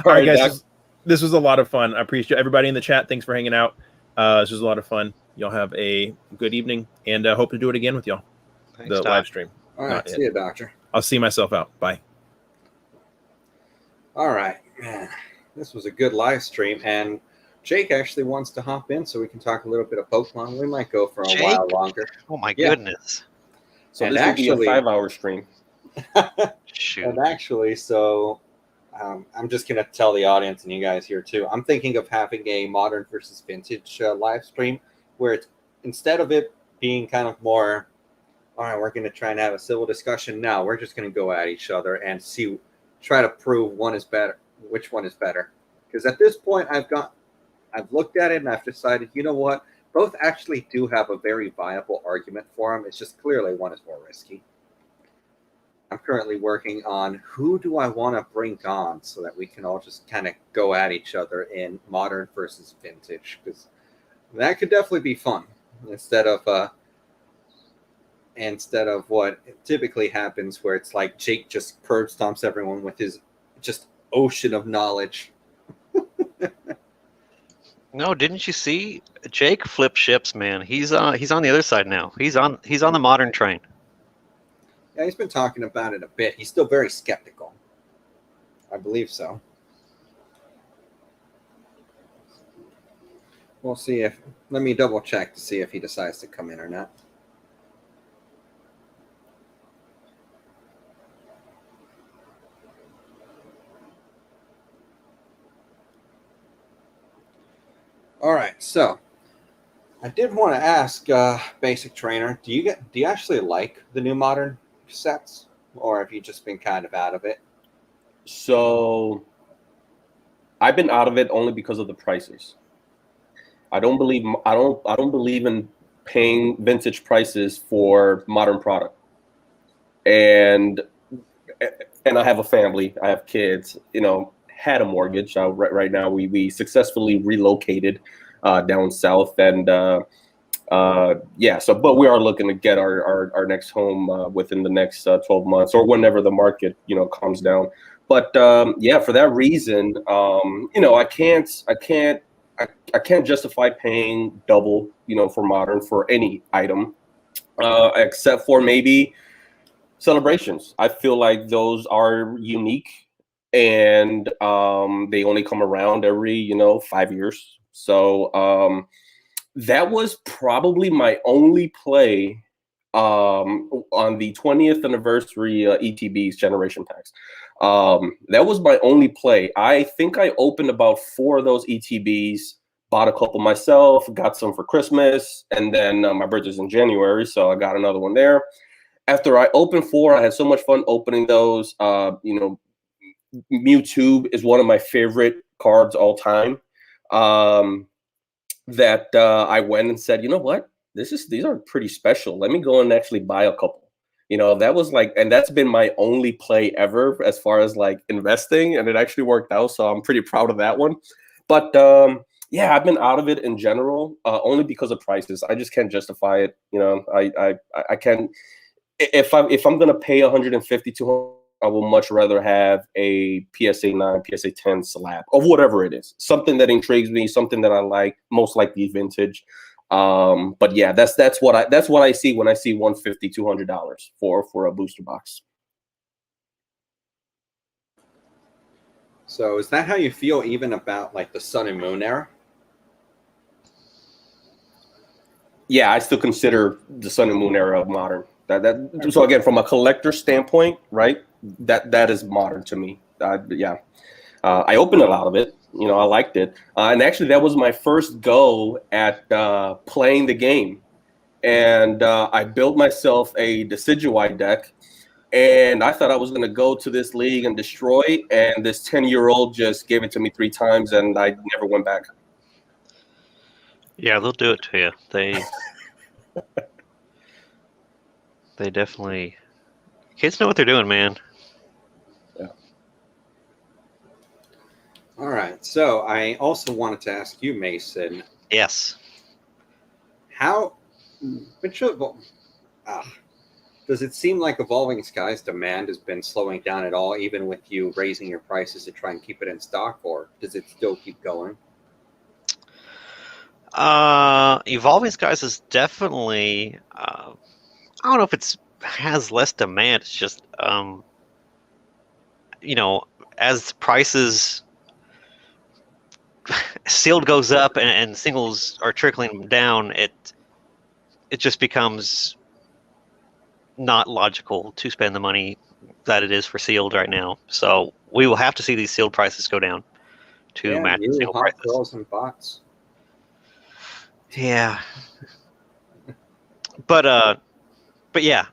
All right, guys. This was a lot of fun. I appreciate everybody in the chat. Thanks for hanging out. This was a lot of fun. Y'all have a good evening, and hope to do it again with y'all. Thanks, Doc. Live stream. All right, see you, Doctor. I'll see myself out. Bye. All right, man. This was a good live stream, and Jake actually wants to hop in so we can talk a little bit of Pokemon. We might go for a while longer. Oh my goodness. So this will be a 5-hour stream. Shoot. And actually, so I'm just going to tell the audience and you guys here too, I'm thinking of having a modern versus vintage live stream where it's, instead of it being kind of more, all right, we're going to try and have a civil discussion now, we're just going to go at each other and try to prove which one is better. Because at this point, I've looked at it and I've decided, you know what? Both actually do have a very viable argument for them. It's just clearly one is more risky. I'm currently working on who do I want to bring on so that we can all just kind of go at each other in modern versus vintage, because that could definitely be fun instead of what typically happens where it's like Jake just curb stomps everyone with his just ocean of knowledge. No, didn't you see Jake flip ships, man? He's on the other side now. He's on the modern train. Yeah, he's been talking about it a bit. He's still very skeptical. I believe so. We'll see if. Let me double check to see if he decides to come in or not. All right, so I did want to ask, Basic Trainer, do you actually like the new modern sets, or have you just been kind of out of it? So I've been out of it only because of the prices. I don't believe in paying vintage prices for modern product. And I have a family, I have kids, had a mortgage. Right now we successfully relocated down south, and yeah, so but we are looking to get our next home within the next 12 months or whenever the market calms down. But yeah, for that reason, I can't justify paying double for modern for any item, except for maybe celebrations. I feel like those are unique, and they only come around every 5 years. So that was probably my only play on the 20th anniversary ETB's generation packs. That was my only play. I think I opened about 4 of those ETBs, bought a couple myself, got some for Christmas, and then my birthday's in January, so I got another one there. After I opened 4, I had so much fun opening those. Mewtwo is one of my favorite cards all time. That I went and said, you know what, these are pretty special. Let me go and actually buy a couple. That was like, and that's been my only play ever as far as like investing, and it actually worked out. So I'm pretty proud of that one. But yeah, I've been out of it in general, only because of prices. I just can't justify it. I can't. If I'm gonna pay 150 to, I will much rather have a PSA 9, PSA 10 slab or whatever it is. Something that intrigues me, something that I like, most likely vintage. But yeah, that's what I see when I see $150, $200 for a booster box. So is that how you feel even about like the Sun and Moon era? Yeah, I still consider the Sun and Moon era of modern. So again, from a collector standpoint, right? That is modern to me. Yeah, I opened a lot of it. I liked it, and actually, that was my first go at playing the game. And I built myself a Decidueye deck, and I thought I was going to go to this league and destroy. And this 10-year-old just gave it to me 3 times, and I never went back. Yeah, they'll do it to you. They definitely. Kids know what they're doing, man. Yeah. All right. So I also wanted to ask you, Mason. Yes. How does it seem like Evolving Skies demand has been slowing down at all, even with you raising your prices to try and keep it in stock, or does it still keep going? Evolving Skies is definitely. I don't know if it's has less demand. It's just as prices sealed goes up and singles are trickling down, it just becomes not logical to spend the money that it is for sealed right now. So we will have to see these sealed prices go down to match the single hot prices. girls and bots. Yeah, but yeah,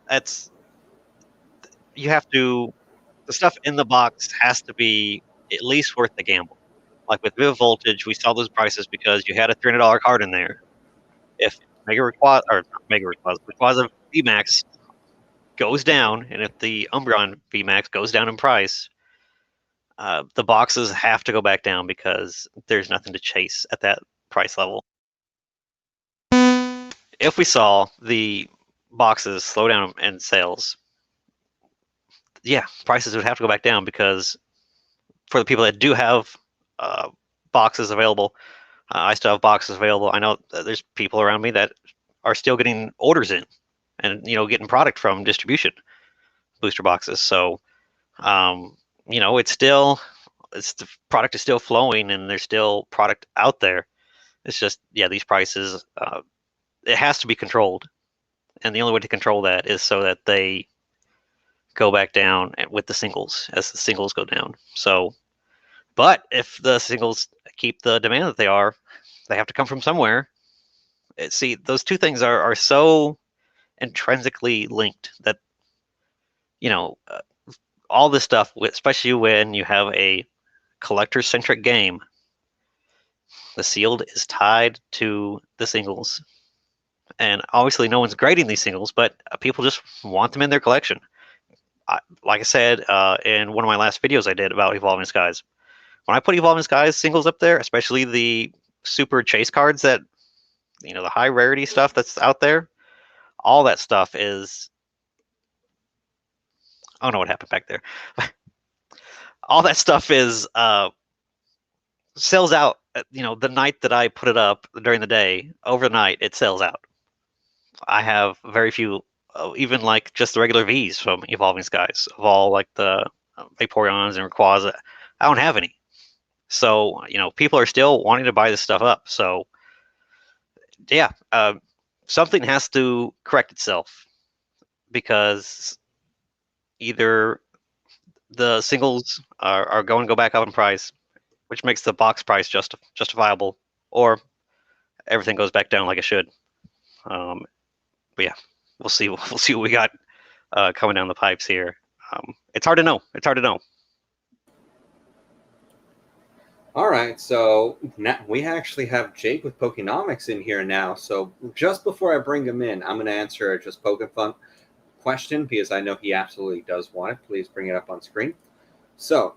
you have to. The stuff in the box has to be at least worth the gamble. Like with Viv Voltage, we saw those prices because you had a $300 card in there. If Rayquaza VMAX goes down, and if the Umbreon VMAX goes down in price, the boxes have to go back down because there's nothing to chase at that price level. If we saw the boxes slow down in sales, yeah, prices would have to go back down because for the people that do have boxes available, I still have boxes available. I know there's people around me that are still getting orders in and getting product from distribution booster boxes. So it's the product is still flowing and there's still product out there. It's just, yeah, these prices, it has to be controlled. And the only way to control that is so that they go back down with the singles as the singles go down. So, but if the singles keep the demand that they are, they have to come from somewhere. See, those two things are so intrinsically linked that, all this stuff, especially when you have a collector-centric game, the sealed is tied to the singles. And obviously no one's grading these singles, but people just want them in their collection. Like I said in one of my last videos I did about Evolving Skies, when I put Evolving Skies singles up there, especially the super chase cards that, the high rarity stuff that's out there, all that stuff is, I don't know what happened back there. All that stuff is sells out. The night that I put it up during the day, overnight it sells out. I have very few, even like just the regular Vs from Evolving Skies of all like the Vaporeons and Rayquaza. I don't have any. So, people are still wanting to buy this stuff up. So, yeah, something has to correct itself, because either the singles are going to go back up in price, which makes the box price justifiable, or everything goes back down like it should. But yeah, we'll see. We'll see what we got coming down the pipes here. It's hard to know. It's hard to know. All right, so now we actually have Jake with Pokenomics in here now. So just before I bring him in, I'm going to answer a just Pokefun question, because I know he absolutely does want it. Please bring it up on screen. So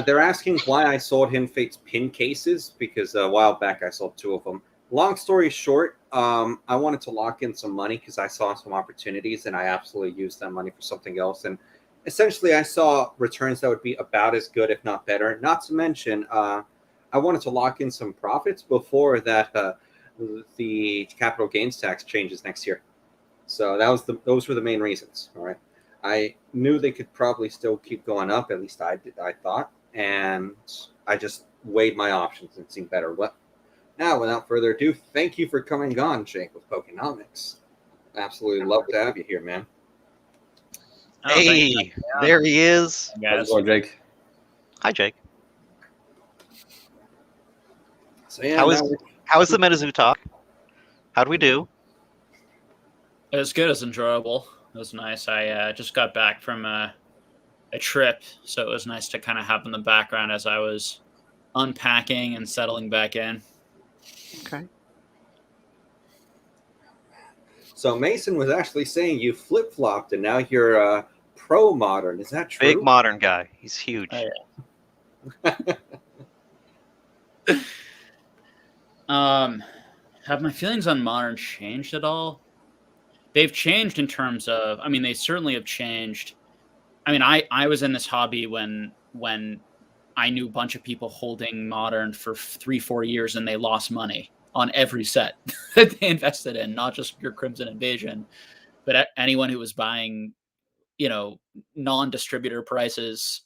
they're asking why I sold him Fate's pin cases, because a while back I sold 2 of them. Long story short, I wanted to lock in some money because I saw some opportunities, and I absolutely used that money for something else. And essentially, I saw returns that would be about as good, if not better. Not to mention, I wanted to lock in some profits before that the capital gains tax changes next year. So those were the main reasons. All right, I knew they could probably still keep going up. At least I thought, and I just weighed my options and seen better. Well, now, without further ado, thank you for coming on, Jake, with Pokenomics. Absolutely love to have you here, man. Oh, hey, there he is. How's it going, Jake? Hi, Jake. So yeah, how is the Metazoo talk? How'd we do? It was good. It was enjoyable. It was nice. I just got back from a trip, so it was nice to kind of have in the background as I was unpacking and settling back in. Okay. So Mason was actually saying you flip-flopped and now you're pro modern. Is that true? Big modern guy. He's huge. Oh, yeah. Have my feelings on modern changed at all? They've changed in terms of, they certainly have changed. I was in this hobby when I knew a bunch of people holding modern for 3-4 years, and they lost money on every set that they invested in, not just your Crimson Invasion, but anyone who was buying, non-distributor prices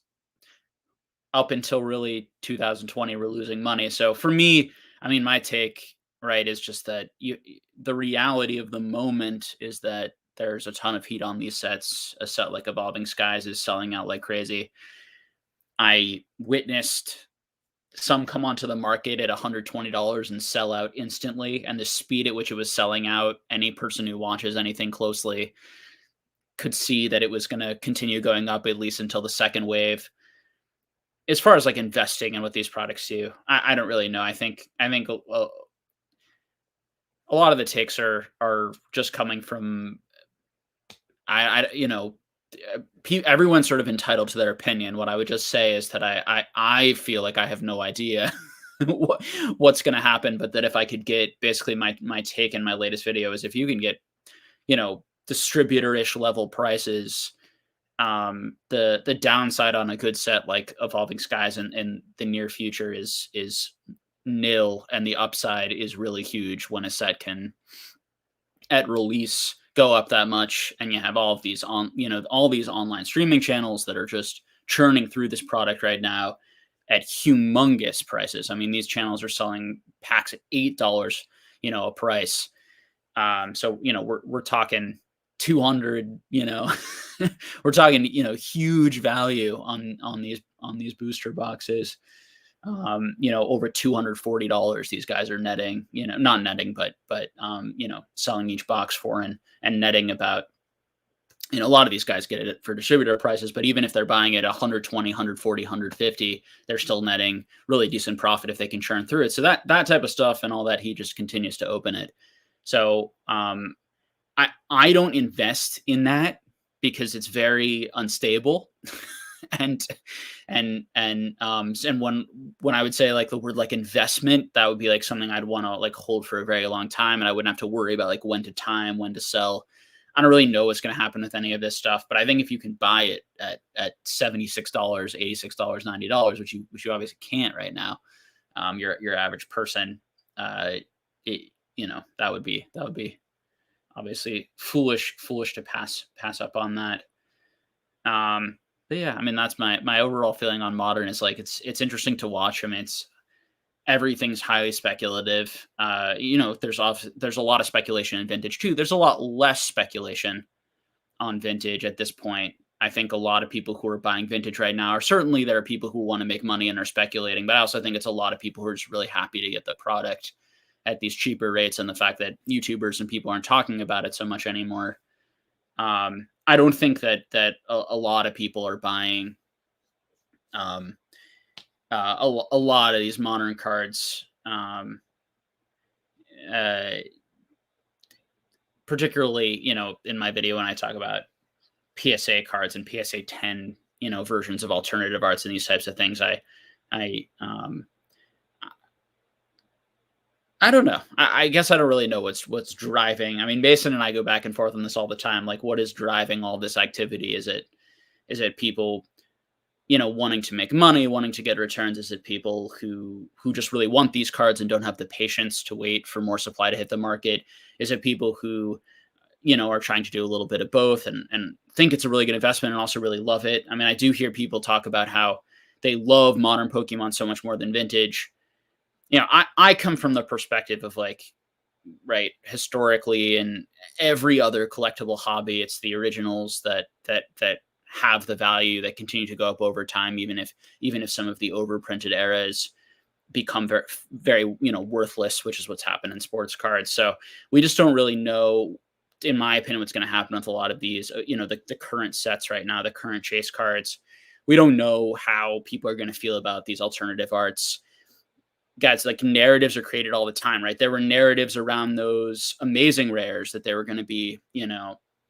up until really 2020 were losing money. So for me, my take, right, is just that the reality of the moment is that there's a ton of heat on these sets. A set like Evolving Skies is selling out like crazy. I witnessed some come onto the market at $120 and sell out instantly. And the speed at which it was selling out, any person who watches anything closely could see that it was going to continue going up at least until the second wave. As far as like investing in what these products do, I don't really know. I think a lot of the takes are just coming from, everyone's sort of entitled to their opinion. What I would just say is that I feel like I have no idea what's going to happen, but that if I could get basically my take in my latest video is if you can get, distributor-ish level prices, the downside on a good set like Evolving Skies in the near future is nil, and the upside is really huge when a set can at release go up that much, and you have all of these all these online streaming channels that are just churning through this product right now, at humongous prices. I mean, these channels are selling packs at $8, a price. So, we're talking 200, we're talking, huge value on these booster boxes. Over $240 these guys are netting, not netting, but selling each box for and netting about, a lot of these guys get it for distributor prices, but even if they're buying it 120, 140, 150, they're still netting really decent profit if they can churn through it. So that type of stuff and all that, he just continues to open it. So I don't invest in that because it's very unstable. and when I would say like the word like investment, that would be like something I'd want to like hold for a very long time, and I wouldn't have to worry about like when to sell. I don't really know what's going to happen with any of this stuff, but I think if you can buy it at $76, $86, $90, which you obviously can't right now, your average person, that would be obviously foolish to pass up on that. But yeah, I mean, that's my overall feeling on Modern is like it's interesting to watch. I mean, everything's highly speculative. There's a lot of speculation in Vintage too. There's a lot less speculation on Vintage at this point. I think a lot of people who are buying Vintage right now certainly there are people who want to make money and are speculating, but I also think it's a lot of people who are just really happy to get the product at these cheaper rates, and the fact that YouTubers and people aren't talking about it so much anymore. I don't think that a lot of people are buying a lot of these Modern cards, particularly, in my video when I talk about PSA cards and PSA 10, versions of alternative arts and these types of things. I don't know. I guess I don't really know what's driving. I mean, Mason and I go back and forth on this all the time. Like, what is driving all this activity? Is it people, wanting to make money, wanting to get returns? Is it people who just really want these cards and don't have the patience to wait for more supply to hit the market? Is it people who, are trying to do a little bit of both and think it's a really good investment and also really love it? I mean, I do hear people talk about how they love Modern Pokemon so much more than Vintage. I come from the perspective of like, right, historically in every other collectible hobby, it's the originals that have the value, that continue to go up over time, even if some of the overprinted eras become very, very, worthless, which is what's happened in sports cards. So we just don't really know, in my opinion, what's going to happen with a lot of these, the current sets right now, the current chase cards. We don't know how people are going to feel about these alternative arts. Guys, like, narratives are created all the time, right? There were narratives around those amazing rares that they were going to be,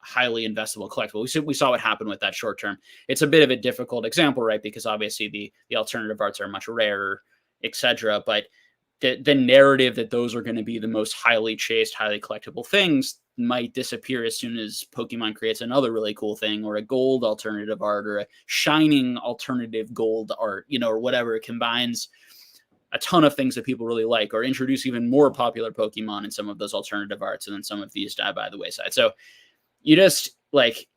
highly investable collectible. We saw what happened with that short term. It's a bit of a difficult example, right? Because obviously the alternative arts are much rarer, etc. But the narrative that those are going to be the most highly chased, highly collectible things might disappear as soon as Pokemon creates another really cool thing, or a gold alternative art, or a shining alternative gold art, or whatever. It combines a ton of things that people really like, or introduce even more popular Pokemon in some of those alternative arts, and then some of these die by the wayside. So you just, like,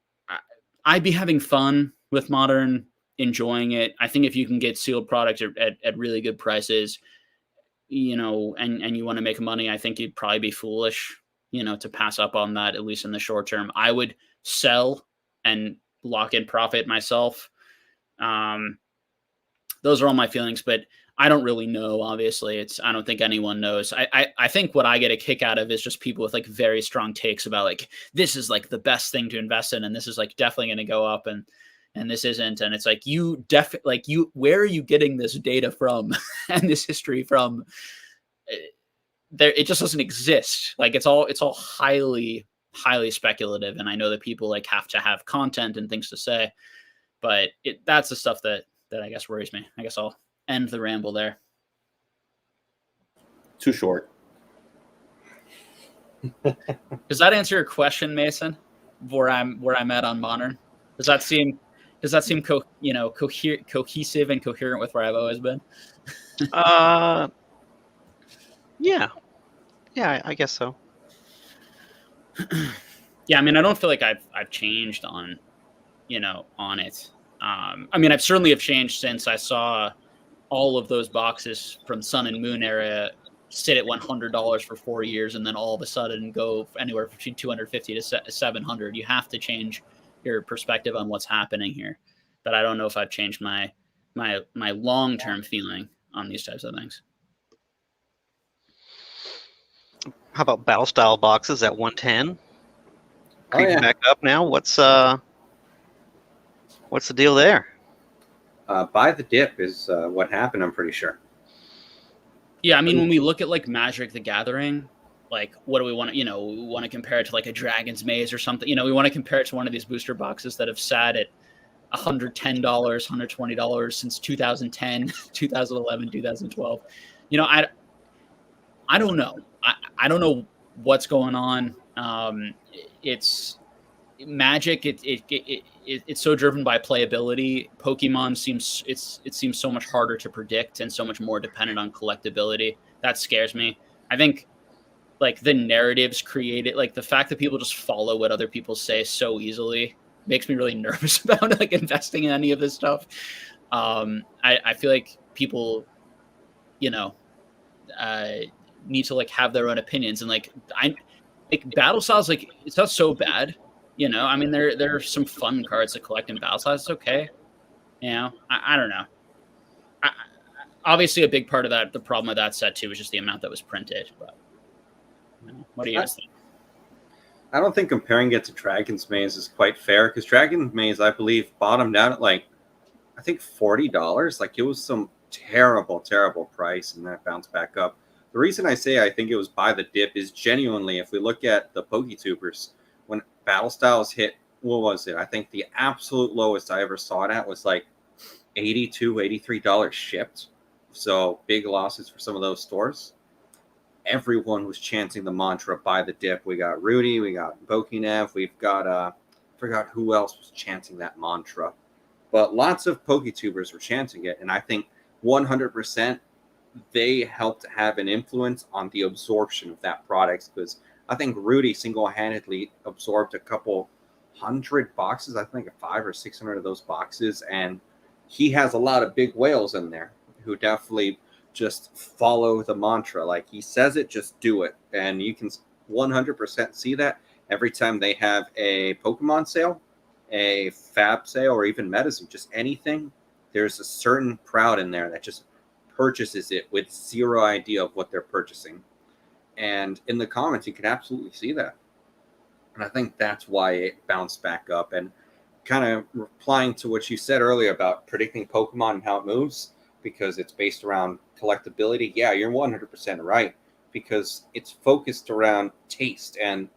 I'd be having fun with Modern, enjoying it. I think if you can get sealed product at really good prices, and you want to make money, I think you'd probably be foolish, to pass up on that, at least in the short term. I would sell and lock in profit myself. Those are all my feelings, but I don't really know. Obviously, I don't think anyone knows. I think what I get a kick out of is just people with like very strong takes about like, this is like the best thing to invest in, and this is like definitely going to go up, and this isn't. And it's like, where are you getting this data from and this history from? It just doesn't exist. Like, it's all highly, highly speculative. And I know that people like have to have content and things to say, but that's the stuff that I guess worries me. I guess I'll end the ramble there. Too short. Does that answer your question, Mason? Where I'm at on Modern? Does that seem cohesive and coherent with where I've always been? Yeah, I guess so. Yeah, I mean, I don't feel like I've changed on it. I mean, I've certainly changed since I saw all of those boxes from Sun and Moon era sit at $100 for 4 years, and then all of a sudden go anywhere between 250 to 700. You have to change your perspective on what's happening here. But I don't know if I've changed my long-term feeling on these types of things. How about battle style boxes at 110? Creeping yeah. back up now. What's the deal there? Buy the dip is what happened, I'm pretty sure. Yeah, I mean, when we look at like Magic the Gathering, like what do we want to, we want to compare it to like a Dragon's Maze or something. We want to compare it to one of these booster boxes that have sat at $110, $120 since 2010, 2011, 2012. I don't know. I don't know what's going on. It's Magic. It's so driven by playability. Pokemon seems so much harder to predict and so much more dependent on collectability. That scares me. I think like the narratives created, like the fact that people just follow what other people say so easily makes me really nervous about like investing in any of this stuff. I feel like people, need to like have their own opinions, and like Battle Styles, like it's not so bad. I mean, there are some fun cards to collect in Battle Styles. It's okay. I don't know. Obviously, a big part of that, the problem with that set too, was just the amount that was printed. But what do you guys think? I don't think comparing it to Dragon's Maze is quite fair, because Dragon's Maze, I believe, bottomed out at like, I think $40. Like it was some terrible, terrible price, and then it bounced back up. The reason I say I think it was buy the dip is genuinely, if we look at the PokeTubers, when Battle Styles hit, what was it? I think the absolute lowest I ever saw it at was like $82, $83 shipped. So big losses for some of those stores. Everyone was chanting the mantra, buy the dip. We got Rudy, we got Pokenev, we've got, I forgot who else was chanting that mantra. But lots of PokeTubers were chanting it, and I think 100% they helped have an influence on the absorption of that product, because I think Rudy single-handedly absorbed a couple hundred boxes, I think 500 or 600 of those boxes, and he has a lot of big whales in there who definitely just follow the mantra. Like he says it, just do it. And you can 100% see that every time they have a Pokemon sale, a Fab sale, or even Metazoo, just anything, there's a certain crowd in there that just purchases it with zero idea of what they're purchasing. And in the comments, you can absolutely see that. And I think that's why it bounced back up. And kind of replying to what you said earlier about predicting Pokemon and how it moves, because it's based around collectability. Yeah, you're 100% right, because it's focused around taste, and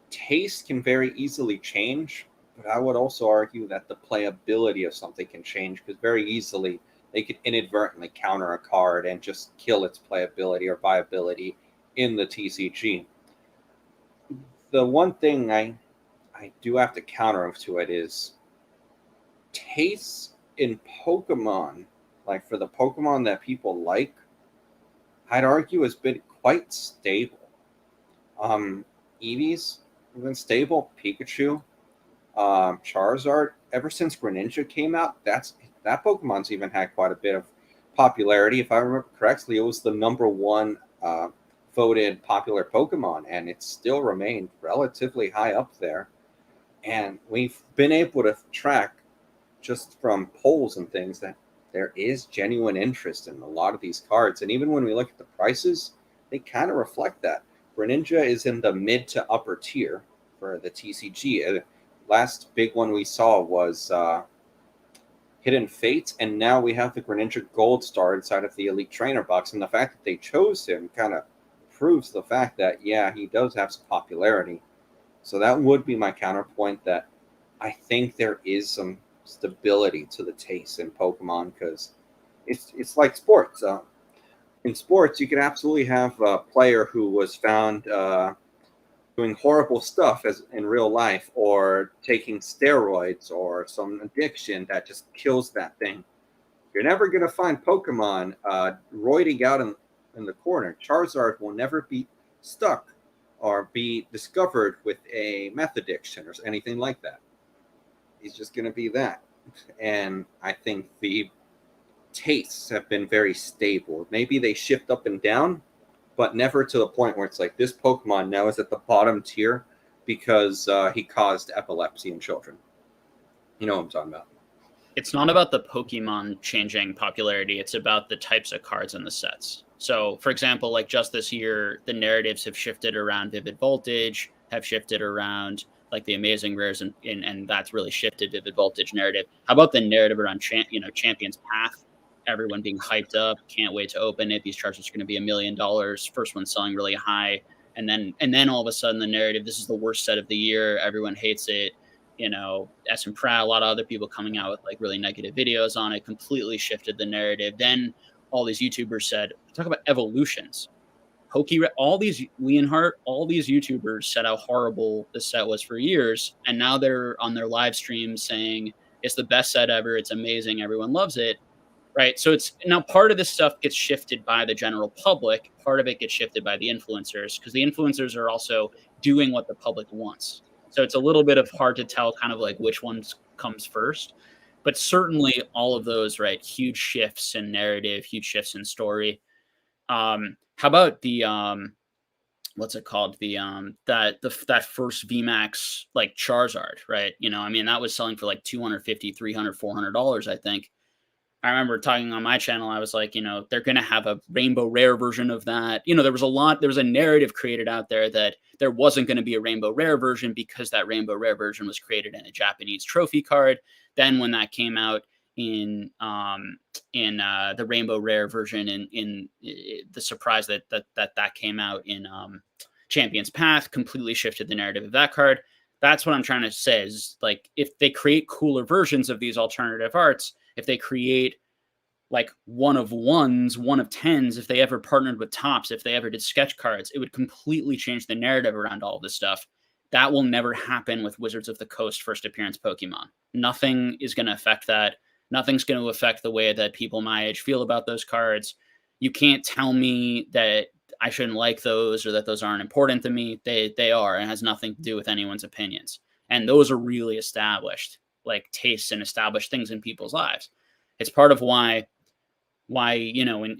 taste can very easily change. But I would also argue that the playability of something can change, because very easily they could inadvertently counter a card and just kill its playability or viability in the TCG. The one thing I do have to counter to it is taste in Pokemon, like for the Pokemon that people like, I'd argue has been quite stable. Eevee's been stable. Pikachu, Charizard, ever since Greninja came out, that Pokemon's even had quite a bit of popularity. If I remember correctly, it was the #1 voted popular Pokemon, and it still remained relatively high up there. And we've been able to track just from polls and things that there is genuine interest in a lot of these cards. And even when we look at the prices, they kind of reflect that. Greninja is in the mid to upper tier for the TCG. Last big one we saw was Hidden Fate, and now we have the Greninja Gold Star inside of the Elite Trainer box. And the fact that they chose him kind of proves the fact that, yeah, he does have some popularity. So that would be my counterpoint, that I think there is some stability to the taste in Pokemon, because it's like sports. In sports, you can absolutely have a player who was found doing horrible stuff as in real life, or taking steroids or some addiction that just kills that thing. You're never going to find Pokemon roiding out in the corner. Charizard will never be stuck or be discovered with a meth addiction or anything like that. He's just going to be that. And I think the tastes have been very stable. Maybe they shift up and down, but never to the point where it's like this Pokemon now is at the bottom tier because he caused epilepsy in children. You know what I'm talking about. It's not about the Pokemon changing popularity. It's about the types of cards in the sets. So, for example, like just this year, the narratives have shifted around Vivid Voltage, have shifted around like the Amazing Rares, and that's really shifted Vivid Voltage narrative. How about the narrative around Champion's Path? Everyone being hyped up, can't wait to open it. These charges are going to be $1 million. First one selling really high, and then all of a sudden the narrative, this is the worst set of the year. Everyone hates it. You know, SM Pratt, a lot of other people coming out with like really negative videos on it, completely shifted the narrative. Then all these YouTubers said, talk about evolutions. All these Leonhardt, all these YouTubers said how horrible this set was for years, and now they're on their live streams saying it's the best set ever, it's amazing, everyone loves it, right? So it's now part of this stuff gets shifted by the general public, part of it gets shifted by the influencers, because the influencers are also doing what the public wants. So it's a little bit of hard to tell kind of like which one comes first, but certainly all of those, right? Huge shifts in narrative, huge shifts in story. How about the what's it called? The that first VMAX like Charizard, right? You know, I mean, that was selling for like $250, $300, $400, I think. I remember talking on my channel, I was like, you know, they're going to have a rainbow rare version of that. You know, there was a narrative created out there that there wasn't going to be a rainbow rare version because that rainbow rare version was created in a Japanese trophy card. Then when that came out in the rainbow rare version in the surprise that came out in Champion's Path completely shifted the narrative of that card. That's what I'm trying to say is, like, if they create cooler versions of these alternative arts, if they create like one of ones, one of tens, if they ever partnered with Topps, if they ever did sketch cards, it would completely change the narrative around all this stuff. That will never happen with Wizards of the Coast first appearance Pokemon. Nothing is going to affect that. Nothing's going to affect the way that people my age feel about those cards. You can't tell me that I shouldn't like those or that those aren't important to me. They are, and it has nothing to do with anyone's opinions. And those are really established, like tastes and established things in people's lives. It's part of why you know, when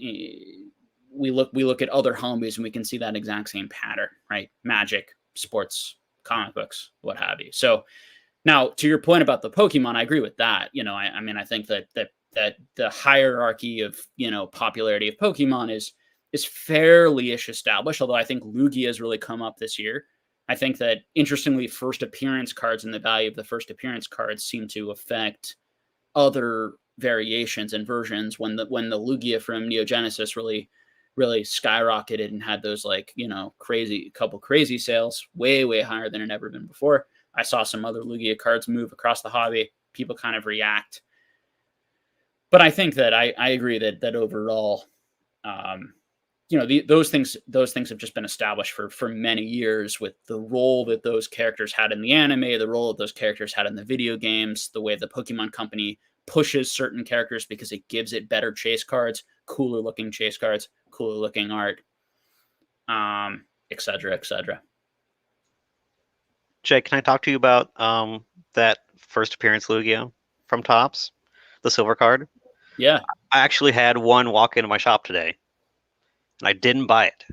we look at other hobbies and we can see that exact same pattern, right? Magic, sports, comic books, what have you. So now, to your point about the Pokemon, I agree with that. You know, I mean, I think that the hierarchy of, you know, popularity of Pokemon is fairly-ish established, although I think Lugia has really come up this year. I think that, interestingly, first appearance cards and the value of the first appearance cards seem to affect other variations and versions. When the Lugia from Neo Genesis really skyrocketed and had those, like, you know, couple crazy sales, way higher than it ever been before. I saw some other Lugia cards move across the hobby. People kind of react. But I think that I agree that overall, you know, those things have just been established for many years, with the role that those characters had in the anime, the role that those characters had in the video games, the way the Pokemon Company pushes certain characters because it gives it better chase cards, cooler looking chase cards, cooler looking art, et cetera, et cetera. Jay, can I talk to you about that first appearance Lugia from Topps, the silver card? Yeah. I actually had one walk into my shop today, and I didn't buy it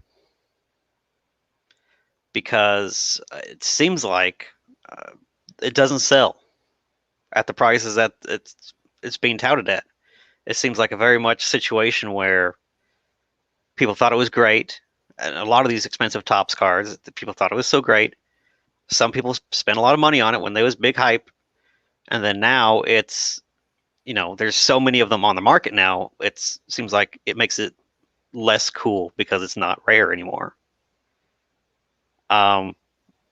because it seems like it doesn't sell at the prices that it's being touted at. It seems like a very much situation where people thought it was great, and a lot of these expensive Topps cards, people thought it was so great. Some people spent a lot of money on it when there was big hype, and then now it's, you know, there's so many of them on the market now. It seems like it makes it less cool because it's not rare anymore.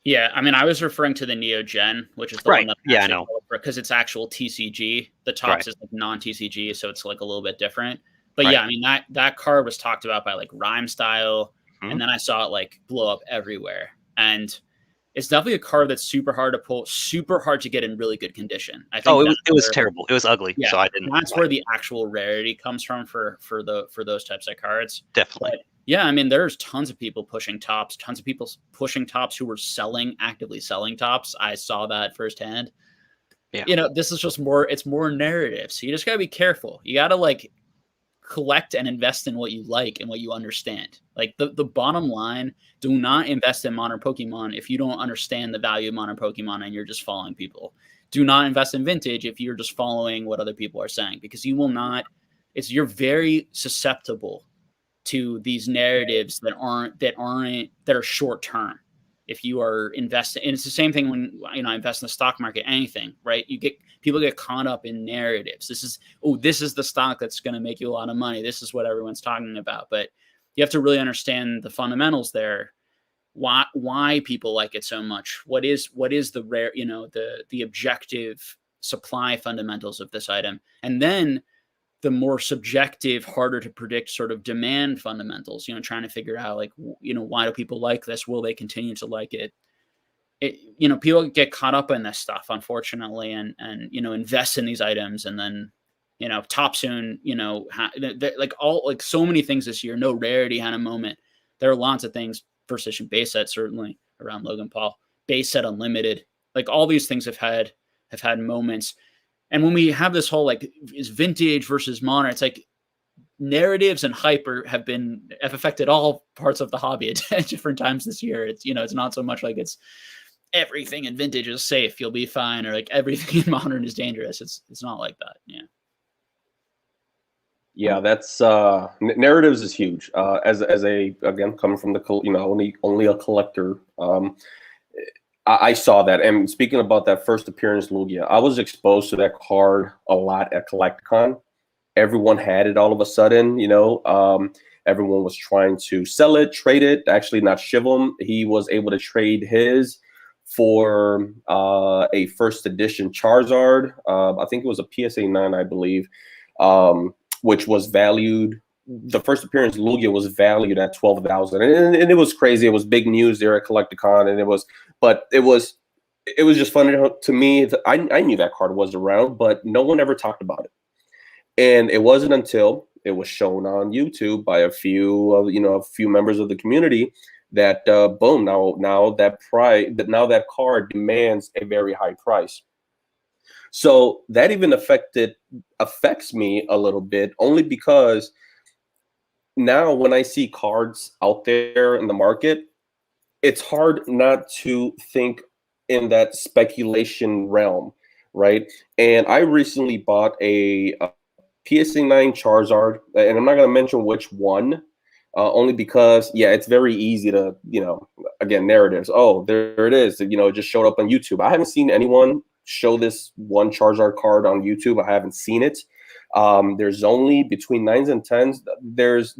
Yeah, I mean, I was referring to the Neo Gen, which is the right. one that I know, because it's actual TCG. The Topps is like non-TCG, so it's like a little bit different. But right. Yeah, I mean, that card was talked about by like Rhyme Style, and then I saw it like blow up everywhere. And it's definitely a card that's super hard to pull, super hard to get in really good condition. I think it was terrible. It was ugly. Yeah, so I didn't. That's where the actual rarity comes from for those types of cards. Definitely. But yeah, I mean, there's tons of people pushing Topps, tons of people pushing Topps who were actively selling Topps. I saw that firsthand. Yeah. You know, this is just more, it's more narrative. So you just gotta be careful. You gotta, like, collect and invest in what you like and what you understand. Like the bottom line, do not invest in modern Pokemon if you don't understand the value of modern Pokemon and you're just following people. Do not invest in vintage if you're just following what other people are saying, because you will not, you're very susceptible to these narratives that are short term. If you are investing, and it's the same thing when, you know, I invest in the stock market, anything, right? People get caught up in narratives. This is the stock that's going to make you a lot of money. This is what everyone's talking about. But you have to really understand the fundamentals there. Why people like it so much? What is the rare, you know, the objective supply fundamentals of this item, and then the more subjective, harder to predict sort of demand fundamentals, you know, trying to figure out, like, you know, why do people like this? Will they continue to like it? You know, people get caught up in this stuff, unfortunately, and, you know, invest in these items. And then, you know, Top Soon, you know, like so many things this year, no rarity had a moment. There are lots of things, first edition base set, certainly around Logan Paul, base set unlimited, like all these things have had moments. And when we have this whole, like, is vintage versus modern, it's like narratives and hype have affected all parts of the hobby at different times this year. It's, you know, it's not so much like it's everything in vintage is safe, you'll be fine, or like everything in modern is dangerous. It's not like that. Yeah. Yeah, that's narratives is huge. As a, again, coming from the, you know, only a collector, I saw that. And speaking about that first appearance Lugia, I was exposed to that card a lot at Collecticon. Everyone had it all of a sudden, you know. Everyone was trying to sell it, trade it. Actually, not Shivam. He was able to trade his for a first edition Charizard. I think it was a PSA 9, I believe, which was valued. The first appearance Lugia was valued at 12,000, and it was crazy. It was big news there at Collecticon, and it was just funny to me. I knew that card was around, but no one ever talked about it. And it wasn't until it was shown on YouTube by a few members of the community that boom, now that card demands a very high price. So that even affects me a little bit, only because now when I see cards out there in the market, it's hard not to think in that speculation realm, right? And I recently bought a PSA 9 Charizard, and I'm not going to mention which one, only because, yeah, it's very easy to, you know, again, narratives. Oh, there it is. You know, it just showed up on YouTube. I haven't seen anyone show this one Charizard card on YouTube. I haven't seen it. There's only between 9s and 10s. There's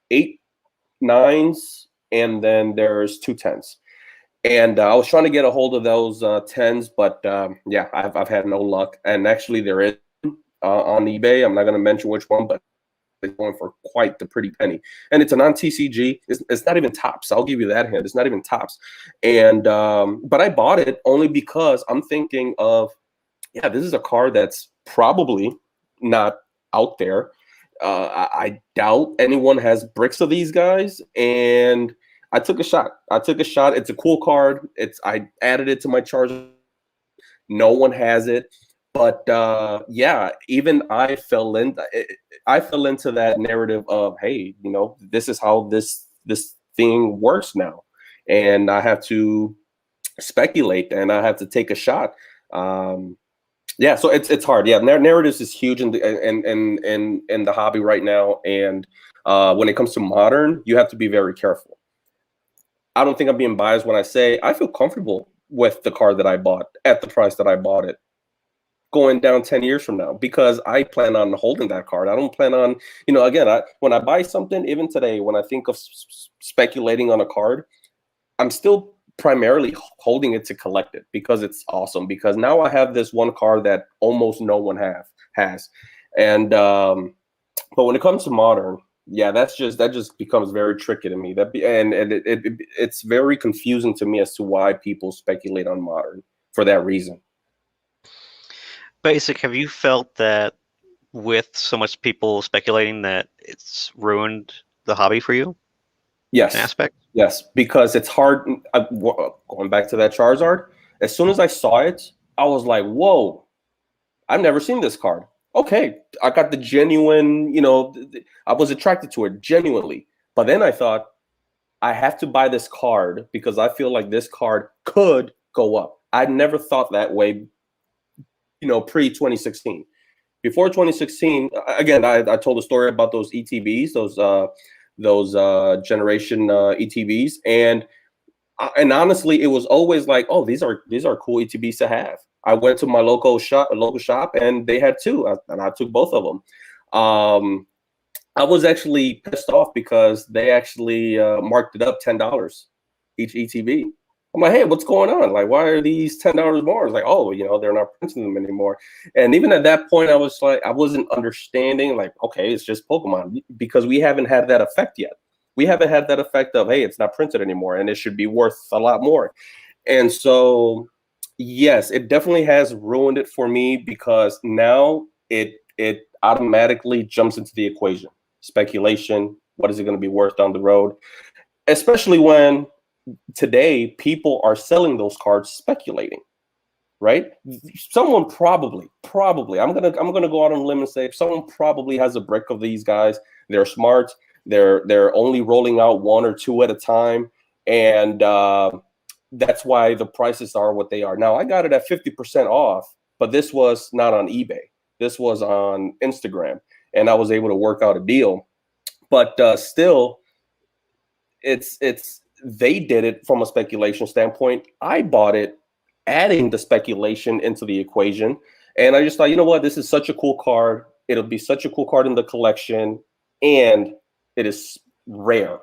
8 9s, and then there's 2 10s. And I was trying to get a hold of those 10s, but yeah, I've had no luck. And actually, there is on eBay. I'm not going to mention which one, but it's going for quite the pretty penny. And it's a non-TCG. It's not even tops. I'll give you that hint. It's not even tops. And but I bought it only because I'm thinking of, yeah, this is a card that's probably not out there. I doubt anyone has bricks of these guys, and I took a shot. It's a cool card. I added it to my Charizard. No one has it. But yeah, even I fell into that narrative of, hey, you know, this is how this thing works now, and I have to speculate and I have to take a shot. Yeah, so it's hard. Yeah, narratives is huge in the hobby right now, and when it comes to modern, you have to be very careful. I don't think I'm being biased when I say I feel comfortable with the card that I bought at the price that I bought it, going down 10 years from now, because I plan on holding that card. I don't plan on, you know, again, when I buy something, even today, when I think of speculating on a card, I'm still primarily holding it to collect it because it's awesome. Because now I have this one card that almost no one has. And but when it comes to modern, yeah, that just becomes very tricky to me. It's very confusing to me as to why people speculate on modern for that reason. Basic, have you felt that with so much people speculating that it's ruined the hobby for you? Yes. Aspect? Yes, because it's hard. Going back to that Charizard, as soon as I saw it, I was like, whoa, I've never seen this card. okay, I got the genuine, I was attracted to it genuinely. But then I thought, I have to buy this card because I feel like this card could go up. I never thought that way, pre 2016. Before 2016, again, I told a story about those ETBs, those generation ETBs, and honestly, it was always like, oh, these are cool ETBs to have. I went to my local shop, and they had two, and I took both of them. I was actually pissed off because they actually marked it up $10 each ETB. I'm like, hey, what's going on? Like, why are these $10 more? It's like, oh, they're not printing them anymore. And even at that point, I was like, I wasn't understanding. Like, okay, it's just Pokemon, because we haven't had that effect yet. We haven't had that effect of, hey, it's not printed anymore, and it should be worth a lot more. And so, yes, it definitely has ruined it for me, because now it automatically jumps into the equation. Speculation, what is it going to be worth down the road? Especially when today people are selling those cards speculating, right? Someone probably, I'm gonna go out on a limb and say someone probably has a brick of these guys. They're smart. They're only rolling out one or two at a time, and that's why the prices are what they are. Now, I got it at 50% off, but this was not on eBay. This was on Instagram, and I was able to work out a deal. But still, it's they did it from a speculation standpoint. I bought it, adding the speculation into the equation, and I just thought, you know what, this is such a cool card. It'll be such a cool card in the collection, and it is rare,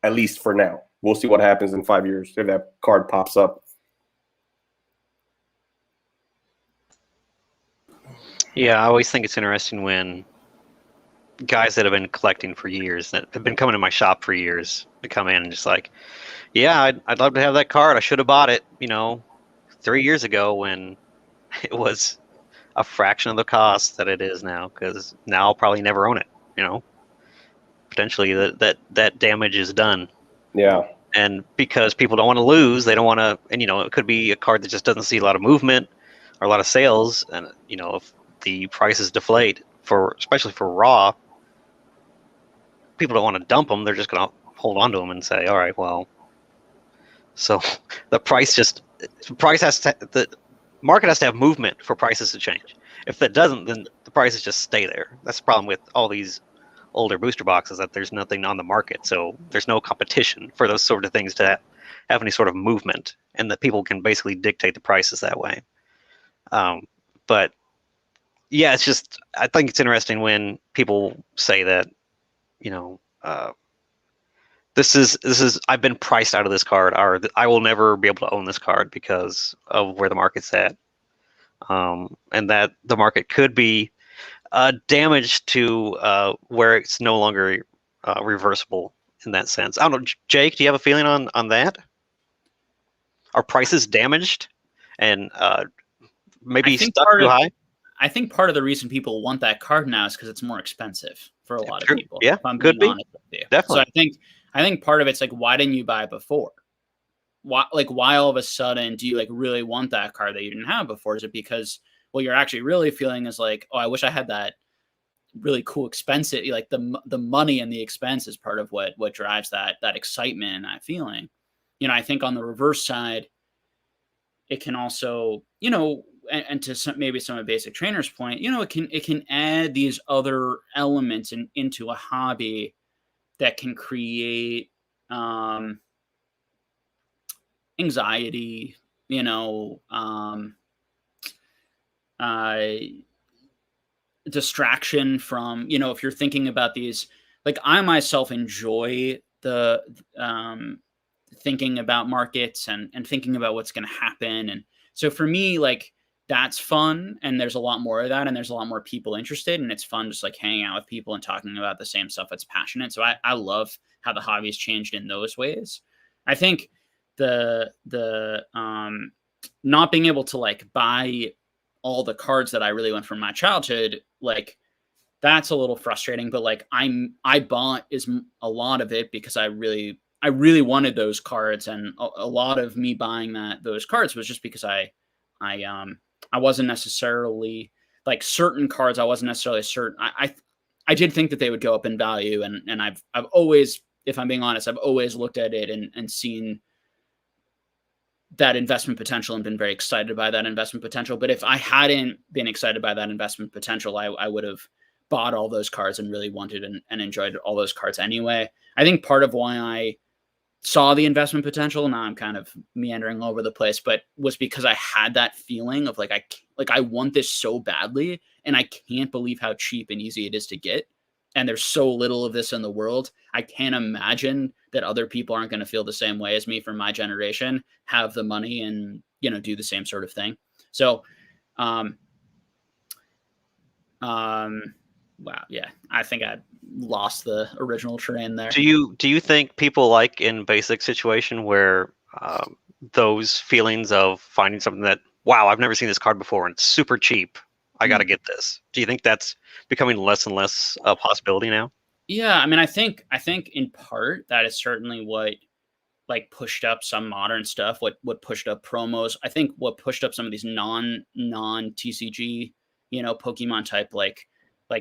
at least for now. We'll see what happens in 5 years if that card pops up. Yeah, I always think it's interesting when guys that have been collecting for years, that have been coming to my shop for years, to come in and just like, yeah, I'd love to have that card. I should have bought it, 3 years ago when it was a fraction of the cost that it is now, because now I'll probably never own it, potentially that damage is done. Yeah. And because people don't want to lose, they don't want to, and it could be a card that just doesn't see a lot of movement or a lot of sales, and if the prices deflate, especially for raw, people don't want to dump them. They're just going to hold on to them and say, all right, well, so the market has to have movement for prices to change. If that doesn't, then the prices just stay there. That's the problem with all these older booster boxes, that there's nothing on the market, so there's no competition for those sort of things to have any sort of movement, and that people can basically dictate the prices that way. But yeah, it's just, I think it's interesting when people say that, this is I've been priced out of this card, or I will never be able to own this card because of where the market's at, and that the market could be damaged to where it's no longer reversible in that sense. I don't know, Jake, do you have a feeling on that? Are prices damaged and maybe stuck too high? I think part of the reason people want that card now is because it's more expensive for a lot of people. Yeah, if I'm could being be. Honest with you. Definitely. So I think part of it's like, why didn't you buy it before? Why all of a sudden do you really want that card that you didn't have before? Is it because what you're actually really feeling is like, oh, I wish I had that really cool expensive, like the money and the expense is part of what drives that excitement and that feeling. I think on the reverse side, it can also, and to maybe some of Basic Trainer's point, it can add these other elements into a hobby that can create anxiety, distraction from, if you're thinking about these, like I myself enjoy the thinking about markets and thinking about what's going to happen. And so for me, that's fun. And there's a lot more of that. And there's a lot more people interested. And it's fun just hanging out with people and talking about the same stuff that's passionate. So I love how the hobby's changed in those ways. I think the not being able to buy all the cards that I really went from my childhood, that's a little frustrating, but I bought a lot of it because I really wanted those cards, and a lot of me buying those cards was just because I wasn't necessarily like certain cards I wasn't necessarily certain. I did think that they would go up in value, and I've always, if I'm being honest, I've always looked at it and seen that investment potential and been very excited by that investment potential. But if I hadn't been excited by that investment potential, I would have bought all those cards and really wanted and enjoyed all those cards anyway. I think part of why I saw the investment potential, now I'm kind of meandering all over the place, but was because I had that feeling of like I want this so badly, and I can't believe how cheap and easy it is to get. And there's so little of this in the world. I can't imagine that other people aren't going to feel the same way as me from my generation, have the money and, you know, do the same sort of thing. So, wow, yeah, I think I lost the original train there. Do you think people like in basic situation where those feelings of finding something that, wow, I've never seen this card before and it's super cheap, I got to get this. Do you think that's becoming less and less a possibility now? Yeah, I mean, I think in part that is certainly what like pushed up some modern stuff, what pushed up promos. I think what pushed up some of these non TCG, you know, Pokemon type like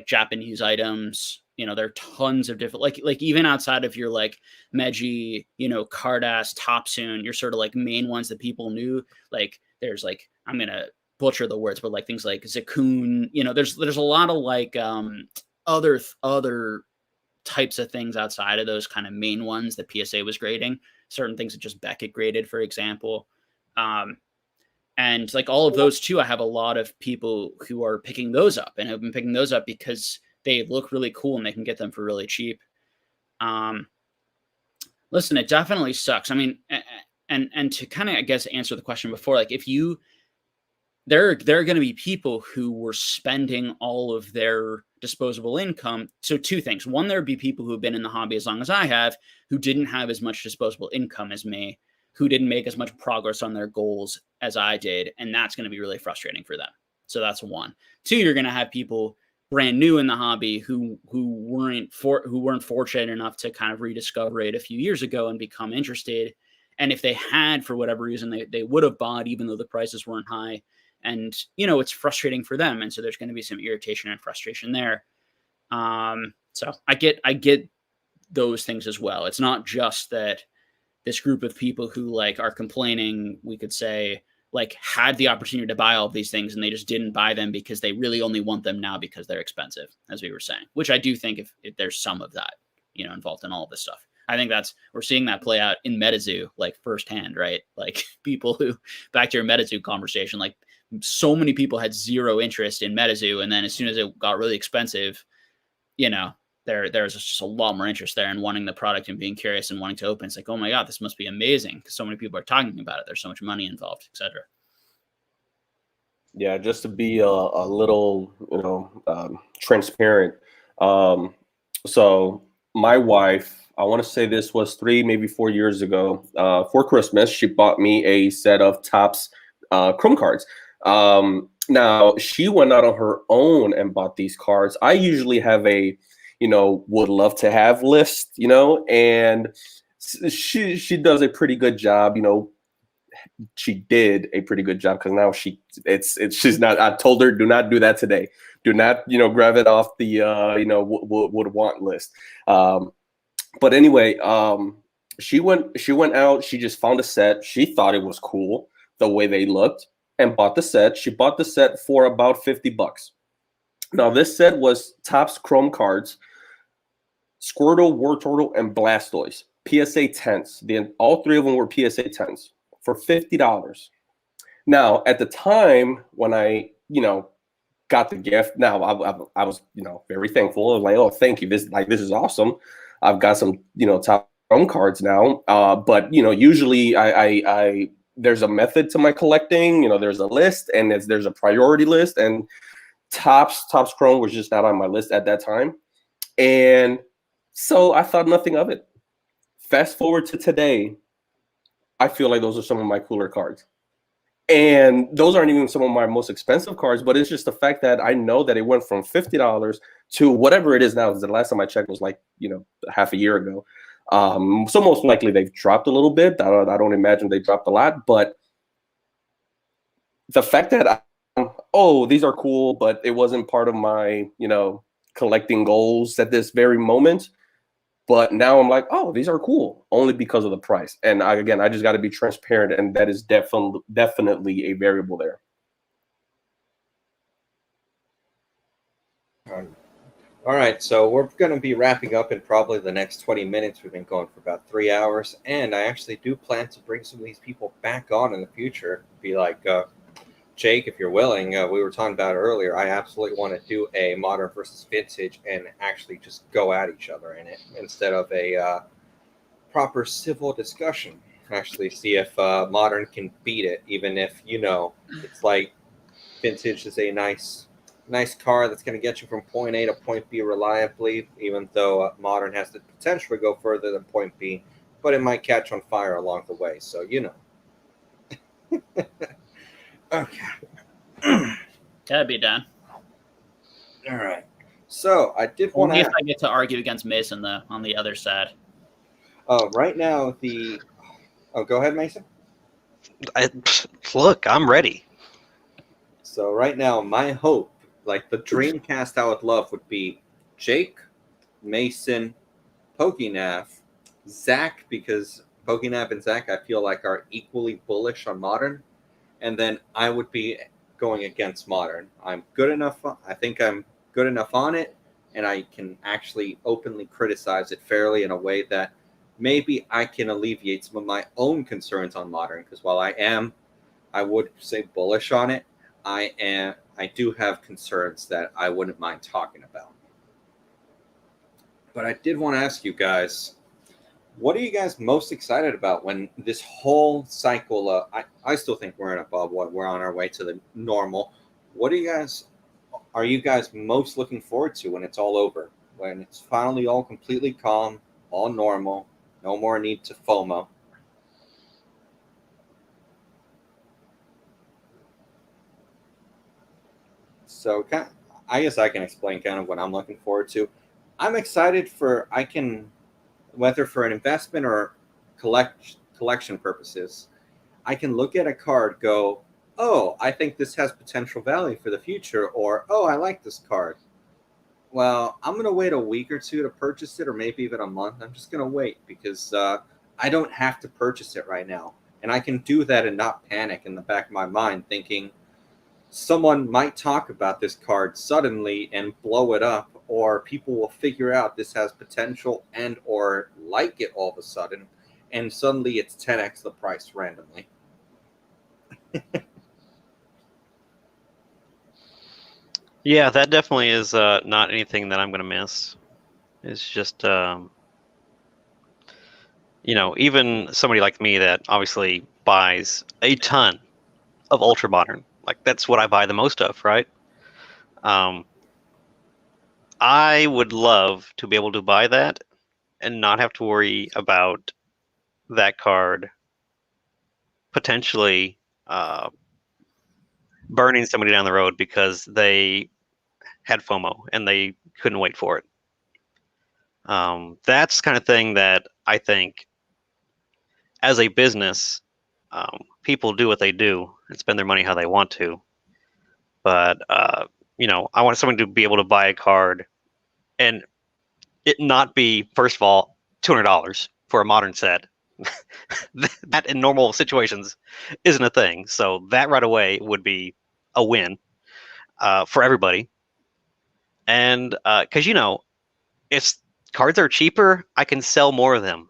Japanese items. You know, there are tons of different like even outside of your like Meiji, you know, Cardass, Topsoon, your sort of like main ones that people knew. Like there's like, I'm gonna butcher the words, but like things like Zakun, you know, there's a lot of like other types of things outside of those kind of main ones that PSA was grading. Certain things that just Beckett graded, for example. And like all of those too, I have a lot of people who are picking those up and have been picking those up because they look really cool and they can get them for really cheap. Listen, it definitely sucks. I mean, and to kind of, I guess, answer the question before, like if you, there are going to be people who were spending all of their disposable income. So two things. One, there'd be people who have been in the hobby as long as I have, who didn't have as much disposable income as me, who didn't make as much progress on their goals as I did. And that's going to be really frustrating for them. So that's one. Two, you're going to have people brand new in the hobby who weren't fortunate enough to kind of rediscover it a few years ago and become interested. And if they had, for whatever reason, they would have bought, even though the prices weren't high. And, you know, it's frustrating for them. And so there's going to be some irritation and frustration there. So I get those things as well. It's not just that this group of people who like are complaining, we could say, like had the opportunity to buy all of these things and they just didn't buy them because they really only want them now because they're expensive, as we were saying, which I do think if there's some of that, you know, involved in all of this stuff. I think we're seeing that play out in Metazoo, like firsthand, right? Like people who, back to your Metazoo conversation, like so many people had zero interest in Metazoo. And then as soon as it got really expensive, you know, there's just a lot more interest there and wanting the product and being curious and wanting to open. It's like, oh my God, this must be amazing because so many people are talking about it. There's so much money involved, etc. Yeah, just to be a little, you know, transparent. So my wife, I want to say this was 3, maybe 4 years ago, for Christmas, she bought me a set of Topps Chrome cards. Now she went out on her own and bought these cards. I usually have a, you know, would love to have list, you know, and she does a pretty good job, you know. She did a pretty good job because now she's not. I told her, do not do that today. Do not, you know, grab it off the you know, would want list. But anyway, she went out. She just found a set. She thought it was cool the way they looked and bought the set. She bought the set for about $50. Now this set was Topps Chrome cards, Squirtle, Wartortle, and Blastoise. PSA 10s. All 3 of them were PSA 10s. For $50. Now, at the time when I, you know, got the gift, now I was, you know, very thankful. I was like, oh, thank you. This is awesome. I've got some, you know, top Chrome cards now. But you know, usually I there's a method to my collecting. You know, there's a list and there's a priority list, and Topps Chrome was just not on my list at that time, and so I thought nothing of it. Fast forward to today. I feel like those are some of my cooler cards. And those aren't even some of my most expensive cards, but it's just the fact that I know that it went from $50 to whatever it is now. Because the last time I checked was like, you know, half a year ago. So most likely they've dropped a little bit. I don't imagine they dropped a lot. But the fact that I'm oh, these are cool, but it wasn't part of my, collecting goals at this very moment. But now I'm like, oh, these are cool only because of the price. And I just got to be transparent, and that is definitely a variable there. All right, so we're going to be wrapping up in probably the next 20 minutes. We've been going for about 3 hours, and I actually do plan to bring some of these people back on in the future. Be like, Jake, if you're willing, we were talking about it earlier. I absolutely want to do a modern versus vintage and actually just go at each other in it instead of a proper civil discussion. Actually, see if modern can beat it, even if it's like vintage is a nice car that's going to get you from point A to point B reliably, even though modern has the potential to go further than point B, but it might catch on fire along the way. So Okay. That'd be done. All right. So I did want Only to. if I get to argue against Mason, though, on the other side. Right now, go ahead, Mason. Look, I'm ready. So right now, my hope, like the dream cast I would love, would be Jake, Mason, Pokenav, Zach, because Pokenav and Zach I feel like are equally bullish on modern, and then I would be going against modern. I'm good enough. I think I'm good enough on it, and I can actually openly criticize it fairly in a way that maybe I can alleviate some of my own concerns on modern. Because while I would say bullish on it, I do have concerns that I wouldn't mind talking about. But I did want to ask you guys, what are you guys most excited about when this whole cycle? I still think we're in a bubble. We're on our way to the normal. What are you guys most looking forward to when it's all over? When it's finally all completely calm, all normal, no more need to FOMO? So I guess I can explain kind of what I'm looking forward to. I'm excited whether for an investment or collection purposes, I can look at a card, go, oh, I think this has potential value for the future, or oh, I like this card. Well, I'm going to wait a week or two to purchase it, or maybe even a month. I'm just going to wait because I don't have to purchase it right now. And I can do that and not panic in the back of my mind thinking someone might talk about this card suddenly and blow it up, or people will figure out this has potential and or like it all of a sudden, and suddenly it's 10x the price randomly. Yeah, that definitely is not anything that I'm going to miss. It's just, even somebody like me that obviously buys a ton of ultra modern, like that's what I buy the most of, right? I would love to be able to buy that and not have to worry about that card potentially burning somebody down the road because they had FOMO and they couldn't wait for it. That's the kind of thing that I think as a business, people do what they do and spend their money how they want to. But, I want someone to be able to buy a card and it not be, first of all, $200 for a modern set. That in normal situations isn't a thing. So that right away would be a win for everybody. And because, if cards are cheaper, I can sell more of them.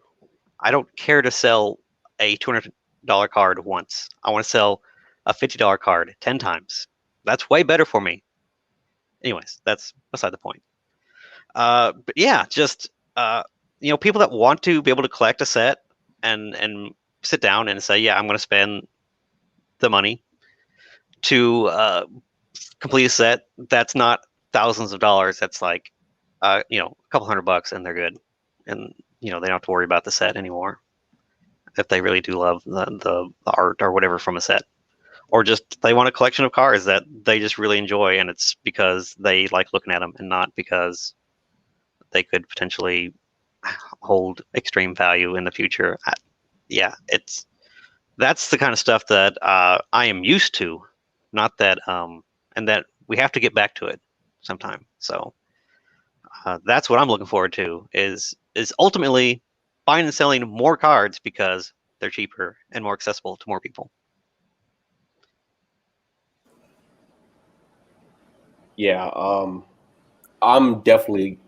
I don't care to sell a $200 card once. I want to sell a $50 card 10 times. That's way better for me. Anyways, that's beside the point. But yeah, just people that want to be able to collect a set and sit down and say, yeah, I'm going to spend the money to complete a set. That's not thousands of dollars. That's like a couple $100 and they're good, and they don't have to worry about the set anymore if they really do love the art or whatever from a set, or just they want a collection of cars that they just really enjoy, and it's because they like looking at them and not because they could potentially hold extreme value in the future. That's the kind of stuff that I am used to. Not that and that we have to get back to it sometime. So that's what I'm looking forward to, is ultimately buying and selling more cards because they're cheaper and more accessible to more people. Yeah, I'm definitely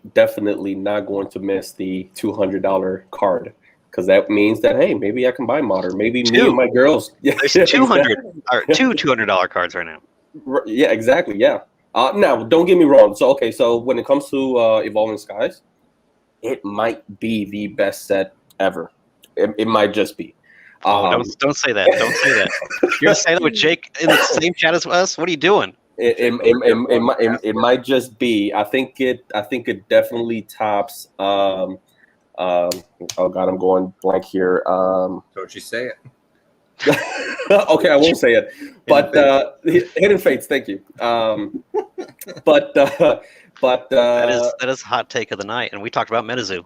not going to miss the $200 card, because that means that, hey, maybe I can buy modern. Maybe me and my girls. Yeah, There's 200 or two $200 cards right now. Yeah, exactly. Yeah. Now, don't get me wrong. So when it comes to Evolving Skies, it might be the best set ever. It might just be. Don't say that. Don't say that. You're saying that with Jake in the same chat as us? What are you doing? It might just be. I think it definitely tops. Oh God, I'm going blank here. Don't you say it. Okay, I won't say it. But Hidden Fates. Thank you. But that is hot take of the night, and we talked about Metazoo.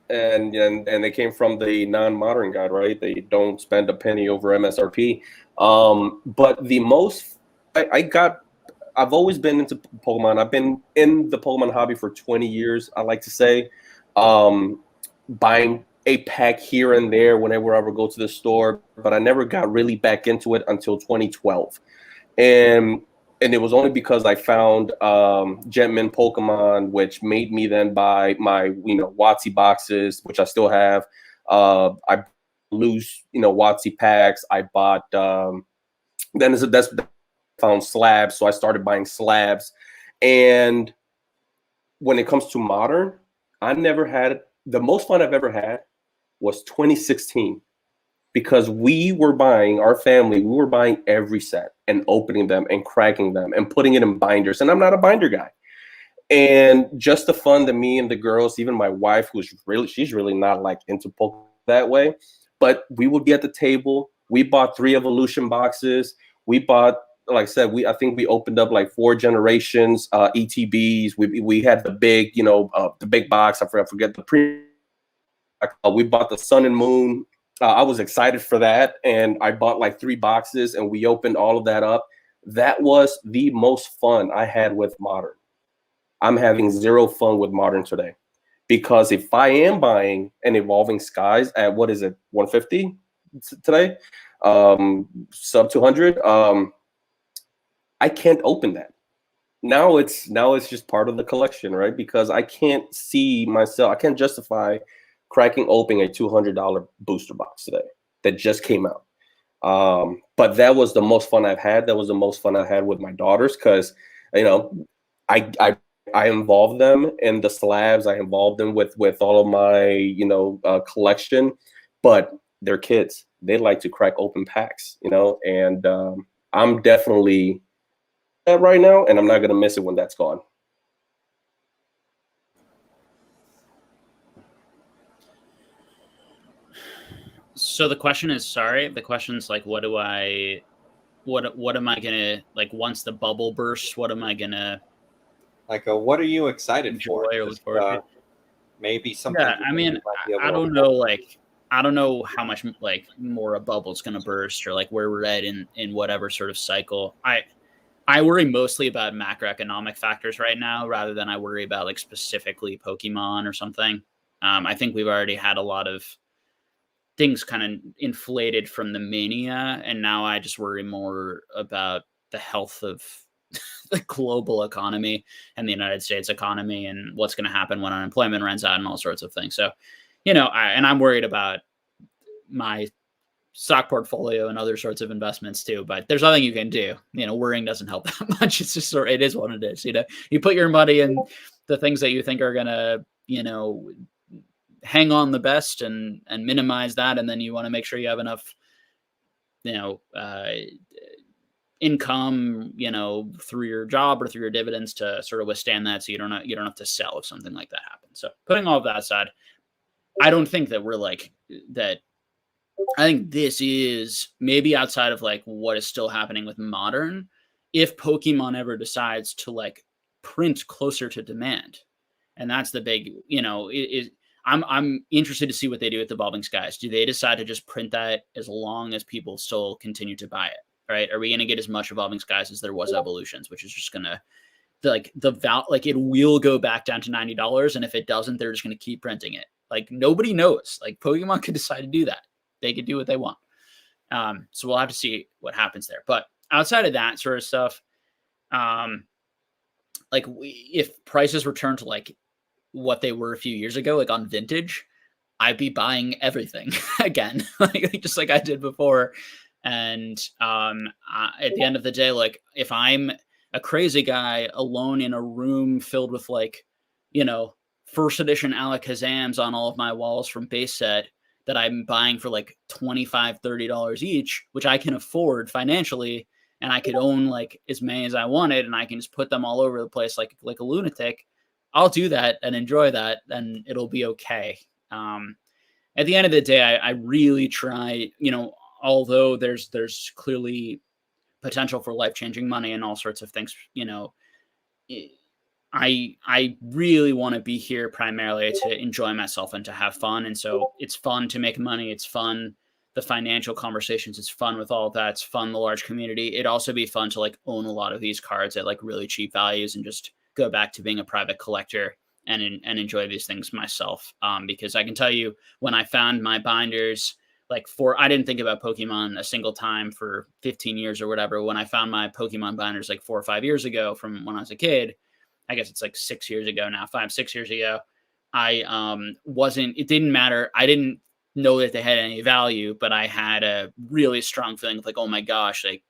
And they came from the non-modern guide, right? They don't spend a penny over MSRP. But the most I've always been into Pokemon. I've been in the Pokemon hobby for 20 years, I like to say. Buying a pack here and there whenever I would go to the store, but I never got really back into it until 2012. And it was only because I found Gentman Pokemon, which made me then buy my WotC boxes, which I still have. I lose WotC packs. I bought that's found slabs, so I started buying slabs. And when it comes to modern, I never had the most fun I've ever had was 2016. Because our family, we were buying every set and opening them and cracking them and putting it in binders. And I'm not a binder guy. And just the fun that me and the girls, even my wife, she's really not like into Pokemon that way. But we would be at the table. We bought 3 evolution boxes. We bought, like I said, I think we opened up like 4 generations, ETBs. We had the big, the big box. I forget the pre. We bought the Sun and Moon. I was excited for that, and I bought like 3 boxes, and we opened all of that up. That was the most fun I had with modern. I'm having 0 fun with modern today, because if I am buying an Evolving Skies at, what is it, 150 today, sub 200, I can't open that. Now it's just part of the collection, right? Because I can't justify cracking open a $200 booster box today that just came out. But that was the most fun I've had. That was the most fun I had with my daughters, because I involved them in the slabs. I involved them with all of my collection. But they're kids. They like to crack open packs, and I'm definitely that right now, and I'm not gonna miss it when that's gone. So the question is, like, what am I gonna, like, once the bubble bursts, what am I gonna what are you excited for? enjoy or look forward to? Maybe something. Yeah, I mean, I don't know, like, I don't know how much like more a bubble's gonna burst, or like where we're at in whatever sort of cycle. I worry mostly about macroeconomic factors right now, rather than I worry about like specifically Pokemon or something. I think we've already had a lot of things kind of inflated from the mania, and now I just worry more about the health of the global economy and the United States economy, and what's going to happen when unemployment runs out and all sorts of things. So, I'm worried about my stock portfolio and other sorts of investments too, but there's nothing you can do. Worrying doesn't help that much. It's just it is what it is. You put your money in the things that you think are going to, hang on the best and minimize that. And then you want to make sure you have enough, income, through your job or through your dividends to sort of withstand that. So you don't have to sell if something like that happens. So putting all of that aside, I don't think that we're like that. I think this is maybe outside of like what is still happening with modern. If Pokemon ever decides to like print closer to demand, and that's the big, I'm interested to see what they do with Evolving Skies. Do they decide to just print that as long as people still continue to buy it? right? Are we going to get as much Evolving Skies as there was Evolutions, which is just going to it will go back down to $90, and if it doesn't, they're just going to keep printing it. Like, nobody knows. Like, Pokemon could decide to do that. They could do what they want. So we'll have to see what happens there. But outside of that sort of stuff, if prices return to like what they were a few years ago, like on vintage, I'd be buying everything again, just like I did before. And at the end of the day, like, if I'm a crazy guy alone in a room filled with like, first edition Alakazams on all of my walls from base set that I'm buying for like $25, $30 each, which I can afford financially, and I could own like as many as I wanted, and I can just put them all over the place like a lunatic, I'll do that and enjoy that, and it'll be okay. At the end of the day, I really try, although there's clearly potential for life-changing money and all sorts of things, I really want to be here primarily to enjoy myself and to have fun. And so it's fun to make money. It's fun, the financial conversations. It's fun with all of that. It's fun, the large community. It'd also be fun to like own a lot of these cards at like really cheap values and just go back to being a private collector and enjoy these things myself. Because I can tell you, when I found my binders, I didn't think about Pokemon a single time for 15 years or whatever. When I found my Pokemon binders like 4 or 5 years ago from when I was a kid, I guess it's like 6 years ago now, 5-6 years ago, it didn't matter. I didn't know that they had any value, but I had a really strong feeling of like, oh my gosh, like,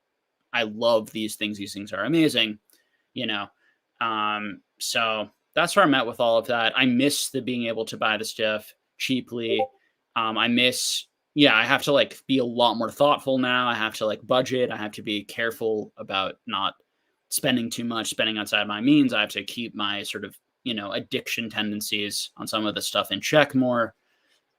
I love these things. These things are amazing, so that's where I'm at with all of that. I miss the being able to buy the stuff cheaply. I have to like be a lot more thoughtful now. I have to like budget. I have to be careful about not spending too much, spending outside my means. I have to keep my sort of, addiction tendencies on some of the stuff in check more.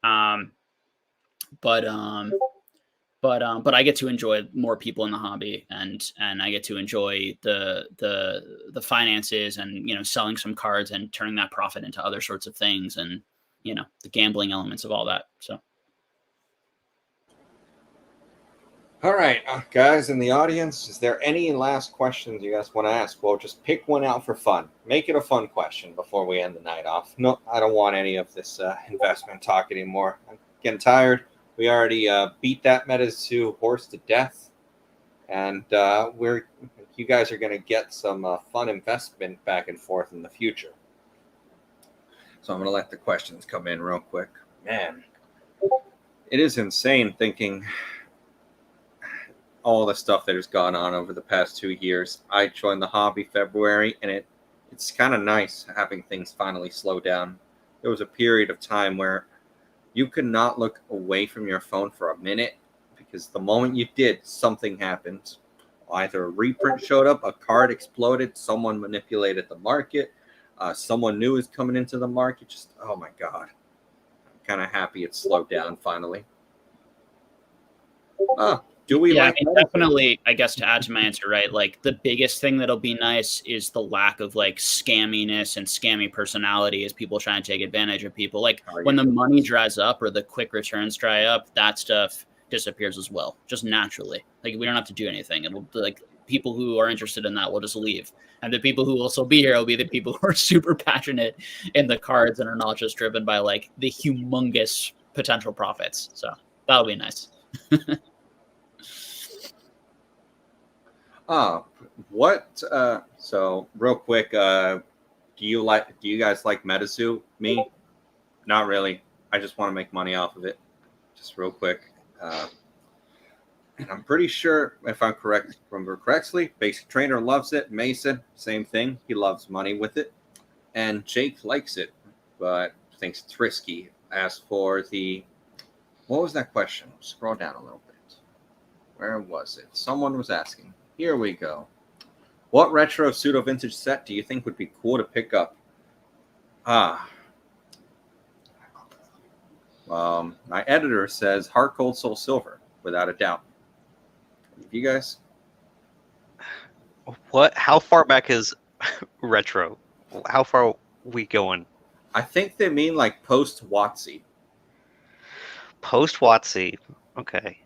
But I get to enjoy more people in the hobby, and I get to enjoy the finances and, selling some cards and turning that profit into other sorts of things, and, the gambling elements of all that. So. All right, guys in the audience, is there any last questions you guys want to ask? Well, just pick one out for fun. Make it a fun question before we end the night off. No, I don't want any of this investment talk anymore. I'm getting tired. We already beat that Metazoo horse to death, and you guys are going to get some fun investment back and forth in the future. So I'm going to let the questions come in real quick. Man, it is insane thinking all the stuff that has gone on over the past 2 years. I joined the hobby February, and it's kind of nice having things finally slow down. There was a period of time where you could not look away from your phone for a minute, because the moment you did, something happened. Either a reprint showed up, a card exploded, someone manipulated the market, someone new is coming into the market. Just, oh my God. I'm kind of happy it's slowed down finally. Do we definitely, I guess, to add to my answer, right? Like, the biggest thing that'll be nice is the lack of like scamminess and scammy personality as people trying to take advantage of people. Like, when the money dries up or the quick returns dry up, that stuff disappears as well, just naturally. Like, we don't have to do anything. It'll, like, people who are interested in that will just leave. And the people who will still be here will be the people who are super passionate in the cards and are not just driven by like the humongous potential profits. So that'll be nice. So real quick, do you guys like Metazoo? Me? Not really. I just want to make money off of it. Just real quick. And I'm pretty sure, if I'm correct, remember correctly, Basic Trainer loves it. Mason, same thing. He loves money with it. And Jake likes it, but thinks it's risky. As for what was that question? Scroll down a little bit. Where was it? Someone was asking. Here we go. What retro pseudo vintage set do you think would be cool to pick up? My editor says Heart Gold Soul Silver, without a doubt. You guys? What? How far back is retro? How far are we going? I think they mean like post WotC. Post WotC. Okay.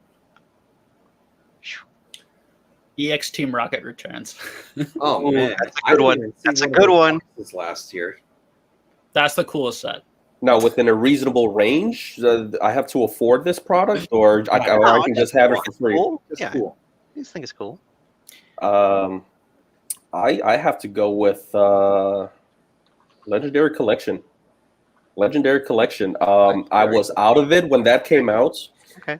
EX Team Rocket returns. Oh Ooh, man, that's a I good didn't one. even see That's a of good those one. boxes last year. That's the coolest set. Now, within a reasonable range, I have to afford this product, or I No, can just have it for free. cool. It's Yeah, cool. I just think it's cool. I have to go with Legendary Collection. Legendary Collection. I was out of it when that came out. Okay.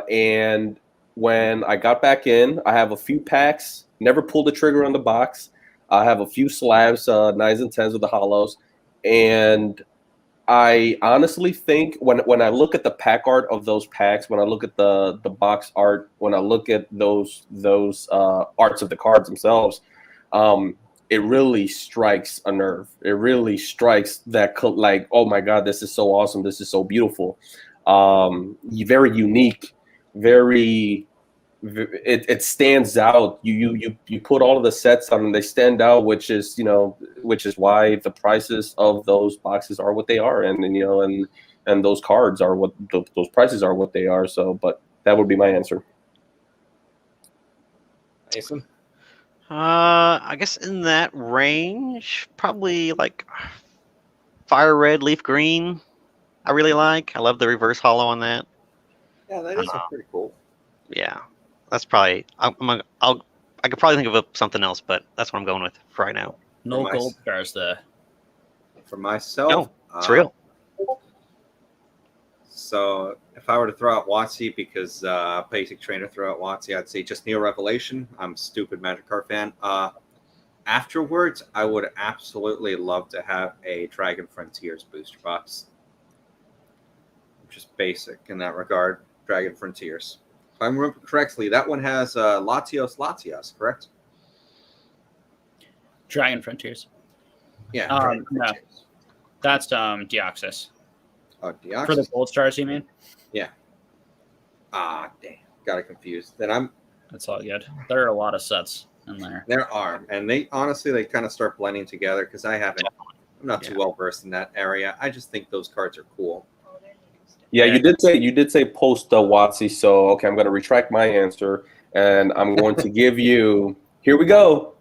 And when I got back in, I have a few packs. Never pulled the trigger on the box. I have a few slabs, 9s and 10s with the hollows, and I honestly think when I look at the pack art of those packs, when I look at the box art, when I look at those arts of the cards themselves, it really strikes a nerve. It really strikes that like, oh my God, this is so awesome. This is so beautiful. Very unique, very. It stands out. You put all of the sets on and they stand out, which is why the prices of those boxes are what they are, and those cards are what those prices are what they are. So, but that would be my answer. Mason? I guess in that range, probably like fire red, leaf green. I really like. I love the reverse hollow on that. Yeah, that is pretty cool. Yeah, that's probably. I could probably think of something else, but that's what I'm going with for right now. No For gold stars there. For myself, No, it's real. So if I were to throw out WotC because basic trainer throw out WotC, I'd say just Neo Revelation. I'm a stupid Magic card fan. Afterwards, I would absolutely love to have a Dragon Frontiers booster box. Just basic in that regard. Dragon Frontiers. If I remember correctly, that one has Latios, correct? Dragon Frontiers. Yeah. No. Frontiers. That's Deoxys. Oh, Deoxys? For the gold stars, you mean? Yeah. Ah, damn. Got it confused. Then That's all good. There are a lot of sets in there. There are, and they kind of start blending together because I'm not too well versed in that area. I just think those cards are cool. Yeah, you did say post WotC, so okay, I'm going to retract my answer, and I'm going to give you. Here we go.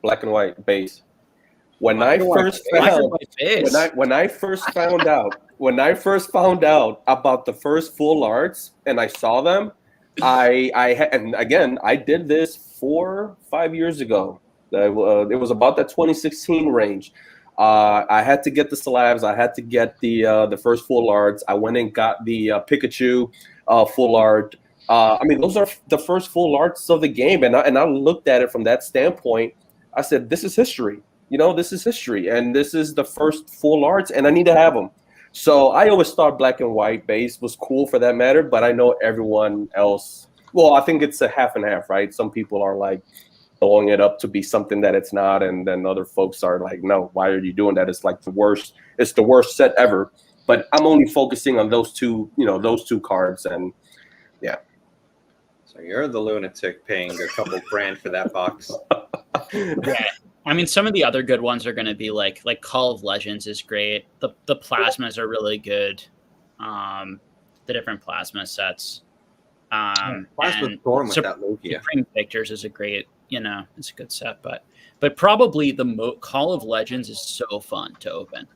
Black and white base. When I first found out about the first full arts and I saw them, and again I did this 4-5 years ago. It was about that 2016 range. I had to get the slabs. I had to get the first full arts. I went and got the Pikachu full art. I mean, those are the first full arts of the game, and I looked at it from that standpoint. I said, this is history. This is history, and this is the first full arts, and I need to have them. So I always thought black and white base was cool for that matter, but I know everyone else. Well, I think it's a half and half, right? Some people are like throwing it up to be something that it's not, and then other folks are like, no, why are you doing that? It's like the worst. It's the worst set ever. But I'm only focusing on those two cards, and yeah. So you're the lunatic paying a couple grand for that box. Yeah. I mean, some of the other good ones are going to be like Call of Legends is great. The plasmas are really good. The different plasma sets. Plasma Storm with that Logia. Supreme Victors is a great, it's a good set. But probably Call of Legends is so fun to open.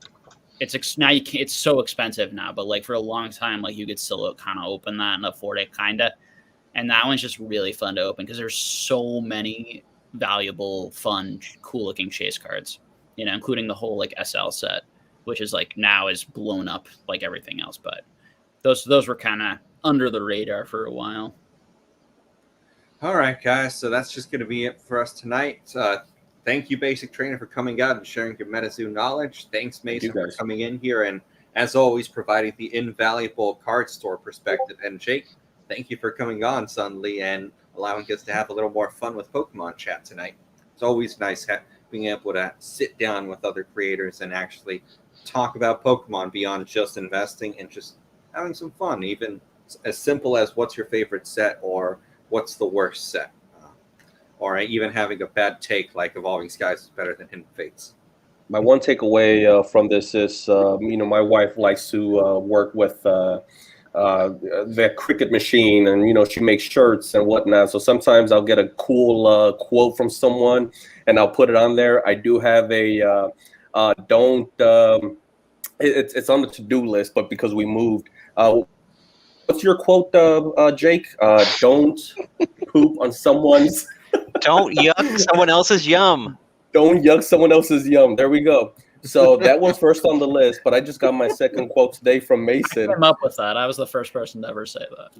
It's so expensive now, but like for a long time, like you could still kind of open that and afford it, kind of. And that one's just really fun to open because there's so many valuable, fun, cool-looking chase cards, including the whole like SL set, which is like now is blown up like everything else. But those were kind of under the radar for a while. All right, guys. So that's just going to be it for us tonight. Thank you, Basic Trainer, for coming out and sharing your Metazoo knowledge. Thanks, Mason, for coming in here and, as always, providing the invaluable card store perspective. And Jake, thank you for coming on suddenly and allowing us to have a little more fun with Pokemon chat tonight. It's always nice being able to sit down with other creators and actually talk about Pokemon beyond just investing and just having some fun, even as simple as what's your favorite set or what's the worst set. Or even having a bad take like Evolving Skies is better than Hidden Fates. My one takeaway from this is, my wife likes to work with the Cricut machine, and she makes shirts and whatnot. So sometimes I'll get a cool quote from someone, and I'll put it on there. I do have a don't. It's on the to-do list, but because we moved, what's your quote, Jake? Don't poop on someone's. Don't yuck someone else's yum. Don't yuck someone else's yum. There we go. So that was first on the list, but I just got my second quote today from Mason. I came up with that. I was the first person to ever say that.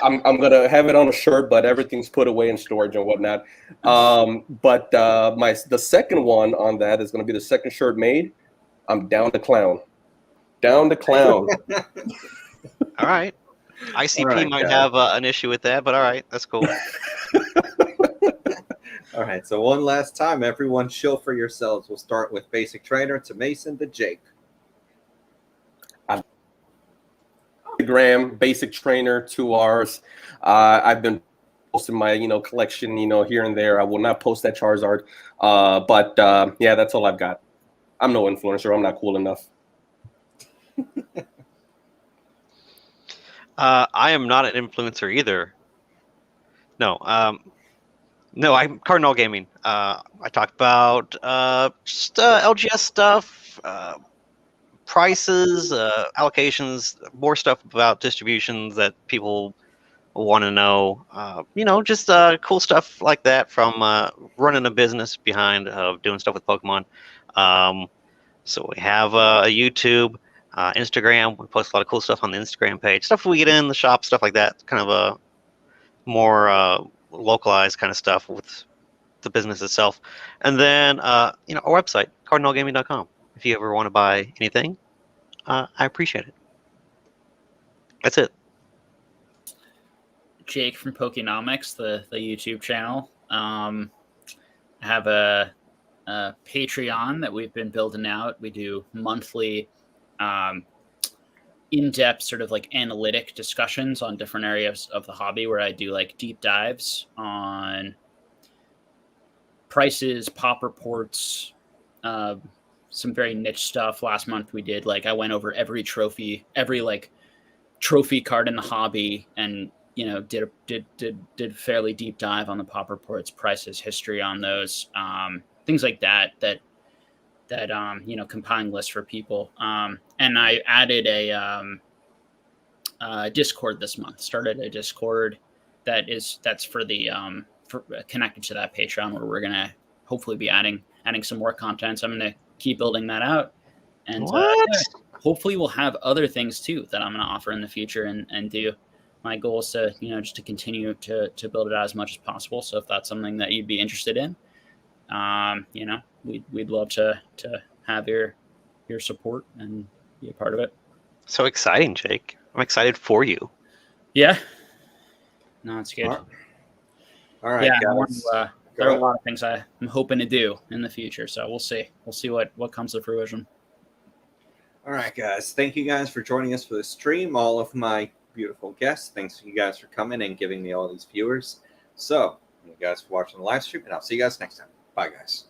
I'm gonna have it on a shirt, but everything's put away in storage and whatnot. But the second one on that is gonna be the second shirt made. I'm down to clown. Down to clown. All right. ICP All right, might guys. have an issue with that, but all right, that's cool. All right, so one last time, everyone show for yourselves. We'll start with Basic Trainer to Mason to Jake. Instagram, Basic Trainer, 2 R's. I've been posting my collection here and there. I will not post that Charizard, but yeah, that's all I've got. I'm no influencer. I'm not cool enough. I am not an influencer either. No, I'm Cardinal Gaming. I talk about just LGS stuff, prices, allocations, more stuff about distributions that people want to know. Just cool stuff like that from running a business behind doing stuff with Pokemon. So we have a YouTube, Instagram. We post a lot of cool stuff on the Instagram page. Stuff we get in the shop, stuff like that. Kind of a more localized kind of stuff with the business itself. And then, our website, cardinalgaming.com. If you ever want to buy anything, I appreciate it. That's it. Jake from Pokenomics, the YouTube channel. I have a Patreon that we've been building out. We do monthly in-depth sort of like analytic discussions on different areas of the hobby, where I do like deep dives on prices, pop reports, some very niche stuff. Last month we did I went over every trophy card in the hobby, and did fairly deep dive on the pop reports, prices, history on those, things like that compiling lists for people. And I added a Discord this month. Started a Discord that's for the for connected to that Patreon, where we're gonna hopefully be adding some more content. So I'm gonna keep building that out, and hopefully we'll have other things too that I'm gonna offer in the future and do. My goal is to just to continue to build it out as much as possible. So if that's something that you'd be interested in, we'd love to have your support and be a part of it. So exciting, Jake. I'm excited for you. Yeah. No, it's good. All right, yeah, guys. there are a lot of things I'm hoping to do in the future. So we'll see. We'll see what comes to fruition. All right, guys. Thank you guys for joining us for the stream. All of my beautiful guests. Thanks to you guys for coming and giving me all these viewers. So, you guys for watching the live stream, and I'll see you guys next time. Bye, guys.